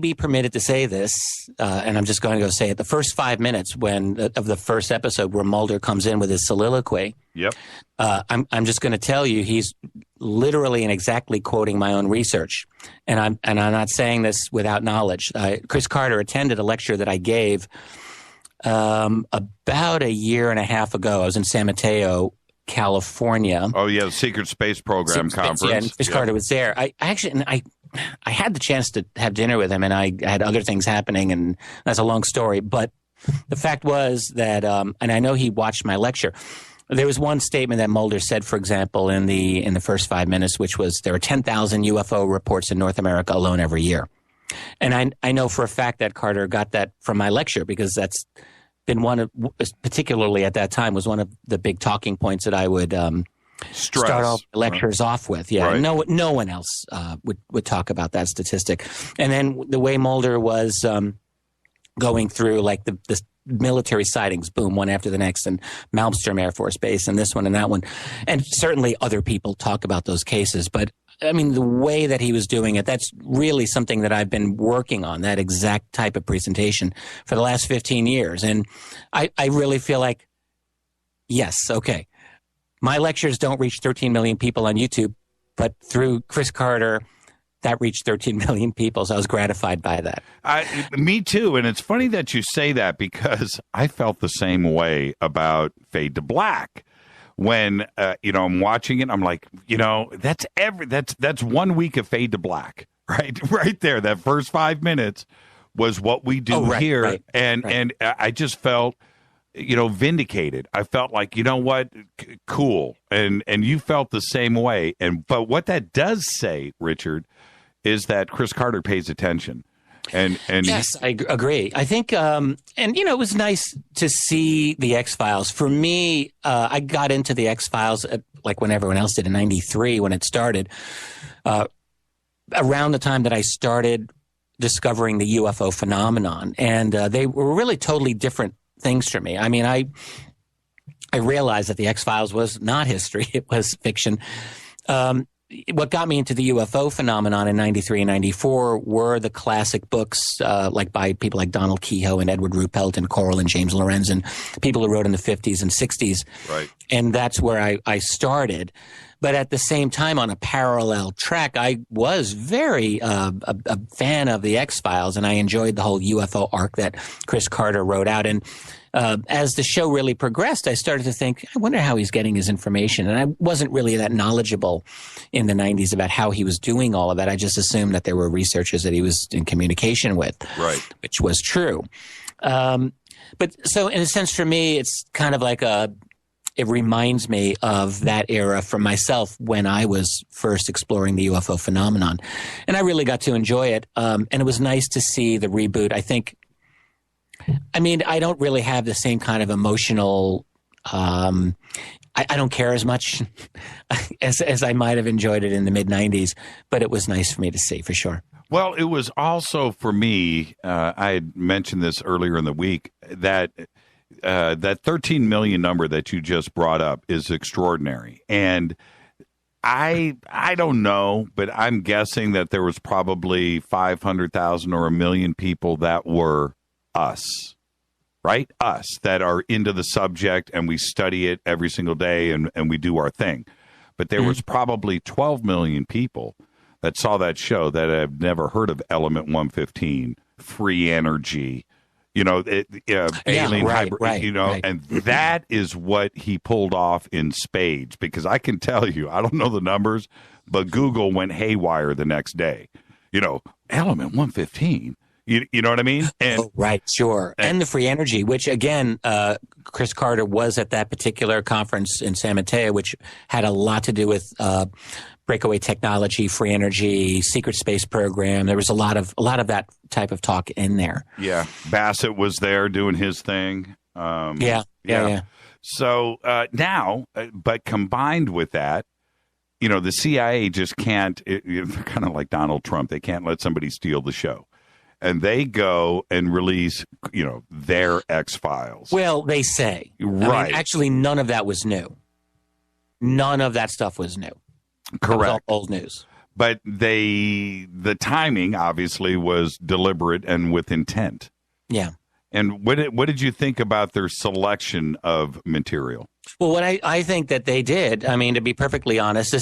be permitted to say this, and I'm just going to go say it. The first 5 minutes of the first episode where Mulder comes in with his soliloquy. Yep. I'm just going to tell you he's literally and exactly quoting my own research, and I'm not saying this without knowledge. Chris Carter attended a lecture that I gave about a year and a half ago. I was in San Mateo, California. Oh yeah, the Secret Space Program conference. Yeah, and Chris Carter was there. I had the chance to have dinner with him, and I had other things happening, and that's a long story. But the fact was that, and I know he watched my lecture. There was one statement that Mulder said, for example, in the first 5 minutes, which was there are 10,000 UFO reports in North America alone every year. And I know for a fact that Carter got that from my lecture, because that's been one of, particularly at that time, was one of the big talking points that I would start all lectures off with. Yeah, right. No one else would talk about that statistic. And then the way Mulder was going through like the military sightings, boom, one after the next, and Malmstrom Air Force Base, and this one and that one, and certainly other people talk about those cases. But I mean, the way that he was doing it, that's really something that I've been working on, that exact type of presentation for the last 15 years. And I really feel like, yes, okay. My lectures don't reach 13 million people on YouTube, but through Chris Carter, that reached 13 million people. So I was gratified by that. Me too. And it's funny that you say that, because I felt the same way about Fade to Black. When, I'm watching it, I'm like, that's 1 week of Fade to Black, right? Right there. That first 5 minutes was what we do here. Right, and I just felt, vindicated. I felt like, you know what, cool. And you felt the same way. But what that does say, Richard, is that Chris Carter pays attention. And yes, I agree. I think, it was nice to see the X-Files. For me, I got into the X-Files like when everyone else did in '93 when it started, around the time that I started discovering the UFO phenomenon. And they were really totally different things for me. I mean, I realized that the X-Files was not history. It was fiction. What got me into the UFO phenomenon in '93 and '94 were the classic books, like by people like Donald Kehoe and Edward Ruppelt and Coral and James Lorenz, and people who wrote in the 50s and 60s. Right. And that's where I started. But at the same time, on a parallel track, I was very a fan of the X-Files, and I enjoyed the whole UFO arc that Chris Carter wrote out. And as the show really progressed, I started to think, I wonder how he's getting his information. And I wasn't really that knowledgeable in the 90s about how he was doing all of that. I just assumed that there were researchers that he was in communication with, right, which was true. But so in a sense, for me, it's kind of like it reminds me of that era for myself when I was first exploring the UFO phenomenon. And I really got to enjoy it. And it was nice to see the reboot. I don't really have the same kind of emotional, I don't care as much as I might have enjoyed it in the mid-'90s, but it was nice for me to see, for sure. Well, it was also for me, I had mentioned this earlier in the week, that 13 million number that you just brought up is extraordinary. And I don't know, but I'm guessing that there was probably 500,000 or 1 million people that were us, right? Us, that are into the subject, and we study it every single day, and we do our thing. But there was probably 12 million people that saw that show that have never heard of Element 115, free energy, alien hybrid, right. And that is what he pulled off in spades, because I can tell you, I don't know the numbers, but Google went haywire the next day. Element 115. You know what I mean? And, right, sure. And the free energy, which again, Chris Carter was at that particular conference in San Mateo, which had a lot to do with breakaway technology, free energy, secret space program. There was a lot of that type of talk in there. Yeah, Bassett was there doing his thing. Yeah. So now, but combined with that, the CIA just can't. They're kind of like Donald Trump. They can't let somebody steal the show. And they go and release, their X-Files. Well, they say. Right. Actually, none of that was new. None of that stuff was new. Correct. That was all old news. but the timing obviously was deliberate and with intent. Yeah. And what did you think about their selection of material? Well, what I think that they did, I mean, to be perfectly honest,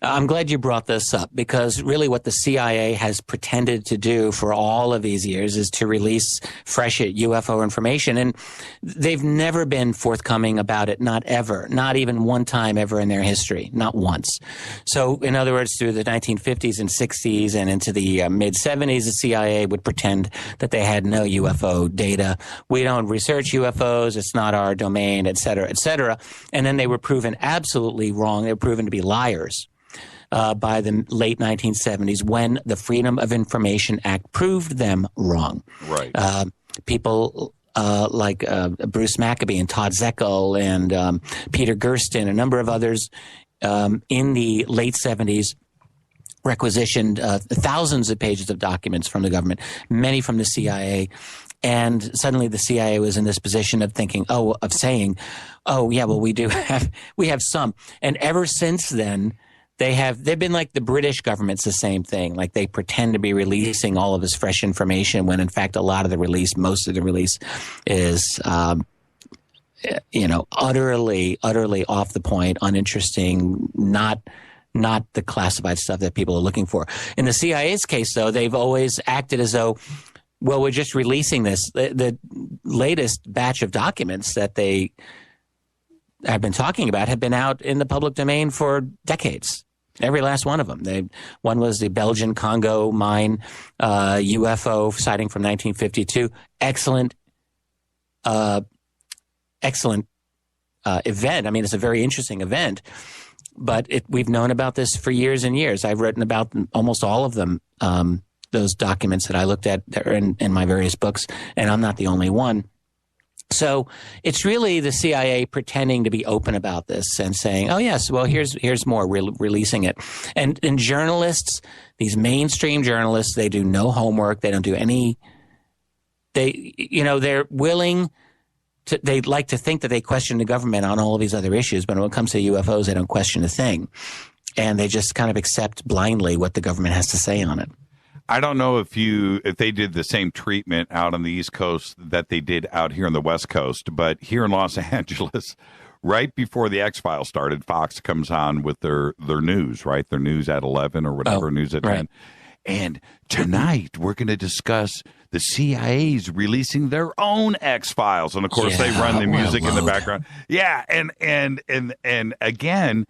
I'm glad you brought this up, because really what the CIA has pretended to do for all of these years is to release fresh UFO information. And they've never been forthcoming about it, not ever, not even one time ever in their history, not once. So in other words, through the 1950s and 60s and into the mid-70s, the CIA would pretend that they had no UFO data. We don't research UFOs. It's not our domain, et cetera, et cetera. And then they were proven absolutely wrong. They were proven to be liars. By the late 1970s, when the Freedom of Information Act proved them wrong. Right. People like Bruce Maccabee and Todd Zeckel and Peter Gersten, a number of others in the late 70s requisitioned thousands of pages of documents from the government, many from the CIA. And suddenly the CIA was in this position of saying, we have some. And ever since then, they've been like the British government's the same thing. Like they pretend to be releasing all of this fresh information when in fact most of the release is, utterly off the point, uninteresting, not the classified stuff that people are looking for. In the CIA's case, though, they've always acted as though, well, we're just releasing this. The latest batch of documents that they have been talking about have been out in the public domain for decades. Every last one of them. One was the Belgian Congo mine UFO sighting from 1952. Excellent event. I mean, it's a very interesting event, but we've known about this for years and years. I've written about almost all of them, those documents that I looked at in my various books, and I'm not the only one. So it's really the CIA pretending to be open about this and saying, oh, yes, well, here's more, releasing it. And journalists, these mainstream journalists, they do no homework. They don't do any – they're willing to – they like to think that they question the government on all of these other issues, but when it comes to UFOs, they don't question a thing. And they just kind of accept blindly what the government has to say on it. I don't know if they did the same treatment out on the East Coast that they did out here on the West Coast, but here in Los Angeles, right before the X-Files started, Fox comes on with their news, right? Their news at 11 or whatever, news at 10. Right. And tonight we're going to discuss the CIA's releasing their own X-Files, and of course they run the music in the background. Yeah, and again.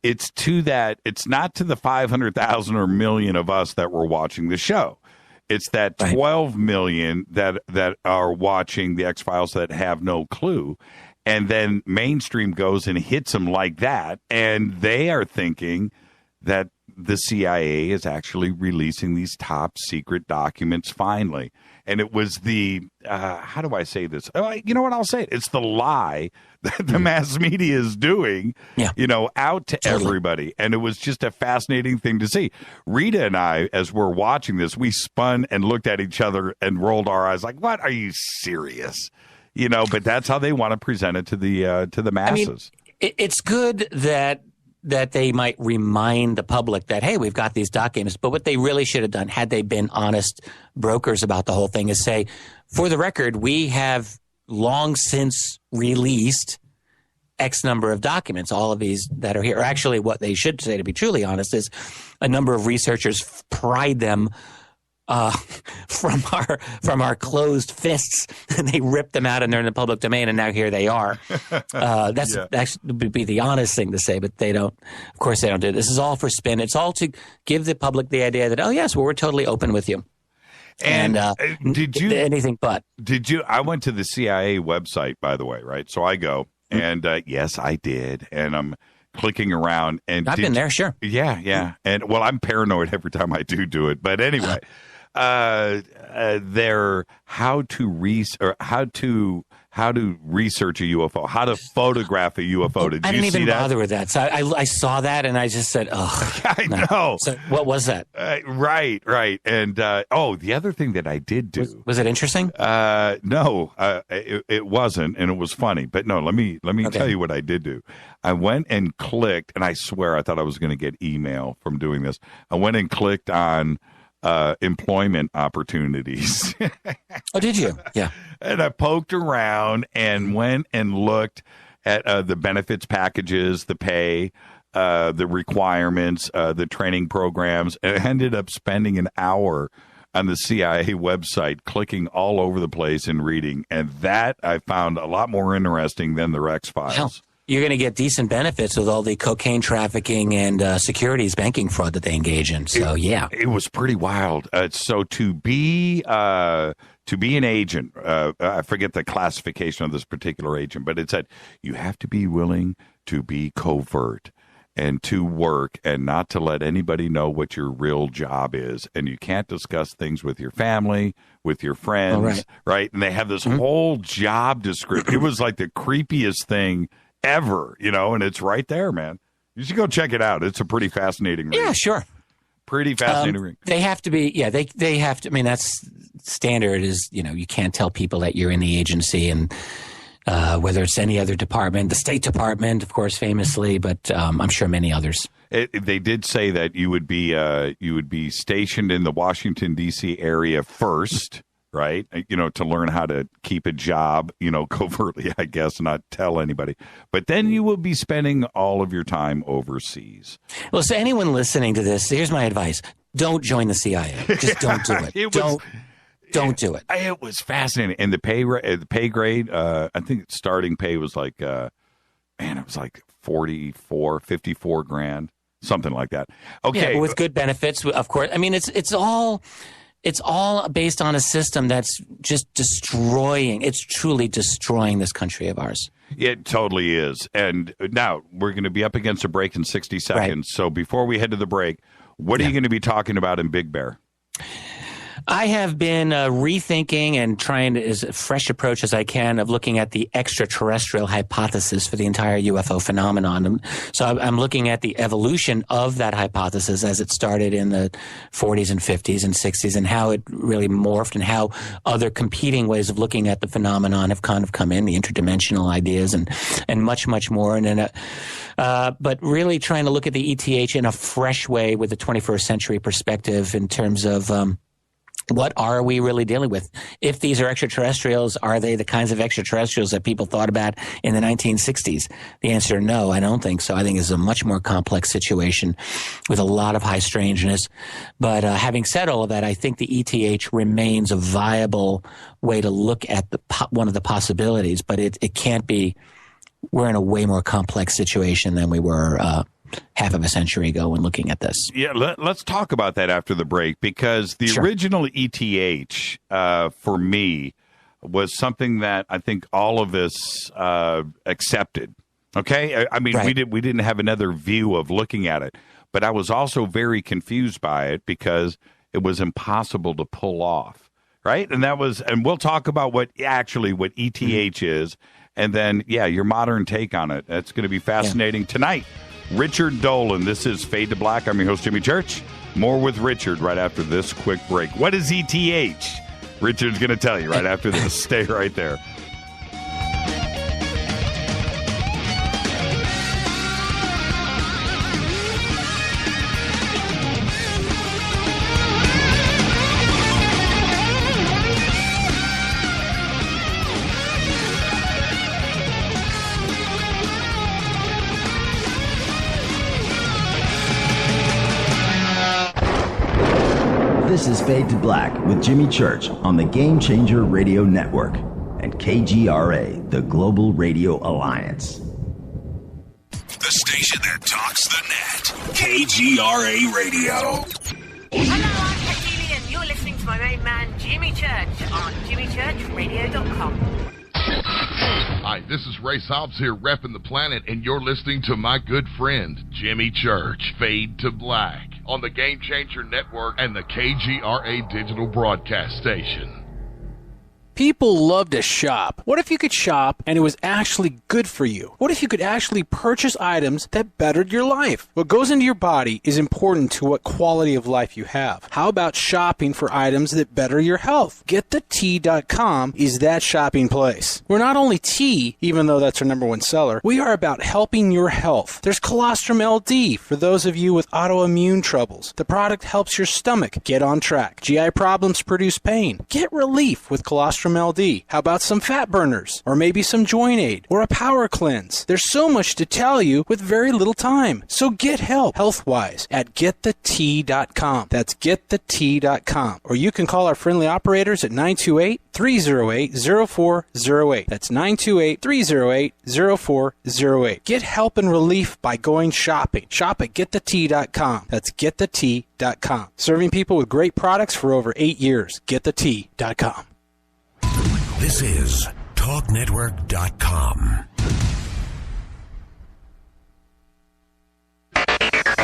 It's not to the 500,000 or million of us that were watching the show. It's that 12 million that are watching the X-Files that have no clue. And then mainstream goes and hits them like that. And they are thinking that the CIA is actually releasing these top secret documents finally. And it was how do I say this? You know what? I'll say it. It's the lie that the mass media is doing, out to everybody. And it was just a fascinating thing to see. Rita and I, as we're watching this, we spun and looked at each other and rolled our eyes like, what? Are you serious? But that's how they want to present it to the masses. I mean, it's good that they might remind the public that, hey, we've got these documents. But what they really should have done, had they been honest brokers about the whole thing, is say, for the record, we have long since released X number of documents, all of these that are here. Or actually, what they should say, to be truly honest, is a number of researchers pried them from our closed fists, and they ripped them out, and they're in the public domain, and now here they are. That would be the honest thing to say, but they don't. Of course, they don't do it. This is all for spin. It's all to give the public the idea that, oh yes, well, we're totally open with you. And did you anything but? Did you? I went to the CIA website, by the way, right? So I go, and yes, I did, and I'm clicking around, and I've been there, sure. Yeah, and well, I'm paranoid every time I do it, but anyway. their how to research a UFO, how to photograph a UFO. Did I you didn't see even that? bother with that. So I saw that and I just said, "Oh, I know." So what was that? Right. And the other thing that I did do Was it interesting? No, it wasn't, and it was funny. But no, let me tell you what I did do. I went and clicked, and I swear I thought I was going to get email from doing this. I went and clicked on employment opportunities. Oh, did you? Yeah. And I poked around and went and looked at the benefits packages, the pay, the requirements, the training programs, and I ended up spending an hour on the CIA website, clicking all over the place and reading. And that I found a lot more interesting than the Rex Files. Wow. You're going to get decent benefits with all the cocaine trafficking and securities banking fraud that they engage in. So, it was pretty wild. So to be an agent, I forget the classification of this particular agent, but it said you have to be willing to be covert and to work and not to let anybody know what your real job is. And you can't discuss things with your family, with your friends, right? And they have this whole job description. It was like the creepiest thing ever, and it's right there, man. You should go check it out. It's a pretty fascinating read. Yeah, sure. Pretty fascinating read. They have to be, they have to, I mean, that's standard is, you can't tell people that you're in the agency and whether it's any other department, the State Department, of course, famously, but I'm sure many others. They did say that you would be stationed in the Washington, D.C. area first, right? To learn how to keep a job, covertly, I guess, not tell anybody. But then you will be spending all of your time overseas. Well, so anyone listening to this, here's my advice. Don't join the CIA. Just don't do it. Don't do it. It was fascinating. And the pay grade, I think starting pay was like, it was like 54 grand, something like that. Okay. Yeah, with good benefits, of course. I mean, it's all based on a system that's just destroying. It's truly destroying this country of ours. It totally is. And now we're going to be up against a break in 60 seconds. Right. So before we head to the break, what are you going to be talking about in Big Bear? I have been rethinking and trying as a fresh approach as I can of looking at the extraterrestrial hypothesis for the entire UFO phenomenon. So I'm looking at the evolution of that hypothesis as it started in the 40s and 50s and 60s and how it really morphed and how other competing ways of looking at the phenomenon have kind of come in, the interdimensional ideas and much, much more. And then, but really trying to look at the ETH in a fresh way with a 21st century perspective in terms of what are we really dealing with? If these are extraterrestrials, are they the kinds of extraterrestrials that people thought about in the 1960s? The answer, no, I don't think so. I think it's a much more complex situation with a lot of high strangeness. But having said all of that, I think the ETH remains a viable way to look at one of the possibilities, but it can't be. We're in a way more complex situation than we were half of a century ago when looking at this. Yeah, let's talk about that after the break, because the original ETH for me was something that I think all of us accepted. Okay, I mean, we didn't have another view of looking at it, but I was also very confused by it because it was impossible to pull off. Right, and we'll talk about what ETH is, and then your modern take on it. That's going to be fascinating tonight. Richard Dolan. This is Fade to Black. I'm your host, Jimmy Church. More with Richard right after this quick break. What is ETH? Richard's going to tell you right after this. Stay right there. This is Fade to Black with Jimmy Church on the Game Changer Radio Network and KGRA, the Global Radio Alliance. The station that talks the net. KGRA Radio. Hello, I'm Katie, and you're listening to my main man, Jimmy Church, on jimmychurchradio.com. Hi, this is Ray Hobbs here, repping the planet, and you're listening to my good friend, Jimmy Church. Fade to Black. on the Game Changer Network and the KGRA digital broadcast station. People love to shop. What if you could shop and it was actually good for you? What if you could actually purchase items that bettered your life? What goes into your body is important to what quality of life you have. How about shopping for items that better your health? GetTheT.com is that shopping place. We're not only tea, even though that's our number one seller, we are about helping your health. There's Colostrum LD for those of you with autoimmune troubles. The product helps your stomach get on track. GI problems produce pain. Get relief with Colostrum LD. How about some fat burners? Or maybe some joint aid? Or a power cleanse? There's so much to tell you with very little time. So get help health-wise at GetTheT.com. That's GetTheT.com. Or you can call our friendly operators at 928-308-0408. That's 928-308-0408. Get help and relief by going shopping. Shop at GetTheT.com. That's GetTheT.com. Serving people with great products for over 8 years. GetTheT.com. This is TalkNetwork.com.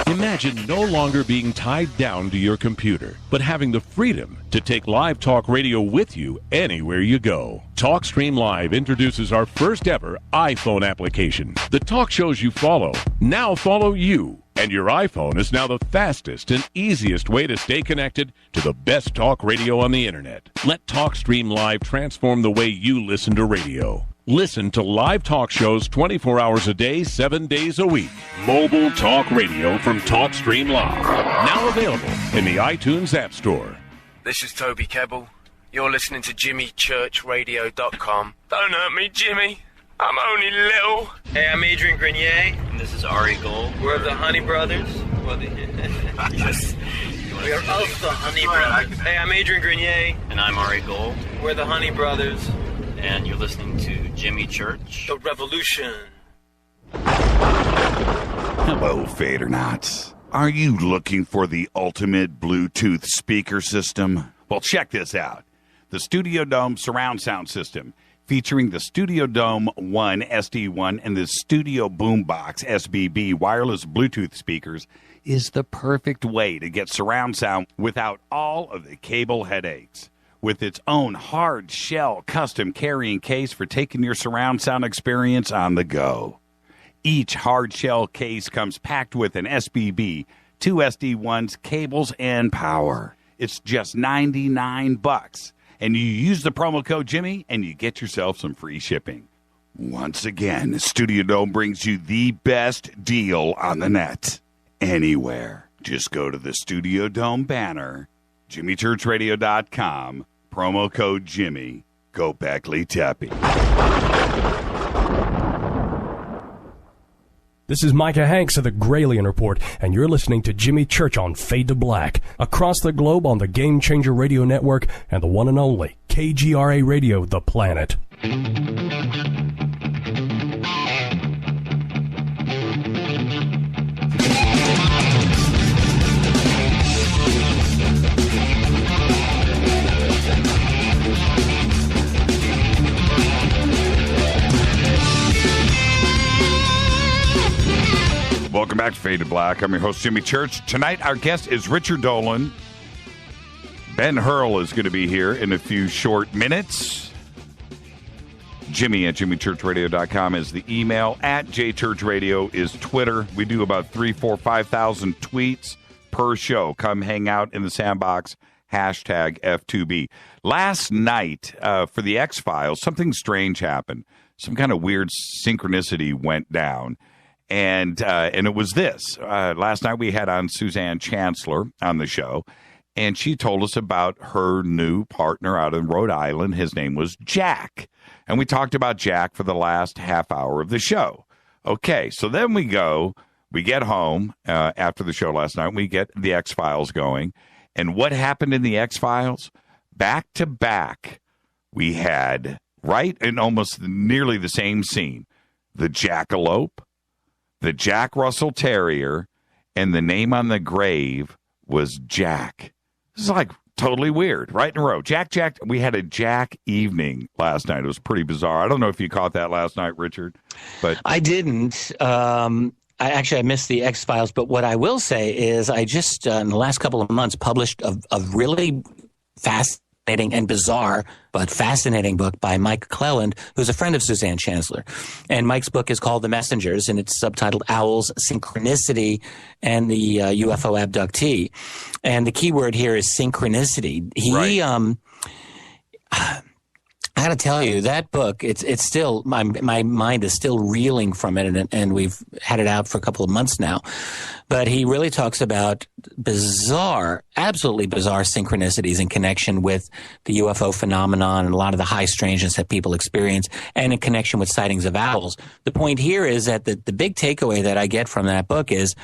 Imagine no longer being tied down to your computer, but having the freedom to take live talk radio with you anywhere you go. TalkStream Live introduces our first ever iPhone application. The talk shows you follow now follow you. And your iPhone is now the fastest and easiest way to stay connected to the best talk radio on the internet. Let TalkStream Live transform the way you listen to radio. Listen to live talk shows 24 hours a day, 7 days a week. Mobile talk radio from TalkStream Live. Now available in the iTunes App Store. This is Toby Kebbell. You're listening to JimmyChurchRadio.com. Don't hurt me, Jimmy. I'm only little. Hey, I'm Adrian Grenier. And this is Ari Gold. We're the Honey Brothers. Yes. We are of the Honey Brothers. Hey, I'm Adrian Grenier. And I'm Ari Gold. We're the Honey Brothers. And you're listening to Jimmy Church. The Revolution. Hello, Fadernauts. Are you looking for the ultimate Bluetooth speaker system? Well, check this out. The Studio Dome surround sound system, featuring the Studio Dome 1 SD1 and the Studio Boombox SBB wireless Bluetooth speakers, is the perfect way to get surround sound without all of the cable headaches. With its own hard shell custom carrying case for taking your surround sound experience on the go. Each hard shell case comes packed with an SBB, 2 SD1s, cables, and power. It's just $99. And you use the promo code Jimmy, and you get yourself some free shipping. Once again, Studio Dome brings you the best deal on the net. Anywhere. Just go to the Studio Dome banner, JimmyChurchRadio.com, promo code Jimmy. Go Beckley Teppy. This is Micah Hanks of the Gralien Report, and you're listening to Jimmy Church on Fade to Black, across the globe on the Game Changer Radio Network and the one and only KGRA Radio, The Planet. Welcome back to Fade to Black. I'm your host, Jimmy Church. Tonight, our guest is Richard Dolan. Ben Hurle is going to be here in a few short minutes. Jimmy at JimmyChurchRadio.com is the email. At JChurchRadio is Twitter. We do about 3,000, 4,000, 5,000 tweets per show. Come hang out in the sandbox. Hashtag F2B. Last night, for the X-Files, something strange happened. Some kind of weird synchronicity went down. And it was this. Last night we had on Suzanne Chancellor on the show, and she told us about her new partner out in Rhode Island. His name was Jack. And we talked about Jack for the last half hour of the show. Okay, so then we get home after the show last night. We get the X-Files going. And what happened in the X-Files? Back to back, we had, right in almost nearly the same scene, the Jackalope, the Jack Russell Terrier, and the name on the grave was Jack. This is like totally weird, right in a row. Jack. We had a Jack evening last night. It was pretty bizarre. I don't know if you caught that last night, Richard, but I didn't. I missed the X-Files, but what I will say is I just, in the last couple of months, published a really fascinating and bizarre, but fascinating book by Mike Cleland, who's a friend of Suzanne Chancellor. And Mike's book is called The Messengers, and it's subtitled Owls, Synchronicity, and the UFO Abductee. And the key word here is synchronicity. I got to tell you, that book, it's still, my mind is still reeling from it, and we've had it out for a couple of months now. But he really talks about bizarre, absolutely bizarre synchronicities in connection with the UFO phenomenon and a lot of the high strangeness that people experience, and in connection with sightings of owls. The point here is that the big takeaway that I get from that book is,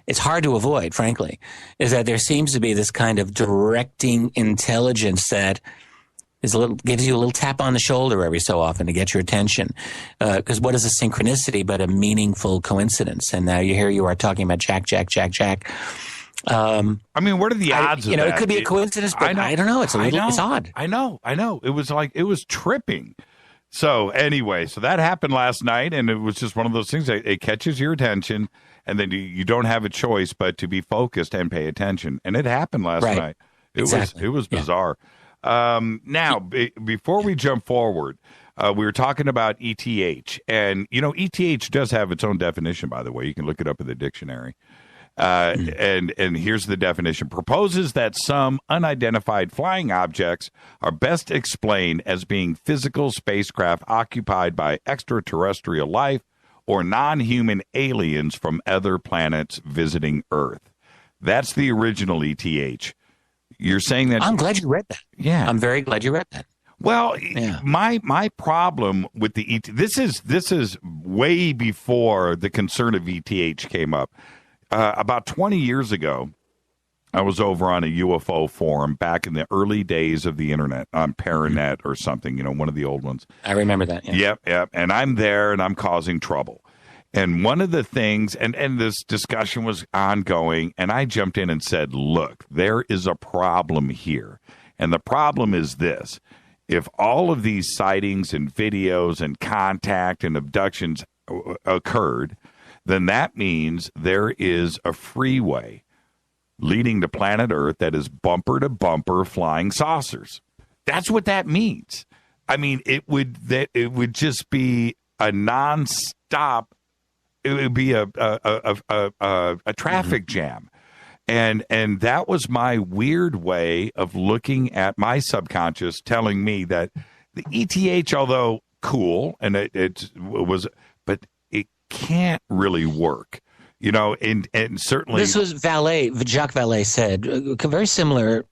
it's hard to avoid, frankly, is that there seems to be this kind of directing intelligence that gives you a little tap on the shoulder every so often to get your attention. Because what is a synchronicity but a meaningful coincidence? And now you are talking about Jack. I mean, what are the odds of that? It could be a coincidence, but I don't know. It's odd. I know. It was tripping. So anyway, that happened last night, and it was just one of those things that it catches your attention, and then you don't have a choice but to be focused and pay attention. And it happened last night. It was bizarre. Now, before we jump forward, we were talking about ETH, and ETH does have its own definition, by the way. You can look it up in the dictionary. And here's the definition: proposes that some unidentified flying objects are best explained as being physical spacecraft occupied by extraterrestrial life or non-human aliens from other planets visiting Earth. That's the original ETH. You're saying that? I'm glad you read that. Yeah, I'm very glad you read that. Well, my problem with the ETH, this is way before the concern of ETH came up. About 20 years ago, I was over on a UFO forum back in the early days of the internet on Paranet or something, one of the old ones. I remember that. Yeah. Yep. And I'm there and I'm causing trouble. And one of the things, and this discussion was ongoing, and I jumped in and said, look, there is a problem here. And the problem is this. If all of these sightings and videos and contact and abductions occurred, then that means there is a freeway leading to planet Earth that is bumper to bumper flying saucers. That's what that means. I mean, it would just be a nonstop. It would be a traffic jam. And that was my weird way of looking at my subconscious telling me that the ETH, although cool, and it was, but it can't really work, and certainly. This was Jacques Vallée said, very similar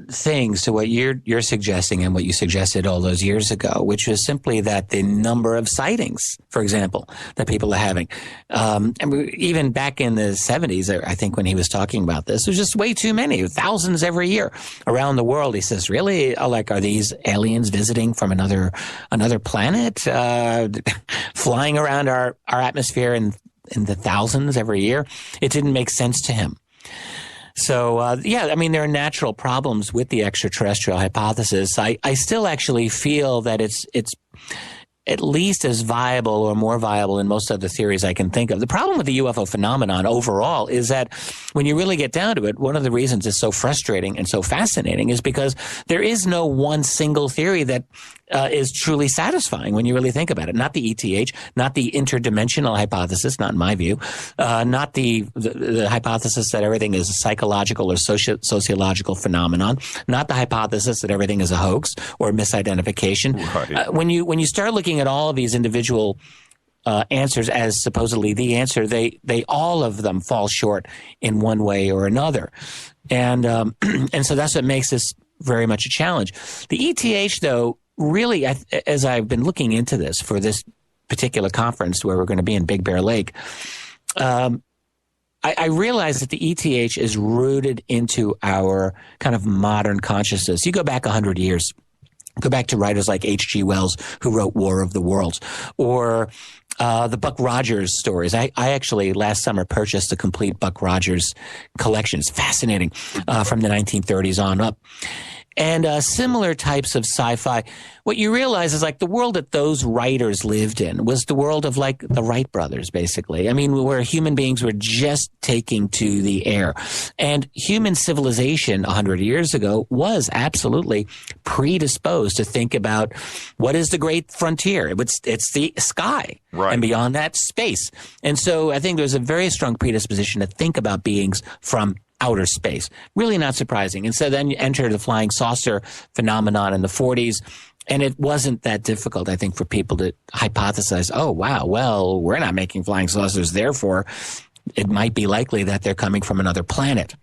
things to what you're suggesting and what you suggested all those years ago, which was simply that the number of sightings, for example, that people are having, and even back in the 70s, I think when he was talking about this, there's just way too many, thousands every year around the world. He says, really, are these aliens visiting from another planet, flying around our atmosphere in the thousands every year? It didn't make sense to him. So, there are natural problems with the extraterrestrial hypothesis. I still actually feel that it's at least as viable or more viable than most other theories I can think of. The problem with the UFO phenomenon overall is that when you really get down to it, one of the reasons it's so frustrating and so fascinating is because there is no one single theory that is truly satisfying when you really think about it. Not the ETH, not the interdimensional hypothesis, not in my view, not the hypothesis that everything is a psychological or sociological phenomenon, not the hypothesis that everything is a hoax or misidentification. Right. When you start looking at all of these individual answers as supposedly the answer, they all of them fall short in one way or another, and so that's what makes this very much a challenge. The ETH, though, really, as I've been looking into this for this particular conference where we're going to be in Big Bear Lake, I realize that the ETH is rooted into our kind of modern consciousness. You go back 100 years. Go back to writers like H.G. Wells, who wrote War of the Worlds, or the Buck Rogers stories. I actually last summer purchased a complete Buck Rogers collection. It's fascinating, from the 1930s on up. and similar types of sci-fi. What you realize is like the world that those writers lived in was the world of like the Wright brothers, basically. I mean, where human beings were just taking to the air. And human civilization 100 years ago was absolutely predisposed to think about what is the great frontier. It's the sky. Right. And beyond that, space. And so I think there's a very strong predisposition to think about beings from outer space. Really not surprising. And so then you enter the flying saucer phenomenon in the 40s. And it wasn't that difficult, I think, for people to hypothesize, oh, wow, well, we're not making flying saucers. Therefore, it might be likely that they're coming from another planet.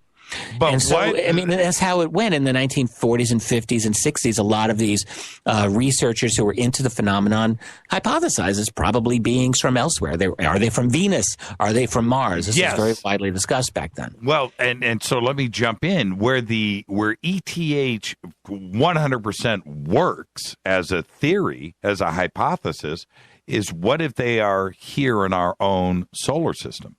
But and so, I mean, that's how it went in the 1940s and 50s and 60s. A lot of these researchers who were into the phenomenon hypothesized it's probably beings from elsewhere. Are they from Venus? Are they from Mars? This was very widely discussed back then. Well, and so let me jump in where ETH 100% works as a theory, as a hypothesis, is what if they are here in our own solar system?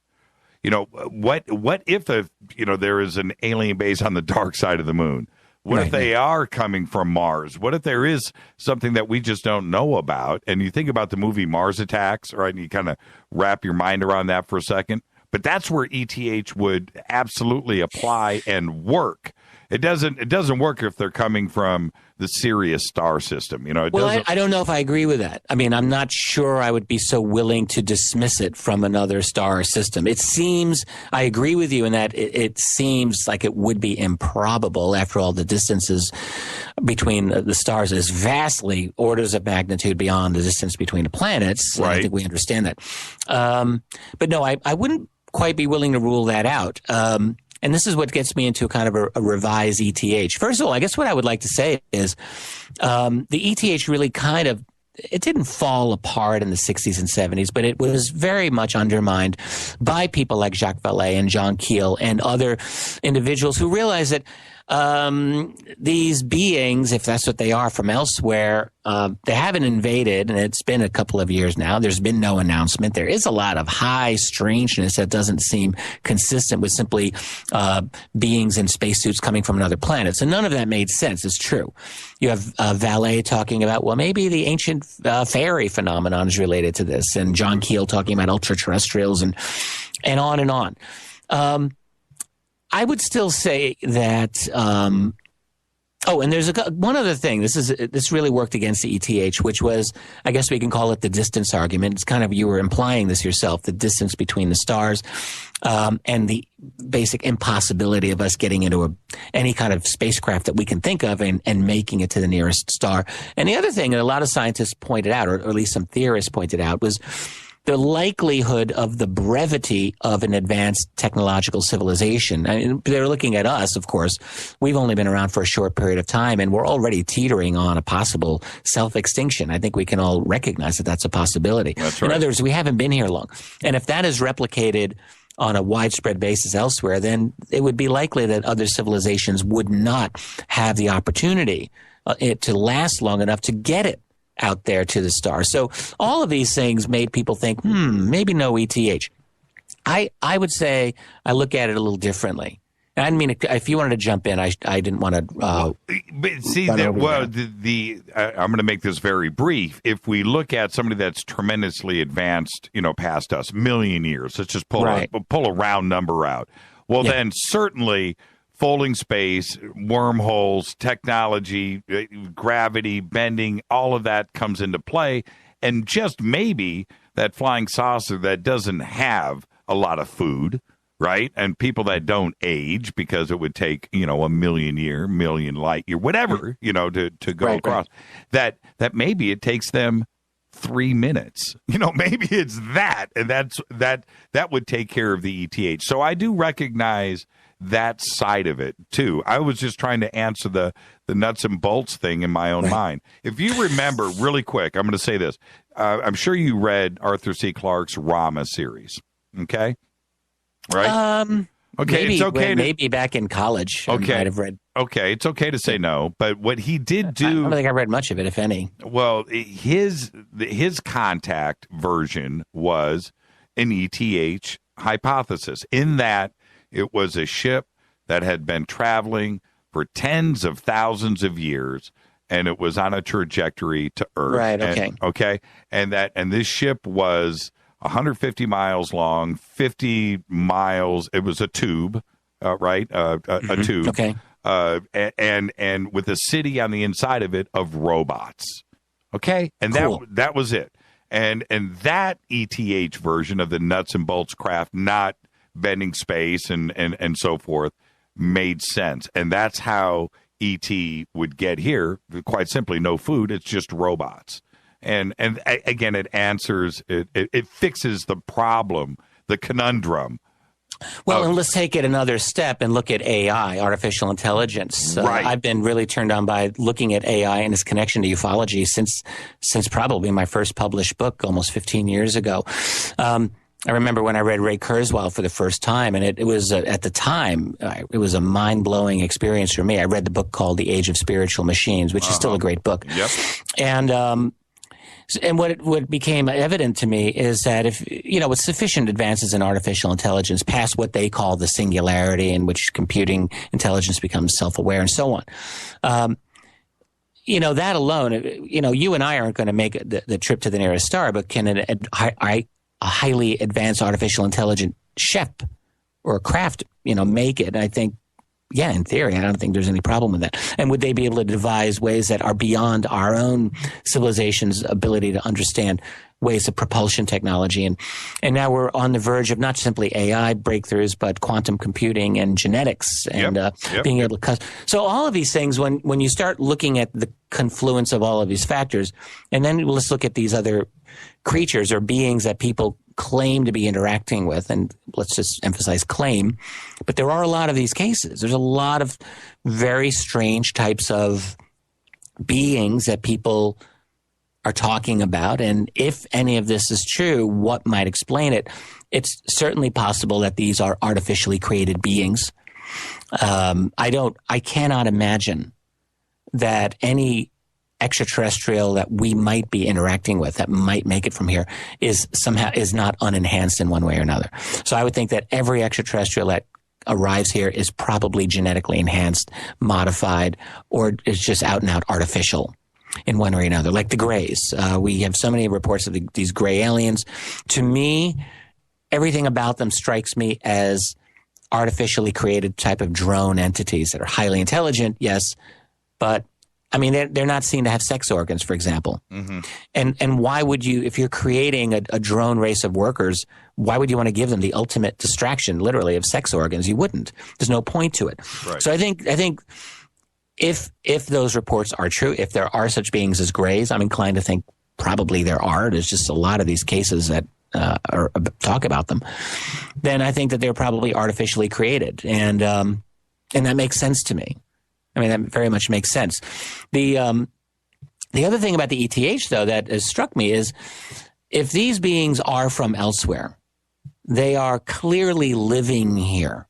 You know, what if there is an alien base on the dark side of the moon? What if they are coming from Mars? What if there is something that we just don't know about? And you think about the movie Mars Attacks, right? And you kind of wrap your mind around that for a second. But that's where ETH would absolutely apply and work. It doesn't work if they're coming from the Sirius star system. You know, I don't know if I agree with that. I mean, I'm not sure I would be so willing to dismiss it from another star system. It seems, I agree with you in that it seems like it would be improbable. After all, the distances between the stars is vastly orders of magnitude beyond the distance between the planets. Right. I think we understand that. But no, I wouldn't quite be willing to rule that out. And this is what gets me into kind of a revised ETH. First of all, I guess what I would like to say is the ETH really it didn't fall apart in the 60s and 70s, but it was very much undermined by people like Jacques Vallée and John Keel and other individuals who realized that these beings, if that's what they are from elsewhere, they haven't invaded, and it's been a couple of years now. There's been no announcement. There is a lot of high strangeness that doesn't seem consistent with simply beings in spacesuits coming from another planet. So none of that made sense. It's true. You have Vallée talking about, well, maybe the ancient fairy phenomenon is related to this, and John Keel talking about ultra-terrestrials, and on and on. I would still say that. And there's one other thing. This really worked against the ETH, which was, I guess we can call it the distance argument. It's kind of, you were implying this yourself, the distance between the stars, and the basic impossibility of us getting into any kind of spacecraft that we can think of and making it to the nearest star. And the other thing that a lot of scientists pointed out, or at least some theorists pointed out, was the likelihood of the brevity of an advanced technological civilization. I mean, they're looking at us, of course. We've only been around for a short period of time, and we're already teetering on a possible self-extinction. I think we can all recognize that that's a possibility. That's right. In other words, we haven't been here long. And if that is replicated on a widespread basis elsewhere, then it would be likely that other civilizations would not have the opportunity to last long enough to get it out there to the stars. So all of these things made people think, maybe no ETH. I would say I look at it a little differently. And I mean, if you wanted to jump in, I didn't want to. I'm going to make this very brief. If we look at somebody that's tremendously advanced, past us, million years, let's just pull a round number out. Well, then certainly folding space, wormholes, technology, gravity, bending, all of that comes into play. And just maybe that flying saucer that doesn't have a lot of food, right? And people that don't age because it would take, a million light year, whatever, to go across. That maybe it takes them 3 minutes. Maybe it's that. And that would take care of the ETH. So I do recognize that side of it too. I was just trying to answer the nuts and bolts thing in my own mind. If you remember, really quick, I'm going to say this. I'm sure you read Arthur C. Clarke's Rama series. Okay, right? Okay, maybe, it's okay. Maybe back in college, I might have read. Okay, it's okay to say no, but what he did do, I don't think I read much of it, if any. Well, his contact version was an ETH hypothesis, in that it was a ship that had been traveling for tens of thousands of years, and it was on a trajectory to Earth. Right. Okay. And this ship was 150 miles long, 50 miles. It was a tube, right? A tube. Okay. And with a city on the inside of it of robots. Okay. And Cool. that was it. And that ETH version of the nuts and bolts craft, not bending space and so forth, made sense. And that's how ET would get here. Quite simply, no food. It's just robots. And again, it answers, it fixes the problem, the conundrum. Well, and let's take it another step and look at AI, artificial intelligence. Right. I've been really turned on by looking at AI and its connection to ufology since probably my first published book almost 15 years ago. I remember when I read Ray Kurzweil for the first time, and it was at the time it was a mind-blowing experience for me. I read the book called The Age of Spiritual Machines, which is still a great book. Yep. And what became evident to me is that if, with sufficient advances in artificial intelligence past what they call the singularity, in which computing intelligence becomes self-aware and so on, that alone, you and I aren't going to make the trip to the nearest star, but can a highly advanced artificial intelligent ship or craft, make it? And I think, yeah, in theory, I don't think there's any problem with that. And would they be able to devise ways that are beyond our own civilization's ability to understand ways of propulsion technology? And now we're on the verge of not simply AI breakthroughs, but quantum computing and genetics and being able to so all of these things, when you start looking at the confluence of all of these factors, and then let's look at these other creatures or beings that people claim to be interacting with, and let's just emphasize claim, but there are a lot of these cases. There's a lot of very strange types of beings that people are talking about, and if any of this is true, what might explain it? It's certainly possible that these are artificially created beings. I cannot imagine that any extraterrestrial that we might be interacting with that might make it from here is not unenhanced in one way or another. So I would think that every extraterrestrial that arrives here is probably genetically enhanced, modified, or is just out and out artificial in one way or another, like the Greys. We have so many reports of these gray aliens. To me, everything about them strikes me as artificially created type of drone entities that are highly intelligent, yes, but I mean, they're not seen to have sex organs, for example. Mm-hmm. And why would you, if you're creating a drone race of workers, why would you want to give them the ultimate distraction, literally, of sex organs? You wouldn't. There's no point to it. Right. So I think if those reports are true, if there are such beings as Greys, I'm inclined to think probably there are. There's just a lot of these cases that talk about them. Then I think that they're probably artificially created, and that makes sense to me. I mean, that very much makes sense. The other thing about the ETH, though, that has struck me is if these beings are from elsewhere, they are clearly living here.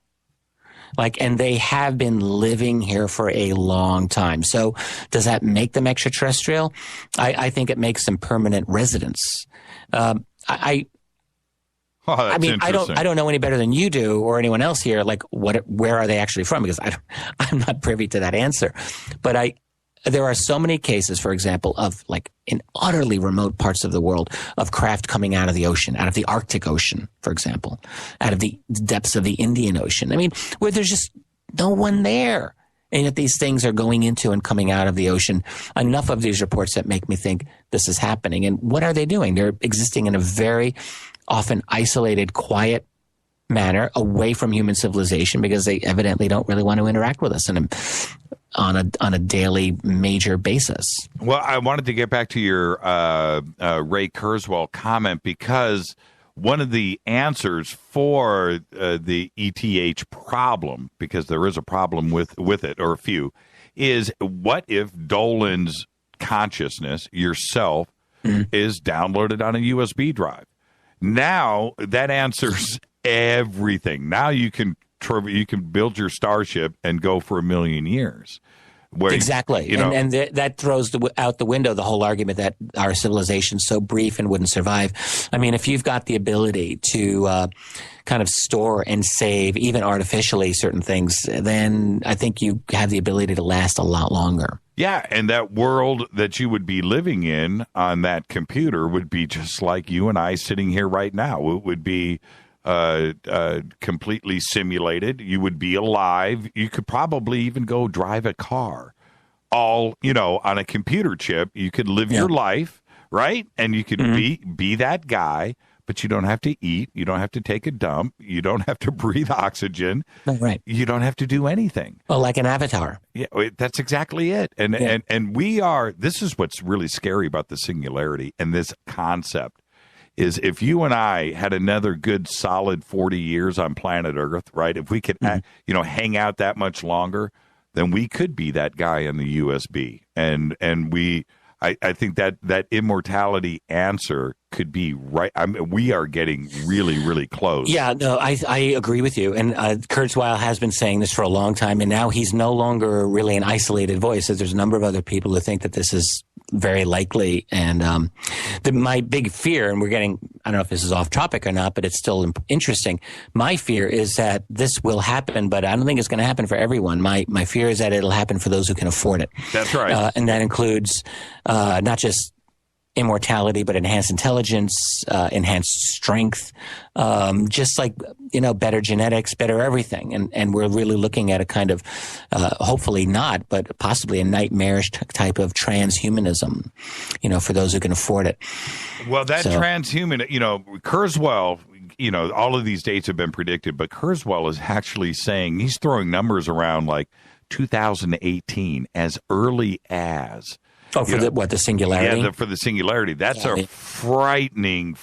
And they have been living here for a long time. So does that make them extraterrestrial? I think it makes them permanent residents. I mean, I don't know any better than you do or anyone else here. Where are they actually from? Because I'm not privy to that answer. But there are so many cases, for example, of in utterly remote parts of the world of craft coming out of the ocean, out of the Arctic Ocean, for example, out of the depths of the Indian Ocean. I mean, where there's just no one there. And yet these things are going into and coming out of the ocean. Enough of these reports that make me think this is happening. And what are they doing? They're existing in a very often isolated, quiet manner away from human civilization because they evidently don't really want to interact with us on a daily major basis. Well, I wanted to get back to your Ray Kurzweil comment because one of the answers for the ETH problem, because there is a problem with it, or a few, is what if Dolan's consciousness, yourself, is downloaded on a USB drive? Now that answers everything. Now you can build your starship and go for 1,000,000 years. Exactly. And that throws out the window the whole argument that our civilization's so brief and wouldn't survive. I mean, if you've got the ability to kind of store and save, even artificially, certain things, then I think you have the ability to last a lot longer. Yeah, and that world that you would be living in on that computer would be just like you and I sitting here right now. It would be completely simulated. You would be alive. You could probably even go drive a car, all on a computer chip. You could live your life, right? And you could be that guy, but you don't have to eat. You don't have to take a dump. You don't have to breathe oxygen. Right. You don't have to do anything. Well, like an avatar. Yeah, that's exactly it. And we are. This is what's really scary about the singularity and this concept. Is if you and I had another good solid 40 years on planet Earth, right? If we could, hang out that much longer, then we could be that guy in the USB. And I think that immortality answer could be right. I mean, we are getting really, really close. Yeah, no, I agree with you. And Kurzweil has been saying this for a long time, and now he's no longer really an isolated voice. There's a number of other people who think that this is very likely. And my big fear, and I don't know if this is off topic or not, but it's still interesting. My fear is that this will happen, but I don't think it's going to happen for everyone. My fear is that it'll happen for those who can afford it. That's right. And that includes not just immortality, but enhanced intelligence, enhanced strength, just like, better genetics, better everything. And we're really looking at a kind of, hopefully not, but possibly a nightmarish type of transhumanism, for those who can afford it. Well, that transhuman, Kurzweil, all of these dates have been predicted, but Kurzweil is actually saying, he's throwing numbers around like 2018 as early as. Oh, for the singularity? Yeah, for the singularity. That's a frightening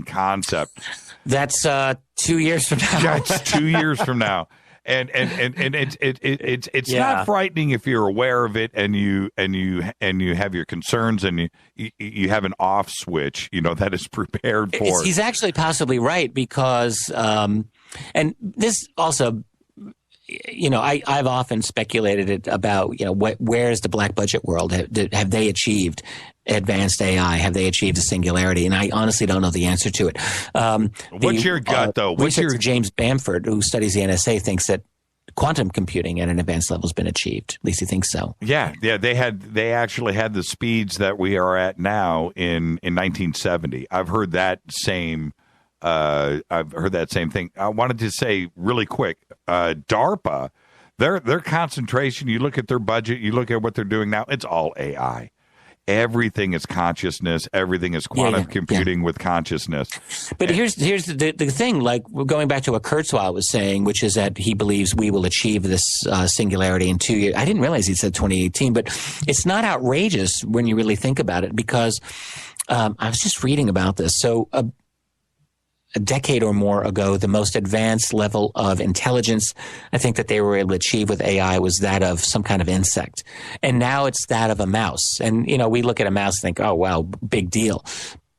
concept. That's 2 years from now. That's 2 years from now. And it's not frightening if you're aware of it and you have your concerns and you have an off switch, that is prepared for. He's actually possibly right because and this also, I've often speculated it about, where's the black budget world? Have they achieved advanced AI? Have they achieved a singularity? And I honestly don't know the answer to it. What's your gut, though? James Bamford, who studies the NSA, thinks that quantum computing at an advanced level has been achieved. At least he thinks so. Yeah. They actually had the speeds that we are at now in 1970. I've heard that same thing. I wanted to say really quick, DARPA, their concentration, you look at their budget, you look at what they're doing now, it's all AI. Everything is consciousness. Everything is quantum computing with consciousness. But here's the thing, like we're going back to what Kurzweil was saying, which is that he believes we will achieve this singularity in 2 years. I didn't realize he said 2018, but it's not outrageous when you really think about it because I was just reading about this. So a decade or more ago, the most advanced level of intelligence I think that they were able to achieve with AI was that of some kind of insect. And now it's that of a mouse. And, we look at a mouse and think, oh, wow, big deal.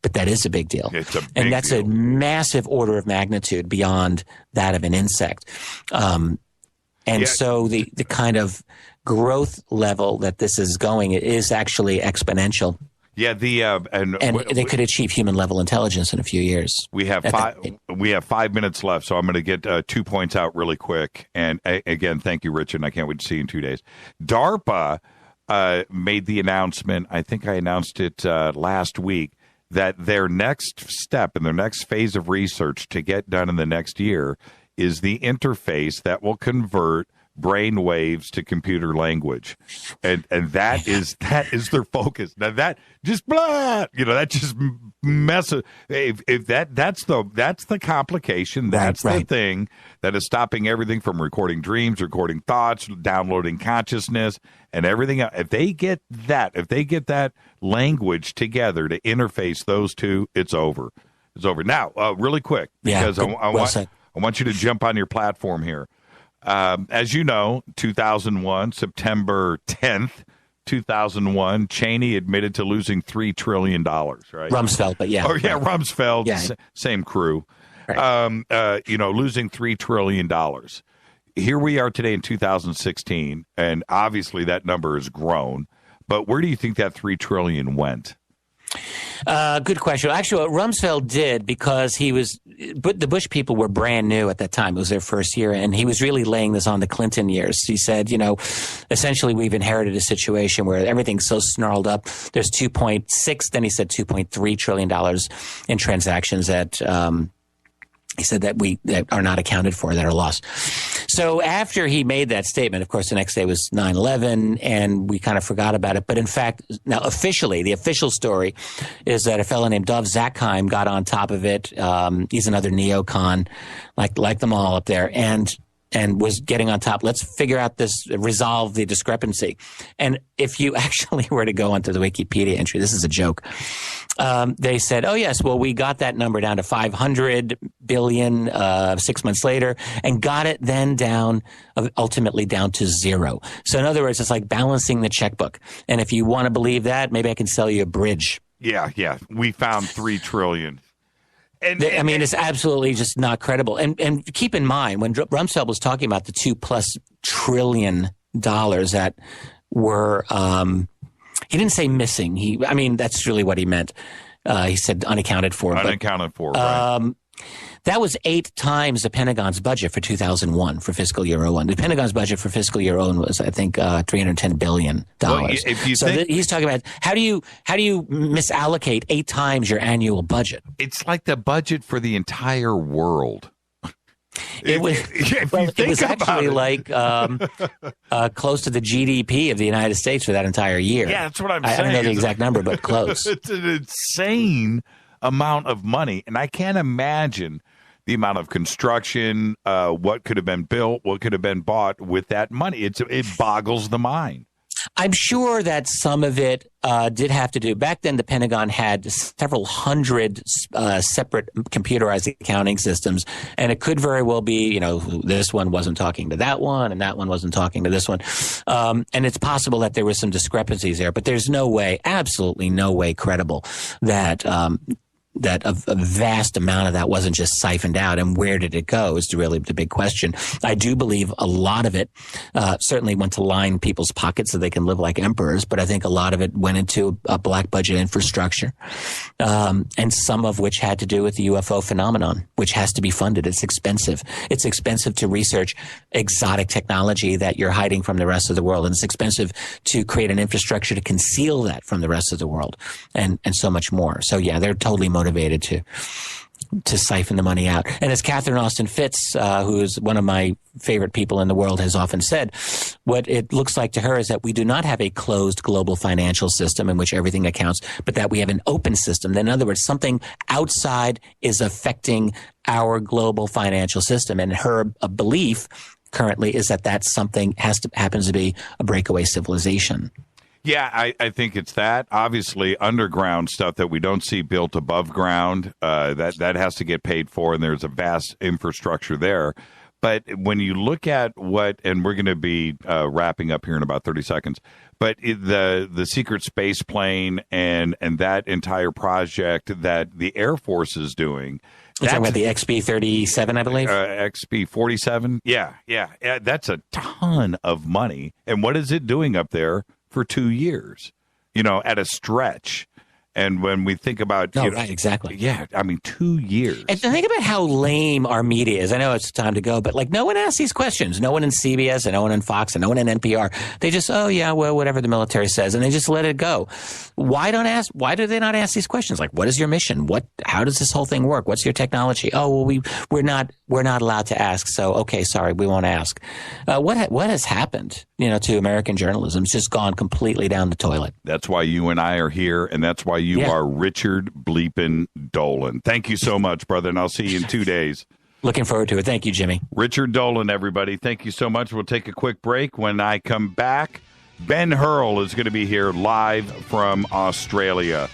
But that is a big deal. And that's a massive order of magnitude beyond that of an insect. So the kind of growth level that this is going is actually exponential. Yeah, they could achieve human level intelligence in a few years. We have 5 minutes left, so I'm going to get 2 points out really quick. And again, thank you, Richard. I can't wait to see you in 2 days. DARPA made the announcement. I think I announced it last week that their next step and their next phase of research to get done in the next year is the interface that will convert brain waves to computer language, and that is their focus. Now that just that just messes. If that's the complication, that's the thing that is stopping everything from recording dreams, recording thoughts, downloading consciousness, and everything else. If they get that language together to interface those two, it's over. It's over. Now, really quick, because I want you to jump on your platform here. As you know, 2001, September 10th, 2001, Cheney admitted to losing $3 trillion, right? Rumsfeld, but yeah. Oh, yeah, Rumsfeld, same crew. Right. Losing $3 trillion. here we are today in 2016, and obviously that number has grown. But where do you think that $3 trillion went? Good question. Actually, what Rumsfeld did, because the Bush people were brand new at that time. It was their first year, and he was really laying this on the Clinton years. He said, essentially we've inherited a situation where everything's so snarled up. There's 2.6, then he said $2.3 trillion in transactions that he said that are not accounted for, that are lost. So after he made that statement, of course, the next day was 9/11, and we kind of forgot about it. But in fact, now officially, the official story is that a fellow named Dov Zakheim got on top of it. He's another neocon, like them all up there, and was getting on top. Let's figure out this, resolve the discrepancy. And if you actually were to go onto the Wikipedia entry, this is a joke. They said, oh, yes, well, we got that number down to 500 billion 6 months later, and got it then ultimately down to zero. So in other words, it's like balancing the checkbook. And if you want to believe that, maybe I can sell you a bridge. Yeah. We found $3 trillion. It's absolutely just not credible. And keep in mind, when Rumsfeld was talking about the $2+ trillion that were, he didn't say missing. That's really what he meant. He said unaccounted for. Unaccounted for, right. That was 8 times the Pentagon's budget for 2001 for fiscal year 01. The Pentagon's budget for fiscal year 01 was, I think, $310 billion. Well, he's talking about how do you misallocate 8 times your annual budget? It's like the budget for the entire world. It was actually like close to the GDP of the United States for that entire year. Yeah, that's what I'm saying. I don't know the exact number, but close. It's an insane amount of money, and I can't imagine the amount of construction, what could have been built, what could have been bought with that money. It boggles the mind. I'm sure that some of it did have to do. Back then, the Pentagon had several hundred separate computerized accounting systems, and it could very well be, this one wasn't talking to that one, and that one wasn't talking to this one. And it's possible that there was some discrepancies there, but there's no way, absolutely no way credible that that a vast amount of that wasn't just siphoned out, and where did it go is really the big question. I do believe a lot of it certainly went to line people's pockets so they can live like emperors, but I think a lot of it went into a black budget infrastructure, and some of which had to do with the UFO phenomenon, which has to be funded. It's expensive. It's expensive to research exotic technology that you're hiding from the rest of the world, and it's expensive to create an infrastructure to conceal that from the rest of the world, and so much more. So yeah, they're totally motivated to siphon the money out. And as Catherine Austin Fitts, who is one of my favorite people in the world, has often said, what it looks like to her is that we do not have a closed global financial system in which everything accounts, but that we have an open system. In other words, something outside is affecting our global financial system. And her belief currently is that something happens to be a breakaway civilization. Yeah, I think it's that. Obviously, underground stuff that we don't see built above ground, that has to get paid for, and there's a vast infrastructure there. But when you look at and we're going to be wrapping up here in about 30 seconds, but the secret space plane and that entire project that the Air Force is doing. You're talking about the XB-37, I believe? XB-47? Yeah. That's a ton of money. And what is it doing up there for 2 years, at a stretch? And when we think about, right, exactly. Yeah, 2 years. And think about how lame our media is. I know it's time to go, but no one asks these questions. No one in CBS and no one in Fox and no one in NPR. They just, whatever the military says, and they just let it go. Why do they not ask these questions? Like, what is your mission? How does this whole thing work? What's your technology? Oh, well, we're not allowed to ask. So, okay, sorry, we won't ask. What has happened, to American journalism? It's just gone completely down the toilet. That's why you and I are here, and that's why you are Richard Bleepin Dolan. Thank you so much, brother, and I'll see you in 2 days. Looking forward to it. Thank you, Jimmy. Richard Dolan, everybody. Thank you so much. We'll take a quick break. When I come back, Ben Hurle is going to be here live from Australia.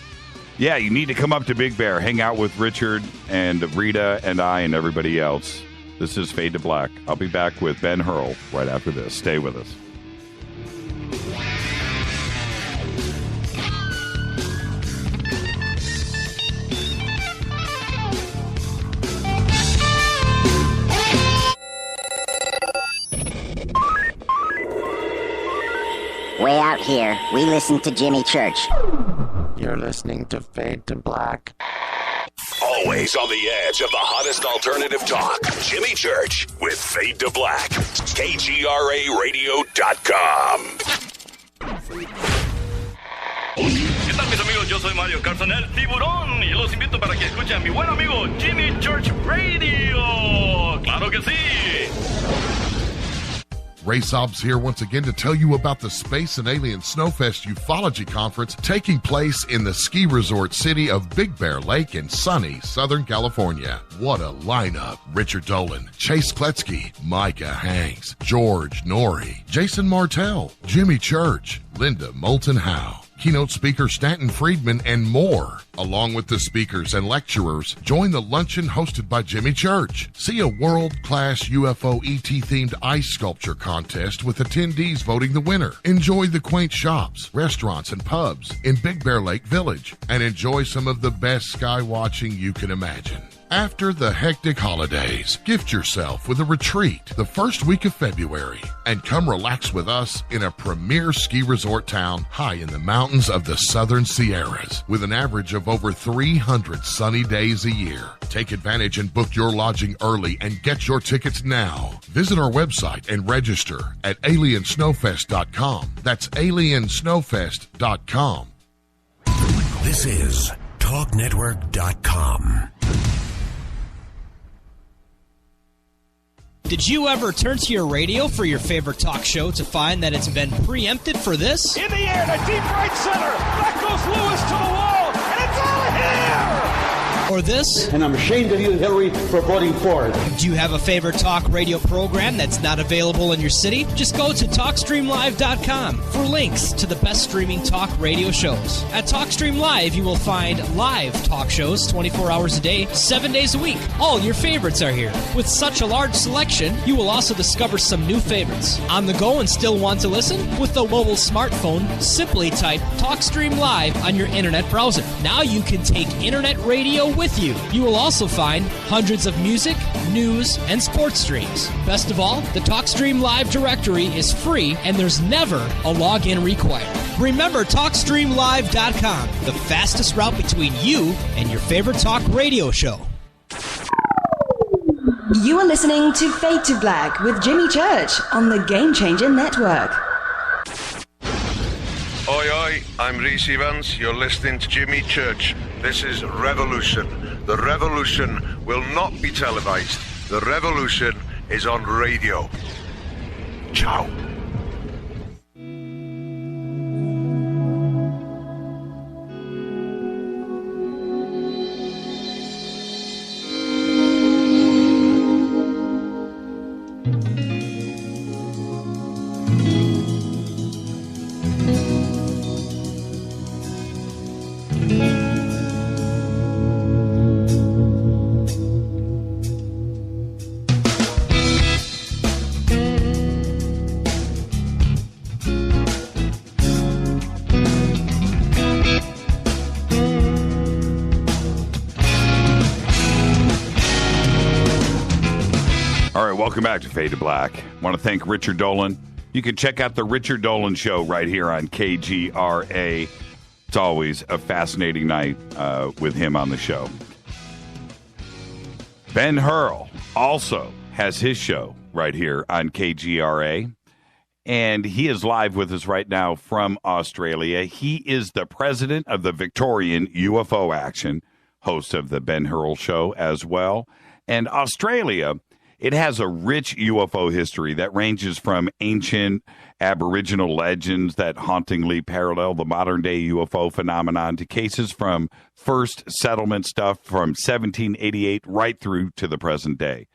Yeah, you need to come up to Big Bear, hang out with Richard and Rita and I and everybody else. This is Fade to Black. I'll be back with Ben Hurle right after this. Stay with us. here, we listen to Jimmy Church. You're listening to Fade to Black. Always on the edge of the hottest alternative talk. Jimmy Church with Fade to Black. KGRARadio.com. ¿Qué tal, mis amigos? Yo soy Mario Carson, el tiburón, y los invito para que escuchen a mi buen amigo Jimmy Church Radio. ¡Claro que sí! Ray Sobbs here once again to tell you about the Space and Alien Snowfest Ufology Conference taking place in the ski resort city of Big Bear Lake in sunny Southern California. What a lineup. Richard Dolan, Chase Kletsky, Micah Hanks, George Norrie, Jason Martell, Jimmy Church, Linda Moulton Howe, keynote speaker Stanton Friedman, and more. Along with the speakers and lecturers, join the luncheon hosted by Jimmy Church. See a world-class UFO ET-themed ice sculpture contest with attendees voting the winner. Enjoy the quaint shops, restaurants, and pubs in Big Bear Lake Village, and enjoy some of the best sky watching you can imagine. After the hectic holidays, gift yourself with a retreat the first week of February and come relax with us in a premier ski resort town high in the mountains of the Southern Sierras with an average of over 300 sunny days a year. Take advantage and book your lodging early and get your tickets now. Visit our website and register at aliensnowfest.com. That's aliensnowfest.com. This is TalkNetwork.com. Did you ever turn to your radio for your favorite talk show to find that it's been preempted for this? In the air to deep right center. Back goes Lewis to the wall, and it's out of here! Or this? And I'm ashamed of you, Hillary, for voting for it. Do you have a favorite talk radio program that's not available in your city? Just go to TalkStreamLive.com for links to the best streaming talk radio shows. At TalkStream Live, you will find live talk shows 24 hours a day, 7 days a week. All your favorites are here. With such a large selection, you will also discover some new favorites. On the go and still want to listen? With the mobile smartphone, simply type TalkStream Live on your internet browser. Now you can take internet radio with you. You will also find hundreds of music, news, and sports streams. Best of all, the TalkStream Live directory is free and there's never a login required. Remember TalkStreamLive.com, the fastest route between you and your favorite talk radio show. You are listening to Fade to Black with Jimmy Church on the Game Changer Network. Oi, oi, I'm Reese Evans. You're listening to Jimmy Church. This is Revolution. The revolution will not be televised. The revolution is on radio. Ciao. Welcome back to Fade to Black. I want to thank Richard Dolan. You can check out the Richard Dolan Show right here on KGRA. It's always a fascinating night with him on the show. Ben Hurle also has his show right here on KGRA. And he is live with us right now from Australia. He is the president of the Victorian UFO Action, host of the Ben Hurle Show as well. And Australia, it has a rich UFO history that ranges from ancient Aboriginal legends that hauntingly parallel the modern-day UFO phenomenon to cases from first settlement stuff from 1788 right through to the present day.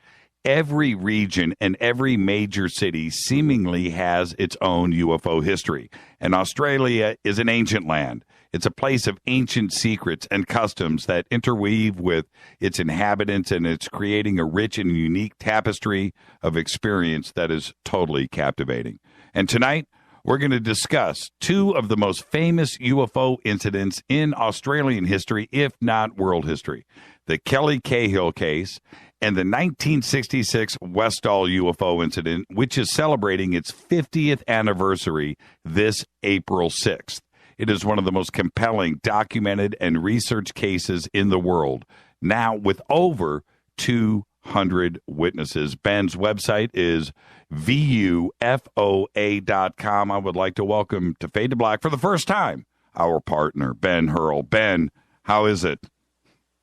Every region and every major city seemingly has its own UFO history, and Australia is an ancient land. It's a place of ancient secrets and customs that interweave with its inhabitants, and it's creating a rich and unique tapestry of experience that is totally captivating. And tonight, we're going to discuss two of the most famous UFO incidents in Australian history, if not world history. The Kelly Cahill case and the 1966 Westall UFO incident, which is celebrating its 50th anniversary this April 6th. It is one of the most compelling documented and researched cases in the world, now with over 200 witnesses. Ben's website is VUFOA.com. I would like to welcome to Fade to Black for the first time our partner, Ben Hurle. Ben, how is it?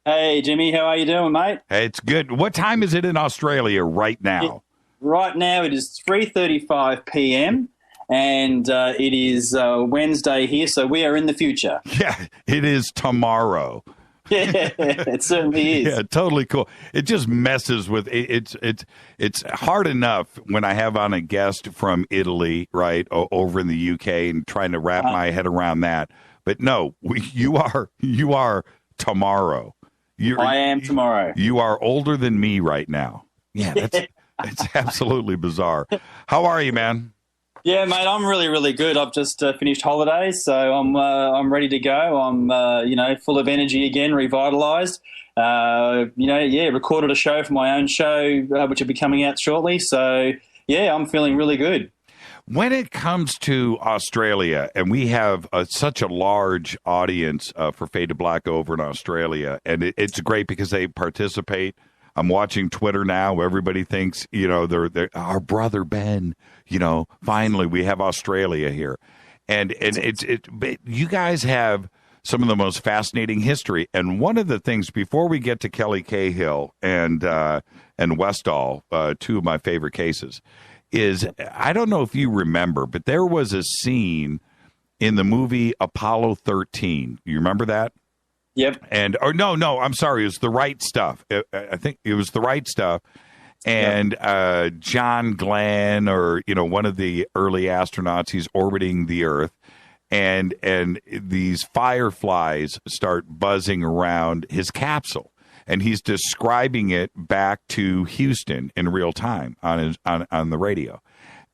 Hey, Jimmy, how are you doing, mate? Hey, it's good. What time is it in Australia right now? Right now it is 3:35 p.m. and it is Wednesday here, so we are in the future. Yeah, it is tomorrow. Yeah, it certainly is. Yeah, totally cool. It just messes with it's hard enough when I have on a guest from Italy, right, over in the UK, and trying to wrap my head around that. But no, you are tomorrow. I am tomorrow. You are older than me right now. Yeah, that's absolutely bizarre. How are you, man? Yeah, mate, I'm really, really good. I've just finished holidays, so I'm ready to go. I'm full of energy again, revitalised. Recorded a show for my own show, which will be coming out shortly. So yeah, I'm feeling really good. When it comes to Australia, and we have such a large audience for Fade to Black over in Australia, and it's great because they participate. I'm watching Twitter now. Everybody thinks, they're our brother Ben. Finally we have Australia here, and you guys have some of the most fascinating history. And one of the things, before we get to Kelly Cahill and Westall, two of my favorite cases, is I don't know if you remember, but there was a scene in the movie Apollo 13. You remember that? Yep. No, I'm sorry. It was The Right Stuff. I think it was The Right Stuff. And John Glenn, or, one of the early astronauts, he's orbiting the Earth. And these fireflies start buzzing around his capsule. And he's describing it back to Houston in real time on the radio.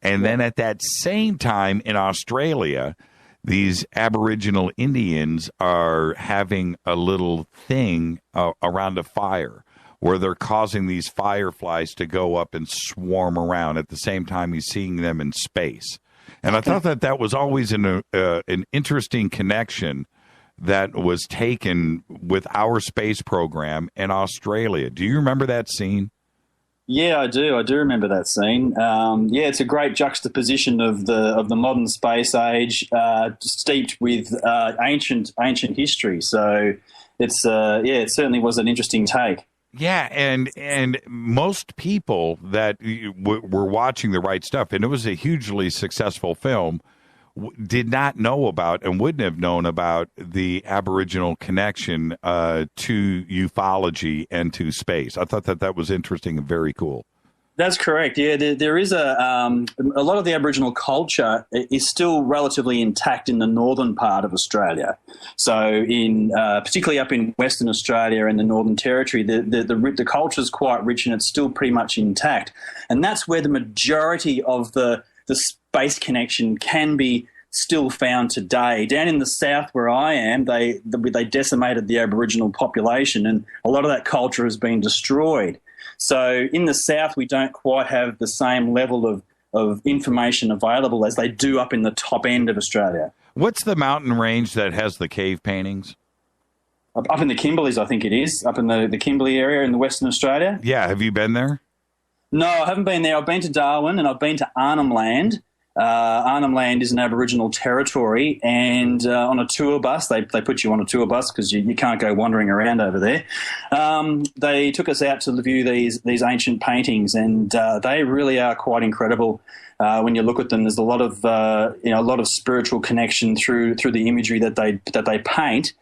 And then at that same time in Australia, these Aboriginal Indians are having a little thing around a fire where they're causing these fireflies to go up and swarm around. At the same time, he's seeing them in space. And I thought that was always an interesting connection that was taken with our space program in Australia. Do you remember that scene? Yeah, I do. I do remember that scene. It's a great juxtaposition of the modern space age, steeped with ancient history. So it certainly was an interesting take. Yeah, and most people that were watching The Right Stuff, and it was a hugely successful film, did not know about and wouldn't have known about the Aboriginal connection to ufology and to space. I thought that was interesting and very cool. That's correct. Yeah, there is a lot of the Aboriginal culture is still relatively intact in the northern part of Australia. So, particularly up in Western Australia and the Northern Territory, the culture is quite rich and it's still pretty much intact. And that's where the majority of the space connection can be still found today. Down in the south where I am, they decimated the Aboriginal population, and a lot of that culture has been destroyed. So in the south, we don't quite have the same level of information available as they do up in the top end of Australia. What's the mountain range that has the cave paintings? Up in the Kimberleys, I think it is, up in the Kimberley area in the Western Australia. Yeah, have you been there? No, I haven't been there. I've been to Darwin and I've been to Arnhem Land. Arnhem Land is an Aboriginal territory, and on a tour bus, they put you on a tour bus because you can't go wandering around over there. They took us out to view these ancient paintings, and they really are quite incredible. When you look at them, there's a lot of spiritual connection through the imagery that they paint.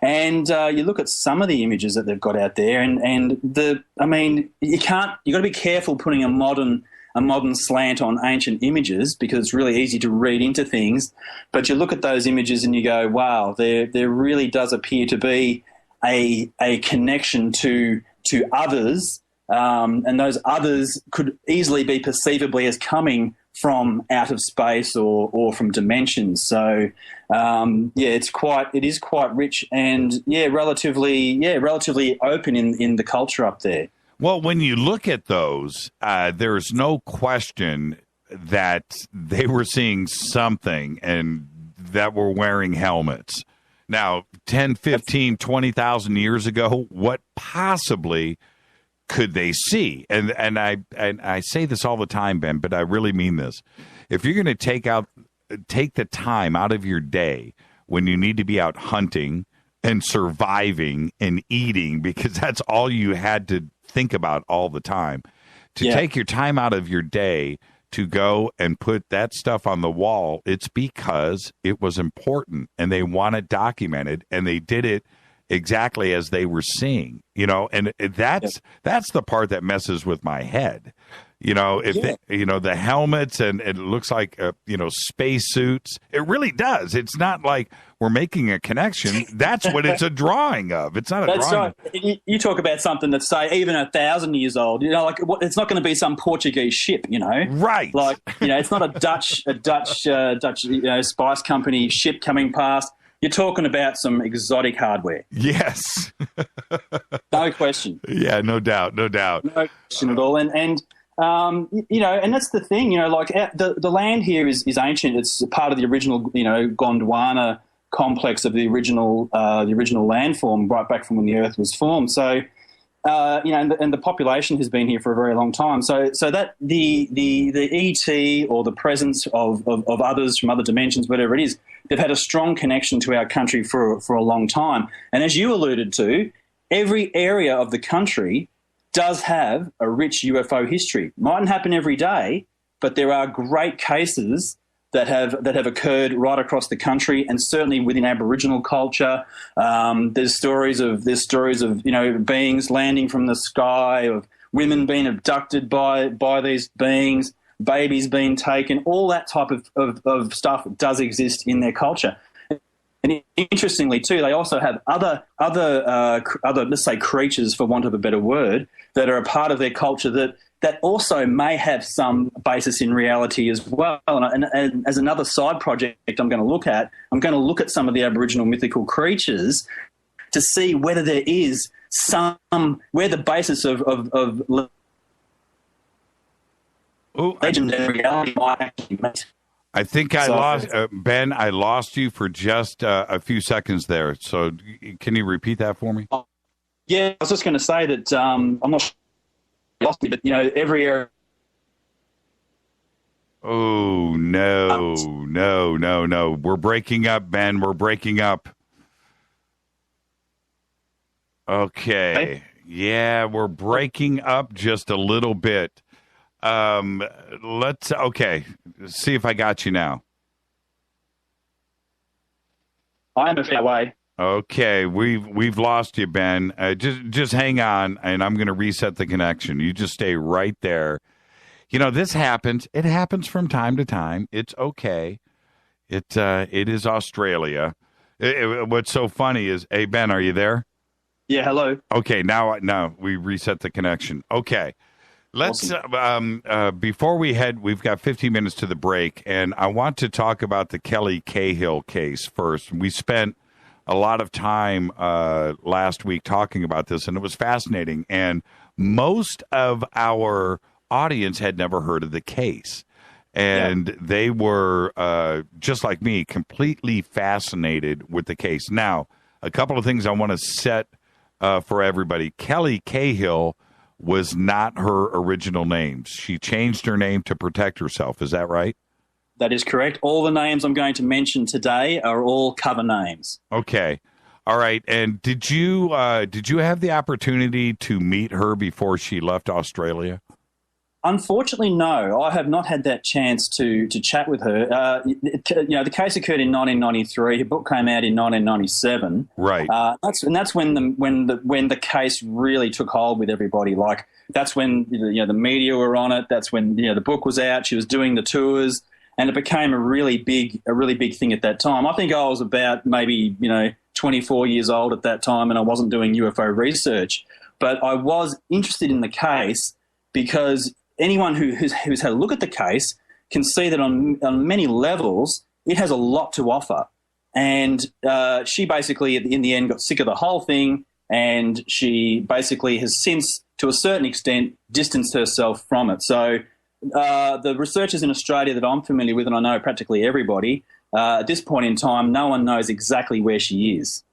And you look at some of the images that they've got out there, you've got to be careful putting a modern slant on ancient images because it's really easy to read into things. But you look at those images and you go, wow, there really does appear to be a connection to others, and those others could easily be perceivably as coming from out of space or from dimensions. So it is quite rich and relatively open in the culture up there. Well, when you look at those, there's no question that they were seeing something and that were wearing helmets. Now, 10, 15, 20,000 years ago, what possibly could they see? And I say this all the time, Ben, but I really mean this. If you're going to take the time out of your day when you need to be out hunting and surviving and eating, because that's all you had to think about all the time, to take your time out of your day to go and put that stuff on the wall, it's because it was important and they want it documented, and they did it exactly as they were seeing, and that's the part that messes with my head. If the helmets, and it looks like space suits. It really does. It's not like we're making a connection. That's what it's a drawing of. It's not a drawing. Right. You talk about something that's, say, even 1,000 years old. Like, it's not going to be some Portuguese ship. Right? Like, it's not a Dutch spice company ship coming past. You're talking about some exotic hardware. Yes. No question. Yeah, no doubt. No question at all. And that's the thing, like the land here is ancient. It's part of the original, Gondwana complex of the original landform right back from when the Earth was formed. So, and the population has been here for a very long time. So that the ET or the presence of others from other dimensions, whatever it is, they've had a strong connection to our country for a long time. And as you alluded to, every area of the country does have a rich UFO history. Mightn't happen every day, but there are great cases that have occurred right across the country, and certainly within Aboriginal culture. There's stories of beings landing from the sky, of women being abducted by these beings, babies being taken. All that type of stuff does exist in their culture. And interestingly, too, they also have other let's say creatures, for want of a better word, that are a part of their culture that also may have some basis in reality as well. And as another side project I'm going to look at some of the Aboriginal mythical creatures to see whether there is where the basis of legendary reality might actually meet. I think I lost Ben. I lost you for just a few seconds there. So can you repeat that for me? Yeah, I was just going to say that I'm not sure you lost me, but every area. Oh no! We're breaking up, Ben. We're breaking up. Okay. Yeah, we're breaking up just a little bit. Let's see if I got you now. I'm a fair way. Okay, we've lost you, Ben. Just hang on, and I'm going to reset the connection. You just stay right there. This happens. It happens from time to time. It's okay. It is Australia. What's so funny is, hey Ben, are you there? Yeah. Hello. Okay. Now we reset the connection. Okay. Let's before we head, we've got 15 minutes to the break, and I want to talk about the Kelly Cahill case first. We spent a lot of time last week talking about this, and it was fascinating. And most of our audience had never heard of the case, and they were just like me, completely fascinated with the case. Now, a couple of things I want to set for everybody. Kelly Cahill was not her original name. She changed her name to protect herself. Is that right? That is correct. All the names I'm going to mention today are all cover names. Okay. All right. And did you have the opportunity to meet her before she left Australia? Unfortunately, no. I have not had that chance to chat with her. The case occurred in 1993. Her book came out in 1997. Right. That's when the case really took hold with everybody. Like, that's when the media were on it. That's when the book was out. She was doing the tours, and it became a really big thing at that time. I think I was about maybe 24 years old at that time, and I wasn't doing UFO research, but I was interested in the case because anyone who's had a look at the case can see that on many levels it has a lot to offer. And she basically, in the end, got sick of the whole thing, and she basically has since to a certain extent, distanced herself from it. So the researchers in Australia that I'm familiar with, and I know practically everybody, at this point in time, no one knows exactly where she is.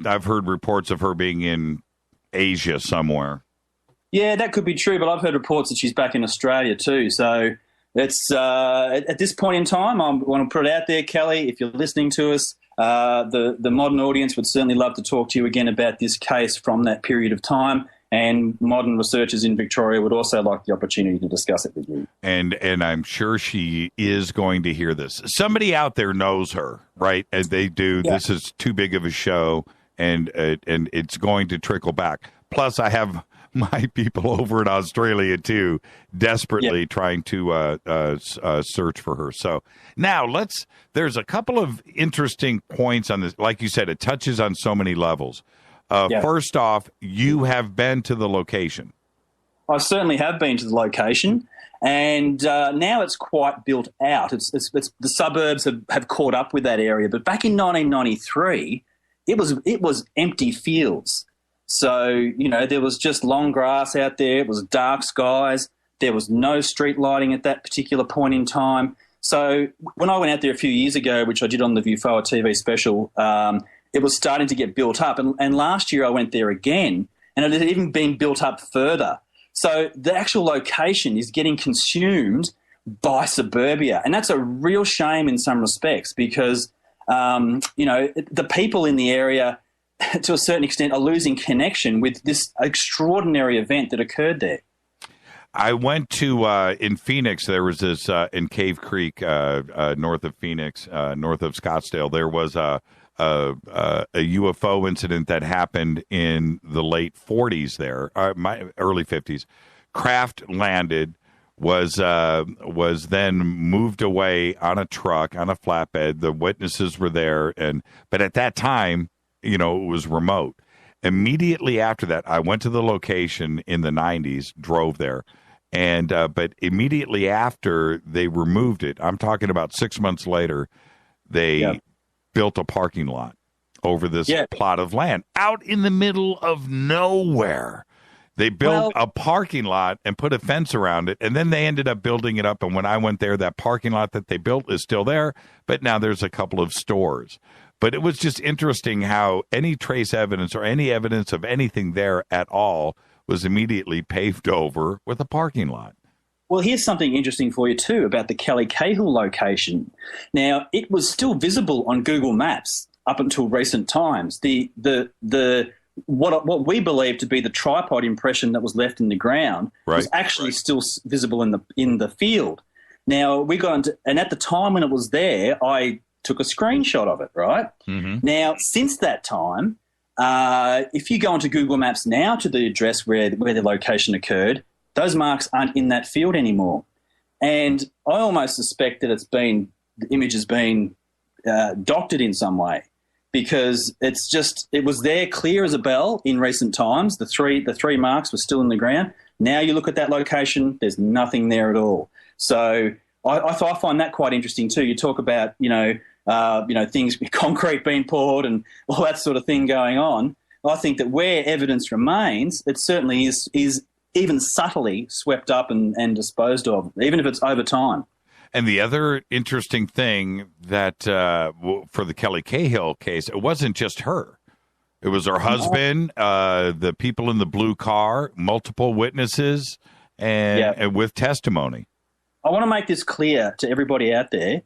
I've heard reports of her being in Asia somewhere. Yeah, that could be true, but I've heard reports that she's back in Australia too. So it's at this point in time, I want to put it out there, Kelly, if you're listening to us, the modern audience would certainly love to talk to you again about this case from that period of time. And modern researchers in Victoria would also like the opportunity to discuss it with you. And I'm sure she is going to hear this. Somebody out there knows her, right? As they do. Yeah. This is too big of a show, and it's going to trickle back. Plus, I have my people over in Australia, too, desperately trying to search for her. So now there's a couple of interesting points on this. Like you said, it touches on so many levels. First off, you have been to the location. I certainly have been to the location, and now it's quite built out. It's the suburbs have caught up with that area. But back in 1993, it was empty fields. So, there was just long grass out there. It was dark skies. There was no street lighting at that particular point in time. So when I went out there a few years ago, which I did on the UFO TV special, it was starting to get built up. And last year I went there again, and it had even been built up further. So the actual location is getting consumed by suburbia. And that's a real shame in some respects because, the people in the area, to a certain extent, are losing connection with this extraordinary event that occurred there. I went to, in Phoenix, there was this, in Cave Creek, north of Phoenix, north of Scottsdale, there was a UFO incident that happened in the late 40s there, early 50s. Craft landed, was then moved away on a truck, on a flatbed. The witnesses were there, but at that time, it was remote. Immediately after that, I went to the location in the 90s, drove there, and but immediately after they removed it, I'm talking about 6 months later, they built a parking lot over this plot of land out in the middle of nowhere. They built a parking lot and put a fence around it, and then they ended up building it up. And when I went there, that parking lot that they built is still there, but now there's a couple of stores. But it was just interesting how any trace evidence or any evidence of anything there at all was immediately paved over with a parking lot. Well, here's something interesting for you, too, about the Kelly Cahill location. Now, it was still visible on Google Maps up until recent times. What we believe to be the tripod impression that was left in the ground was actually still visible in the field. Now, and at the time when it was there, I took a screenshot of it, right? Mm-hmm. Now, since that time, if you go onto Google Maps now to the address where the location occurred, those marks aren't in that field anymore. And I almost suspect that the image has been doctored in some way because it was there clear as a bell in recent times. The three marks were still in the ground. Now you look at that location, there's nothing there at all. So I find that quite interesting too. You talk about, things, concrete being poured and all that sort of thing going on. I think that where evidence remains, it certainly is even subtly swept up and disposed of, even if it's over time. And the other interesting thing that for the Kelly Cahill case, it wasn't just her. It was her husband, the people in the blue car, multiple witnesses, and with testimony. I want to make this clear to everybody out there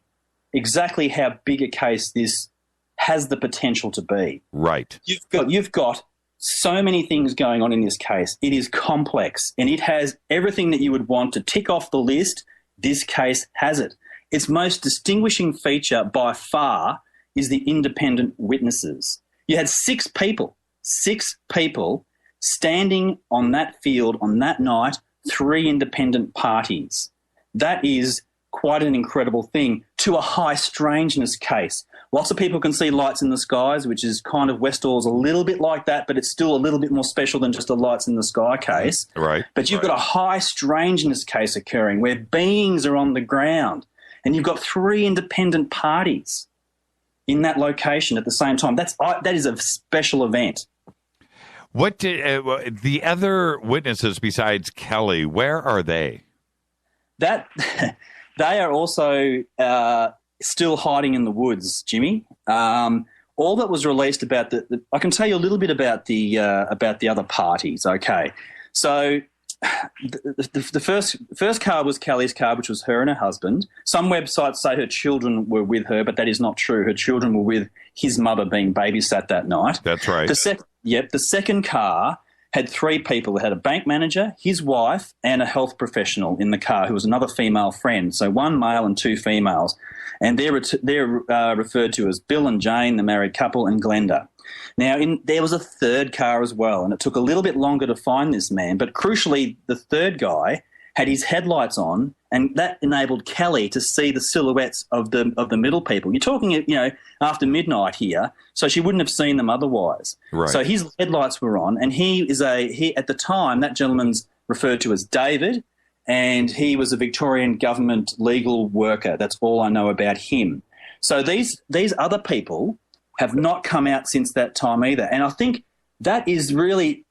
exactly how big a case this has the potential to be. Right. You've got so many things going on in this case. It is complex, and it has everything that you would want to tick off the list. This case has it. Its most distinguishing feature by far is the independent witnesses. You had six people standing on that field on that night, 3 independent parties. That is quite an incredible thing to a high strangeness case. Lots of people can see lights in the skies, which is kind of Westall's a little bit like that, but it's still a little bit more special than just a lights in the sky case. Right. But you've got a high strangeness case occurring where beings are on the ground, and you've got 3 independent parties in that location at the same time. That is a special event. What did the other witnesses besides Kelly? Where are they? That they are also still hiding in the woods, Jimmy. All that was released about I can tell you a little bit about the other parties. Okay, so the first car was Kelly's car, which was her and her husband. Some websites say her children were with her, but that is not true. Her children were with his mother being babysat that night. That's right. The second car had three people. It had a bank manager, his wife, and a health professional in the car who was another female friend. So one male and two females. And they're referred to as Bill and Jane, the married couple, and Glenda. Now, there was a third car as well, and it took a little bit longer to find this man. But crucially, the third guy had his headlights on, and that enabled Kelly to see the silhouettes of the middle people. You're talking, after midnight here, so she wouldn't have seen them otherwise. Right. So his headlights were on, and he at the time, that gentleman's referred to as David, and he was a Victorian government legal worker. That's all I know about him. So these other people have not come out since that time either. And I think that is really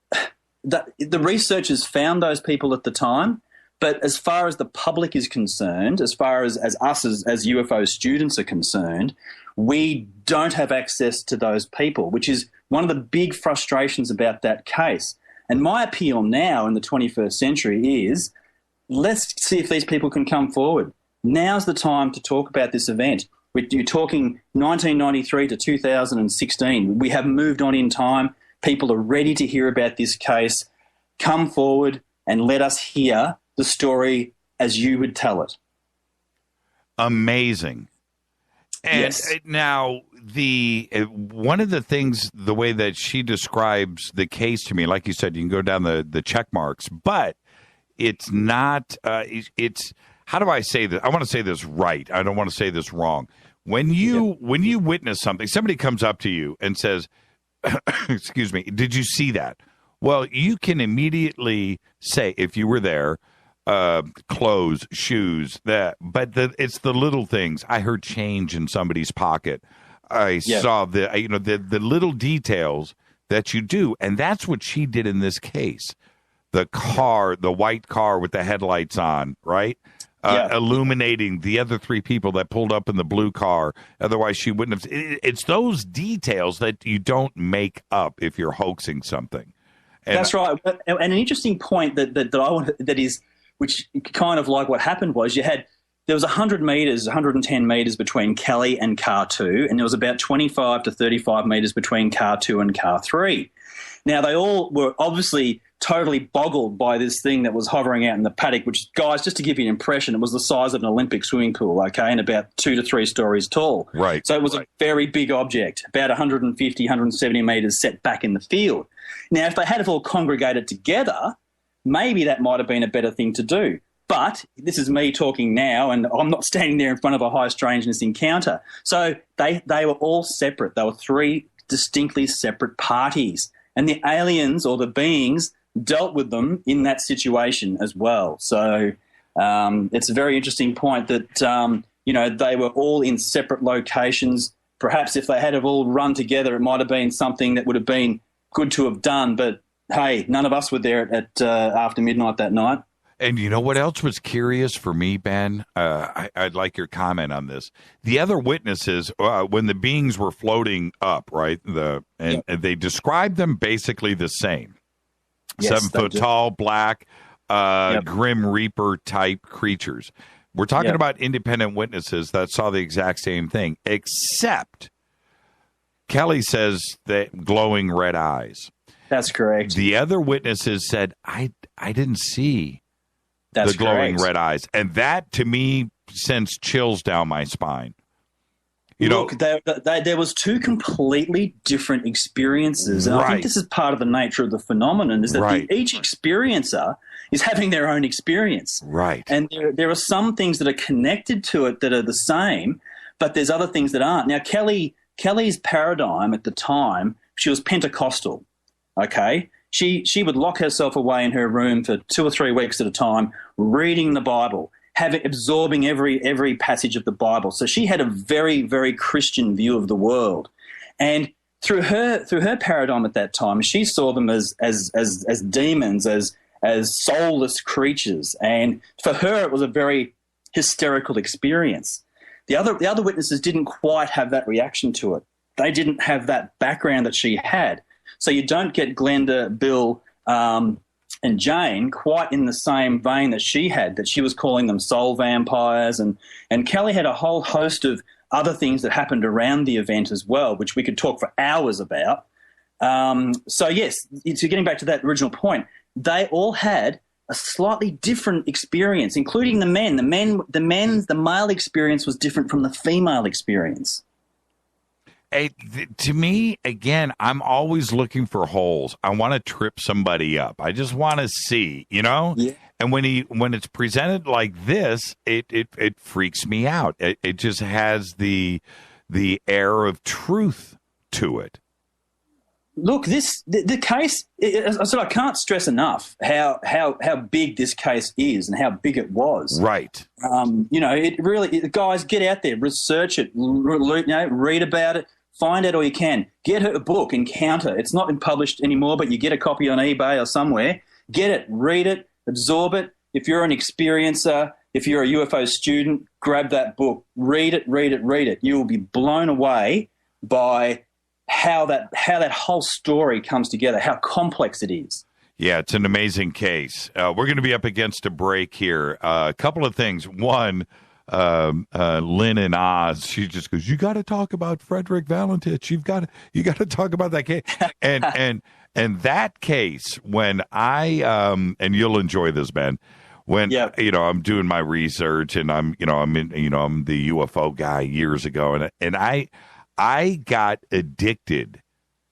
the researchers found those people at the time. But as far as the public is concerned, as far as us as UFO students are concerned, we don't have access to those people, which is one of the big frustrations about that case. And my appeal now in the 21st century is, let's see if these people can come forward. Now's the time to talk about this event. You're talking 1993 to 2016. We have moved on in time. People are ready to hear about this case. Come forward and let us hear the story as you would tell it. Amazing. And yes. Now, one of the things, the way that she describes the case to me, like you said, you can go down the check marks, but it's not, it's, how do I say this? I want to say this right. I don't want to say this wrong. When you witness something, somebody comes up to you and says, excuse me, did you see that? Well, you can immediately say, if you were there, clothes, shoes, but it's the little things. I heard change in somebody's pocket. I saw the little details that you do. And that's what she did in this case. The car, the white car with the headlights on, right? Illuminating the other three people that pulled up in the blue car. Otherwise, she wouldn't have. It's those details that you don't make up if you're hoaxing something. And that's right. And an interesting point which kind of like what happened was there was 100 meters, 110 meters between Kelly and car 2, and there was about 25 to 35 meters between car 2 and car 3. Now, they all were obviously totally boggled by this thing that was hovering out in the paddock, which, guys, just to give you an impression, it was the size of an Olympic swimming pool, okay, and about 2 to 3 stories tall. Right. So it was a very big object, about 150, 170 meters set back in the field. Now, if they had it all congregated together, maybe that might have been a better thing to do. But this is me talking now, and I'm not standing there in front of a high strangeness encounter. So they were all separate. They were 3 distinctly separate parties. And the aliens or the beings dealt with them in that situation as well. So it's a very interesting point that, they were all in separate locations. Perhaps if they had it all run together, it might have been something that would have been good to have done. But, hey, none of us were there at after midnight that night. And you know what else was curious for me, Ben? I'd like your comment on this. The other witnesses, when the beings were floating up, right, and they described them basically the same. Yes, 7 foot tall, black, Grim Reaper type creatures. We're talking about independent witnesses that saw the exact same thing, except Kelly says that glowing red eyes. That's correct. The other witnesses said, I didn't see the glowing red eyes. And that, to me, sends chills down my spine. Look, there was 2 completely different experiences. And I think this is part of the nature of the phenomenon, is that each experiencer is having their own experience. Right. And there are some things that are connected to it that are the same, but there's other things that aren't. Now, Kelly's paradigm at the time, she was Pentecostal, okay? She would lock herself away in her room for 2 or 3 weeks at a time, reading the Bible, absorbing every passage of the Bible. So she had a very, very Christian view of the world. And through her paradigm at that time, she saw them as demons, as soulless creatures, and for her it was a very hysterical experience. The other witnesses didn't quite have that reaction to it. They didn't have that background that she had. So you don't get Glenda, Bill, and Jane quite in the same vein that she had, that she was calling them soul vampires. And Kelly had a whole host of other things that happened around the event as well, which we could talk for hours about. So, yes, so getting back to that original point, they all had a slightly different experience, including the men. The male experience was different from the female experience. To me, again, I'm always looking for holes. I want to trip somebody up. I just want to see, you know? Yeah. And when it's presented like this, it freaks me out. It just has the air of truth to it. Look, the case. I can't stress enough how big this case is and how big it was. Right. It really. Guys, get out there, research it, read about it, find out all you can. Get her book, Encounter. It's not published anymore, but you get a copy on eBay or somewhere. Get it, read it, absorb it. If you're an experiencer, if you're a UFO student, grab that book, read it. You will be blown away by how that whole story comes together, how complex it is. Yeah, it's an amazing case. We're going to be up against a break here. A couple of things. One, Lynn and Oz, she just goes, "You got to talk about Frederick Valentich. You got to talk about that case." And that case, when I and you'll enjoy this, Ben. When I'm doing my research and I'm the UFO guy years ago, and I got addicted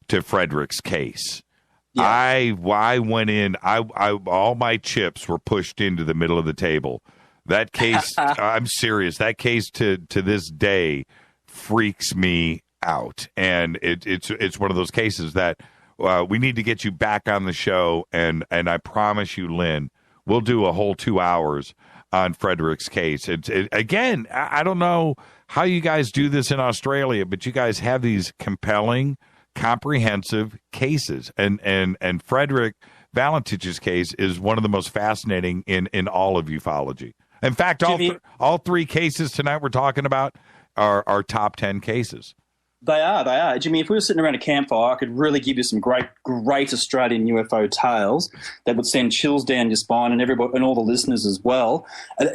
to Frederick's case. Yeah. I went in. I all my chips were pushed into the middle of the table. That case, I'm serious. That case to this day freaks me out, and it's one of those cases that we need to get you back on the show, and I promise you, Lynn, we'll do a whole 2 hours on Frederick's case. Again, I don't know how you guys do this in Australia, but you guys have these compelling, comprehensive cases, and Frederick Valentich's case is one of the most fascinating in all of ufology. In fact, all three cases tonight we're talking about are top 10 cases. They are. Jimmy, if we were sitting around a campfire, I could really give you some great Australian UFO tales that would send chills down your spine and everybody and all the listeners as well.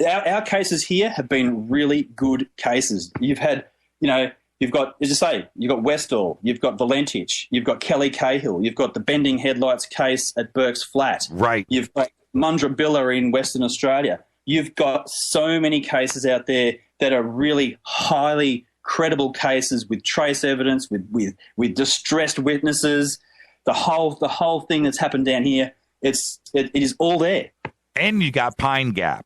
Our cases here have been really good cases. You've had, you've got, as you say, you've got Westall, you've got Valentich, you've got Kelly Cahill, you've got the bending headlights case at Burke's Flat. Right. You've got Mundrabilla in Western Australia. You've got so many cases out there that are really highly credible cases with trace evidence, with distressed witnesses. The whole thing that's happened down here, it is all there. And you got Pine Gap.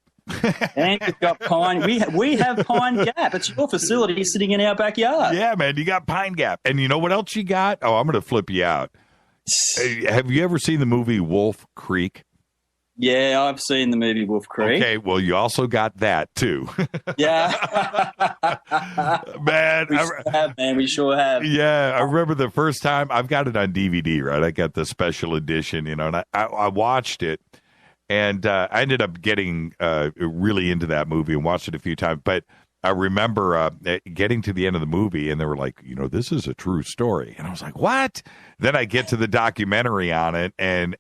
And you've got Pine. We have Pine Gap. It's your facility sitting in our backyard. Yeah, man, you got Pine Gap. And you know what else you got? Oh, I'm going to flip you out. Have you ever seen the movie Wolf Creek? Yeah, I've seen the movie Wolf Creek. Okay, well, you also got that, too. Yeah. Man. We sure have. Yeah, I remember the first time. I've got it on DVD, right? I got the special edition, and I watched it, and I ended up getting really into that movie and watched it a few times. But I remember getting to the end of the movie, and they were like, this is a true story. And I was like, what? Then I get to the documentary on it and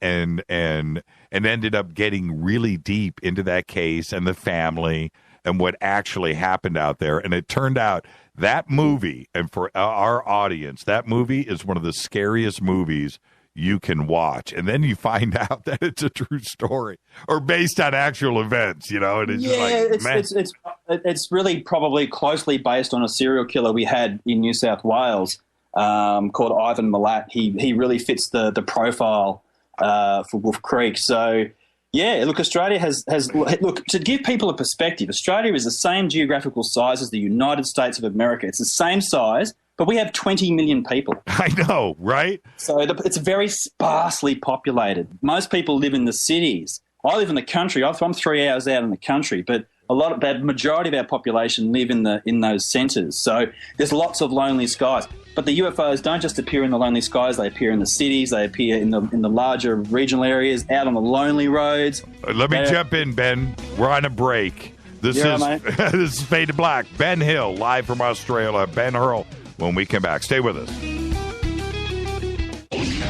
ended up getting really deep into that case and the family and what actually happened out there. And it turned out that movie, and for our audience, that movie is one of the scariest movies you can watch. And then you find out that it's a true story or based on actual events, and it's it's really probably closely based on a serial killer we had in New South Wales called Ivan Milat. He really fits the profile for Wolf Creek. So, yeah, look, Australia has to give people a perspective, Australia is the same geographical size as the United States of America. It's the same size, but we have 20 million people. I know, right? So it's very sparsely populated. Most people live in the cities. I live in the country. I'm 3 hours out in the country, but the majority of our population live in those centres. So there's lots of lonely skies. But the UFOs don't just appear in the lonely skies. They appear in the cities. They appear in the larger regional areas, out on the lonely roads. Let me jump in, Ben. We're on a break. This is Fade to Black. Ben Hill, live from Australia. Ben Hurle, when we come back. Stay with us.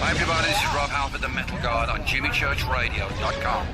Hi, everybody. This is Rob Halford, the Metal Guard, on JimmyChurchRadio.com.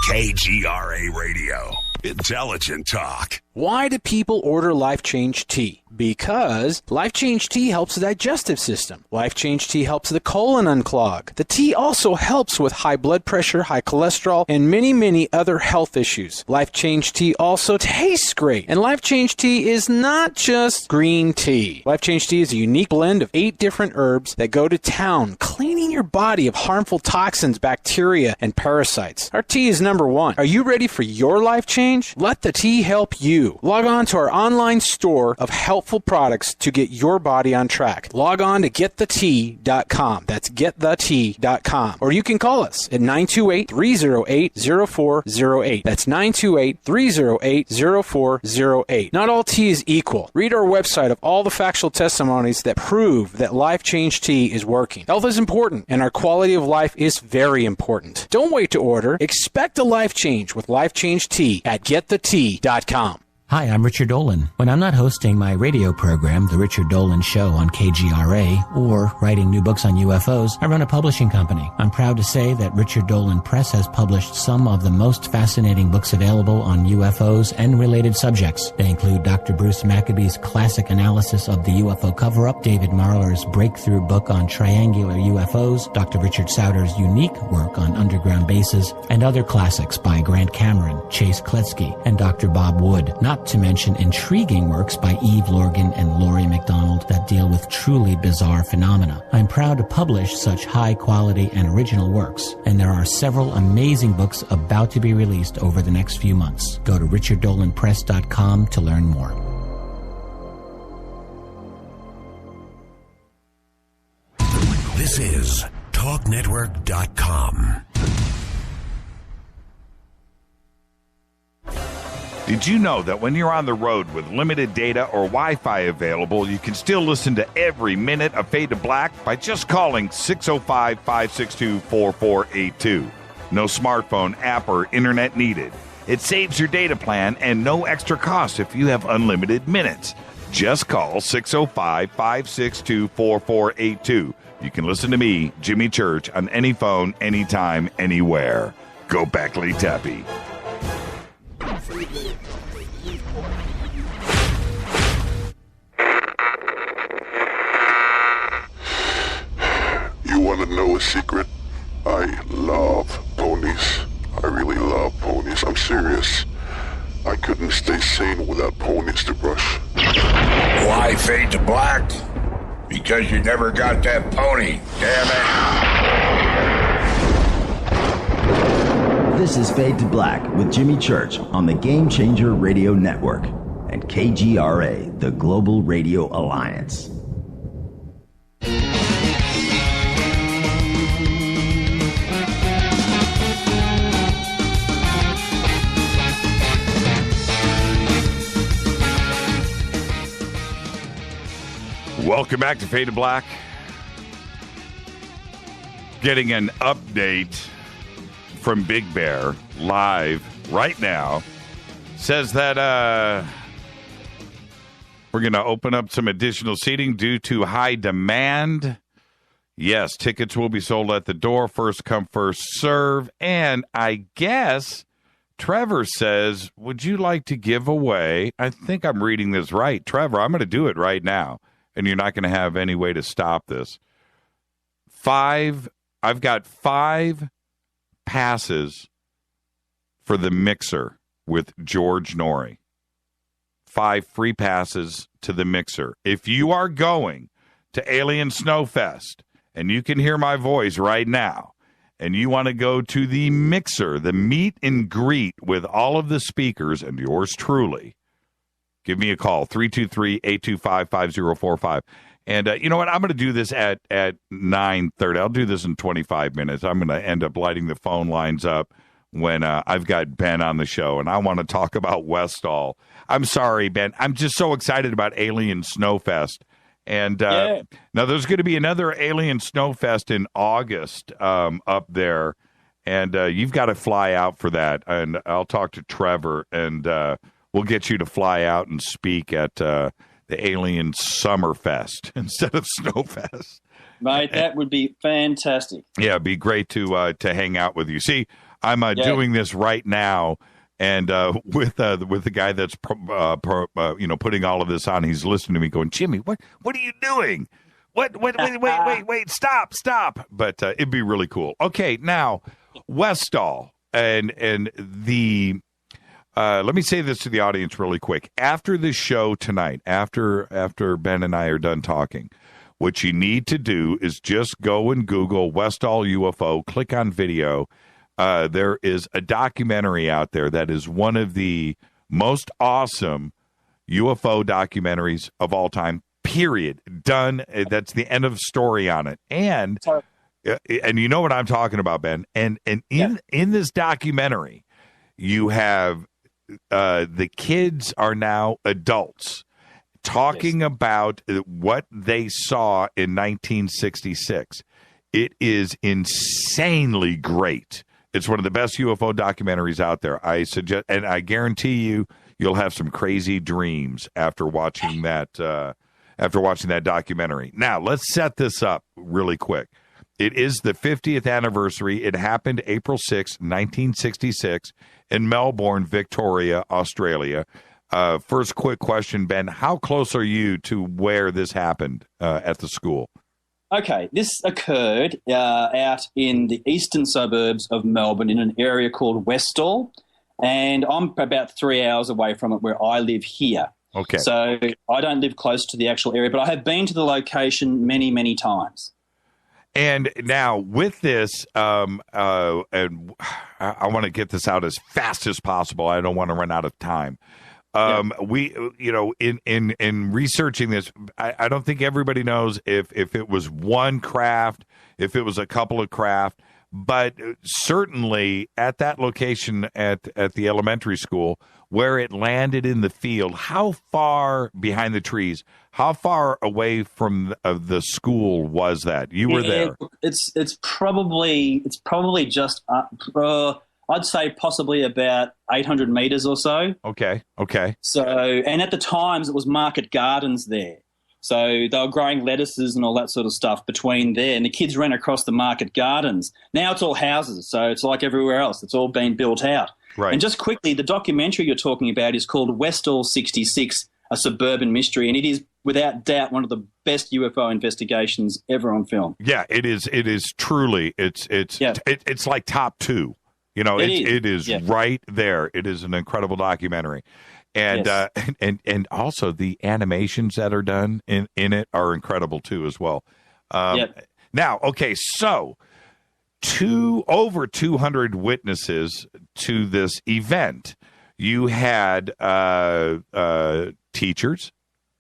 KGRA Radio. Intelligent talk. Why do people order Life Change Tea? Because Life Change Tea helps the digestive system. Life Change Tea helps the colon unclog. The tea also helps with high blood pressure, high cholesterol, and many, many other health issues. Life Change Tea also tastes great. And Life Change Tea is not just green tea. Life Change Tea is a unique blend of 8 different herbs that go to town, cleaning your body of harmful toxins, bacteria, and parasites. Our tea is number 1. Are you ready for your life change? Let the tea help you. Log on to our online store of helpful products to get your body on track. Log on to getthetea.com. That's getthetea.com. Or you can call us at 928-308-0408. That's 928-308-0408. Not all tea is equal. Read our website of all the factual testimonies that prove that Life Change Tea is working. Health is important, and our quality of life is very important. Don't wait to order. Expect a life change with Life Change Tea at getthetea.com. Hi, I'm Richard Dolan. When I'm not hosting my radio program, The Richard Dolan Show on KGRA, or writing new books on UFOs, I run a publishing company. I'm proud to say that Richard Dolan Press has published some of the most fascinating books available on UFOs and related subjects. They include Dr. Bruce Maccabee's classic analysis of the UFO cover-up, David Marler's breakthrough book on triangular UFOs, Dr. Richard Sauter's unique work on underground bases, and other classics by Grant Cameron, Chase Kletsky, and Dr. Bob Wood, not to mention intriguing works by Eve Lorgan and Laurie MacDonald that deal with truly bizarre phenomena. I'm proud to publish such high-quality and original works, and there are several amazing books about to be released over the next few months. Go to richarddolanpress.com to learn more. This is TalkNetwork.com. Did you know that when you're on the road with limited data or Wi-Fi available, you can still listen to every minute of Fade to Black by just calling 605-562-4482. No smartphone, app, or internet needed. It saves your data plan and no extra cost if you have unlimited minutes. Just call 605-562-4482. You can listen to me, Jimmy Church, on any phone, anytime, anywhere. Go Beckley Tappy. You want to know a secret? I love ponies. I really love ponies. I'm serious. I couldn't stay sane without ponies to brush. Why fade to black? Because you never got that pony, damn it. This is Fade to Black with Jimmy Church on the Game Changer Radio Network and KGRA, the Global Radio Alliance. Welcome back to Fade to Black. Getting an update from Big Bear live right now. Says that we're going to open up some additional seating due to high demand. Yes, tickets will be sold at the door. First come, first serve. And I guess Trevor says, would you like to give away? I think I'm reading this right. Trevor, I'm going to do it right now. And you're not going to have any way to stop this. I've got 5 passes for the Mixer with George Norrie. 5 free passes to the Mixer. If you are going to Alien Snowfest, and you can hear my voice right now, and you want to go to the Mixer, the meet and greet with all of the speakers and yours truly, give me a call, 323-825-5045. And you know what? I'm going to do this at 9:30. I'll do this in 25 minutes. I'm going to end up lighting the phone lines up when I've got Ben on the show, and I want to talk about Westall. I'm sorry, Ben. I'm just so excited about Alien Snowfest. And now there's going to be another Alien Snowfest in August up there. And you've got to fly out for that. And I'll talk to Trevor, and we'll get you to fly out and speak at the Alien Summerfest instead of Snowfest. Mate, that would be fantastic. Yeah, it'd be great to hang out with you. See, I'm doing this right now, and with the guy that's putting all of this on. He's listening to me, going, "Jimmy, what are you doing? Wait, stop!" But it'd be really cool. Okay, now Westall and the. Let me say this to the audience really quick. After the show tonight, after Ben and I are done talking, what you need to do is just go and Google Westall UFO, click on video. There is a documentary out there that is one of the most awesome UFO documentaries of all time, period. Done. That's the end of story on it. And you know what I'm talking about, Ben. And in this documentary, you have the kids are now adults talking about what they saw in 1966. It is insanely great. It's one of the best UFO documentaries out there. I suggest, and I guarantee you'll have some crazy dreams after watching that documentary. Now, let's set this up really quick. It is the 50th anniversary. It happened April 6, 1966 in Melbourne, Victoria, Australia. First quick question, Ben. How close are you to where this happened at the school? Okay, this occurred out in the eastern suburbs of Melbourne in an area called Westall, and I'm about 3 hours away from it where I live here. Okay. So I don't live close to the actual area, but I have been to the location many, many times. And now with this, and I want to get this out as fast as possible. I don't want to run out of time. We, in researching this, I don't think everybody knows if it was one craft, if it was a couple of craft, but certainly at that location at the elementary school where it landed in the field, how far behind the trees, how far away from the school was that? You were there. It's probably just I'd say possibly about 800 meters or so. Okay. So, and at the times it was market gardens there. So they were growing lettuces and all that sort of stuff between there. And the kids ran across the market gardens. Now it's all houses. So it's like everywhere else. It's all been built out. Right. And just quickly, the documentary you're talking about is called Westall 66, A Suburban Mystery. And it is without doubt one of the best UFO investigations ever on film. Yeah, it is. It is truly. It's like top two. It is right there. It is an incredible documentary. And and also the animations that are done in it are incredible too as well. Now, okay, so over 200 witnesses to this event. You had teachers,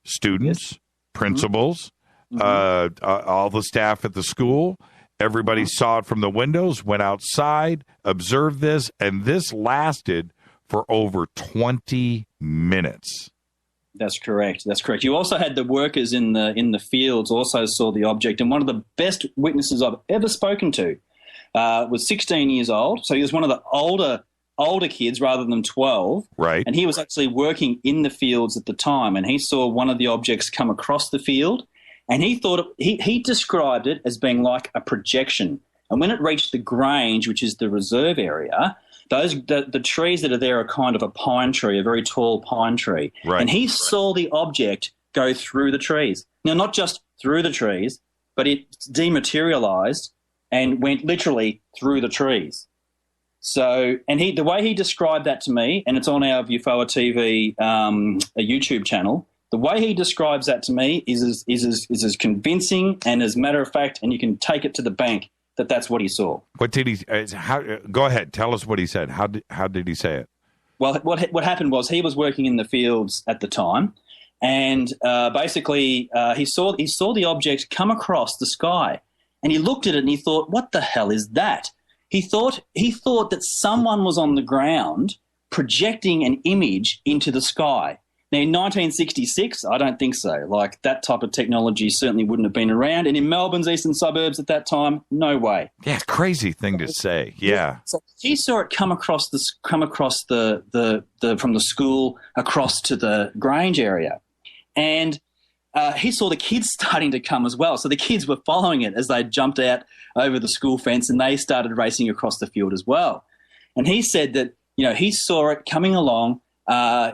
students, principals, all the staff at the school. Everybody saw it from the windows, went outside, observed this, and this lasted for over 20 minutes. That's correct. You also had the workers in the fields also saw the object, and one of the best witnesses I've ever spoken to was 16 years old. So he was one of the older kids rather than 12. Right. And he was actually working in the fields at the time, and he saw one of the objects come across the field. And he thought he described it as being like a projection. And when it reached the Grange, which is the reserve area, the trees that are there are kind of a pine tree, a very tall pine tree. Right. And he saw the object go through the trees. Now, not just through the trees, but it dematerialized and went literally through the trees. So, and the way he described that to me, and it's on our UFO TV a YouTube channel. The way he describes that to me is as convincing and as matter of fact, and you can take it to the bank that that's what he saw. What did he? Go ahead, tell us what he said. How did he say it? Well, what happened was he was working in the fields at the time, and basically he saw the object come across the sky, and he looked at it and he thought, "What the hell is that?" He thought that someone was on the ground projecting an image into the sky. Now, in 1966, I don't think so. Like, that type of technology certainly wouldn't have been around. And in Melbourne's eastern suburbs at that time, no way. Yeah, crazy thing to say. Yeah. So he saw it come across the from the school across to the Grange area, and he saw the kids starting to come as well. So the kids were following it as they jumped out over the school fence, and they started racing across the field as well. And he said that, you know, he saw it coming along.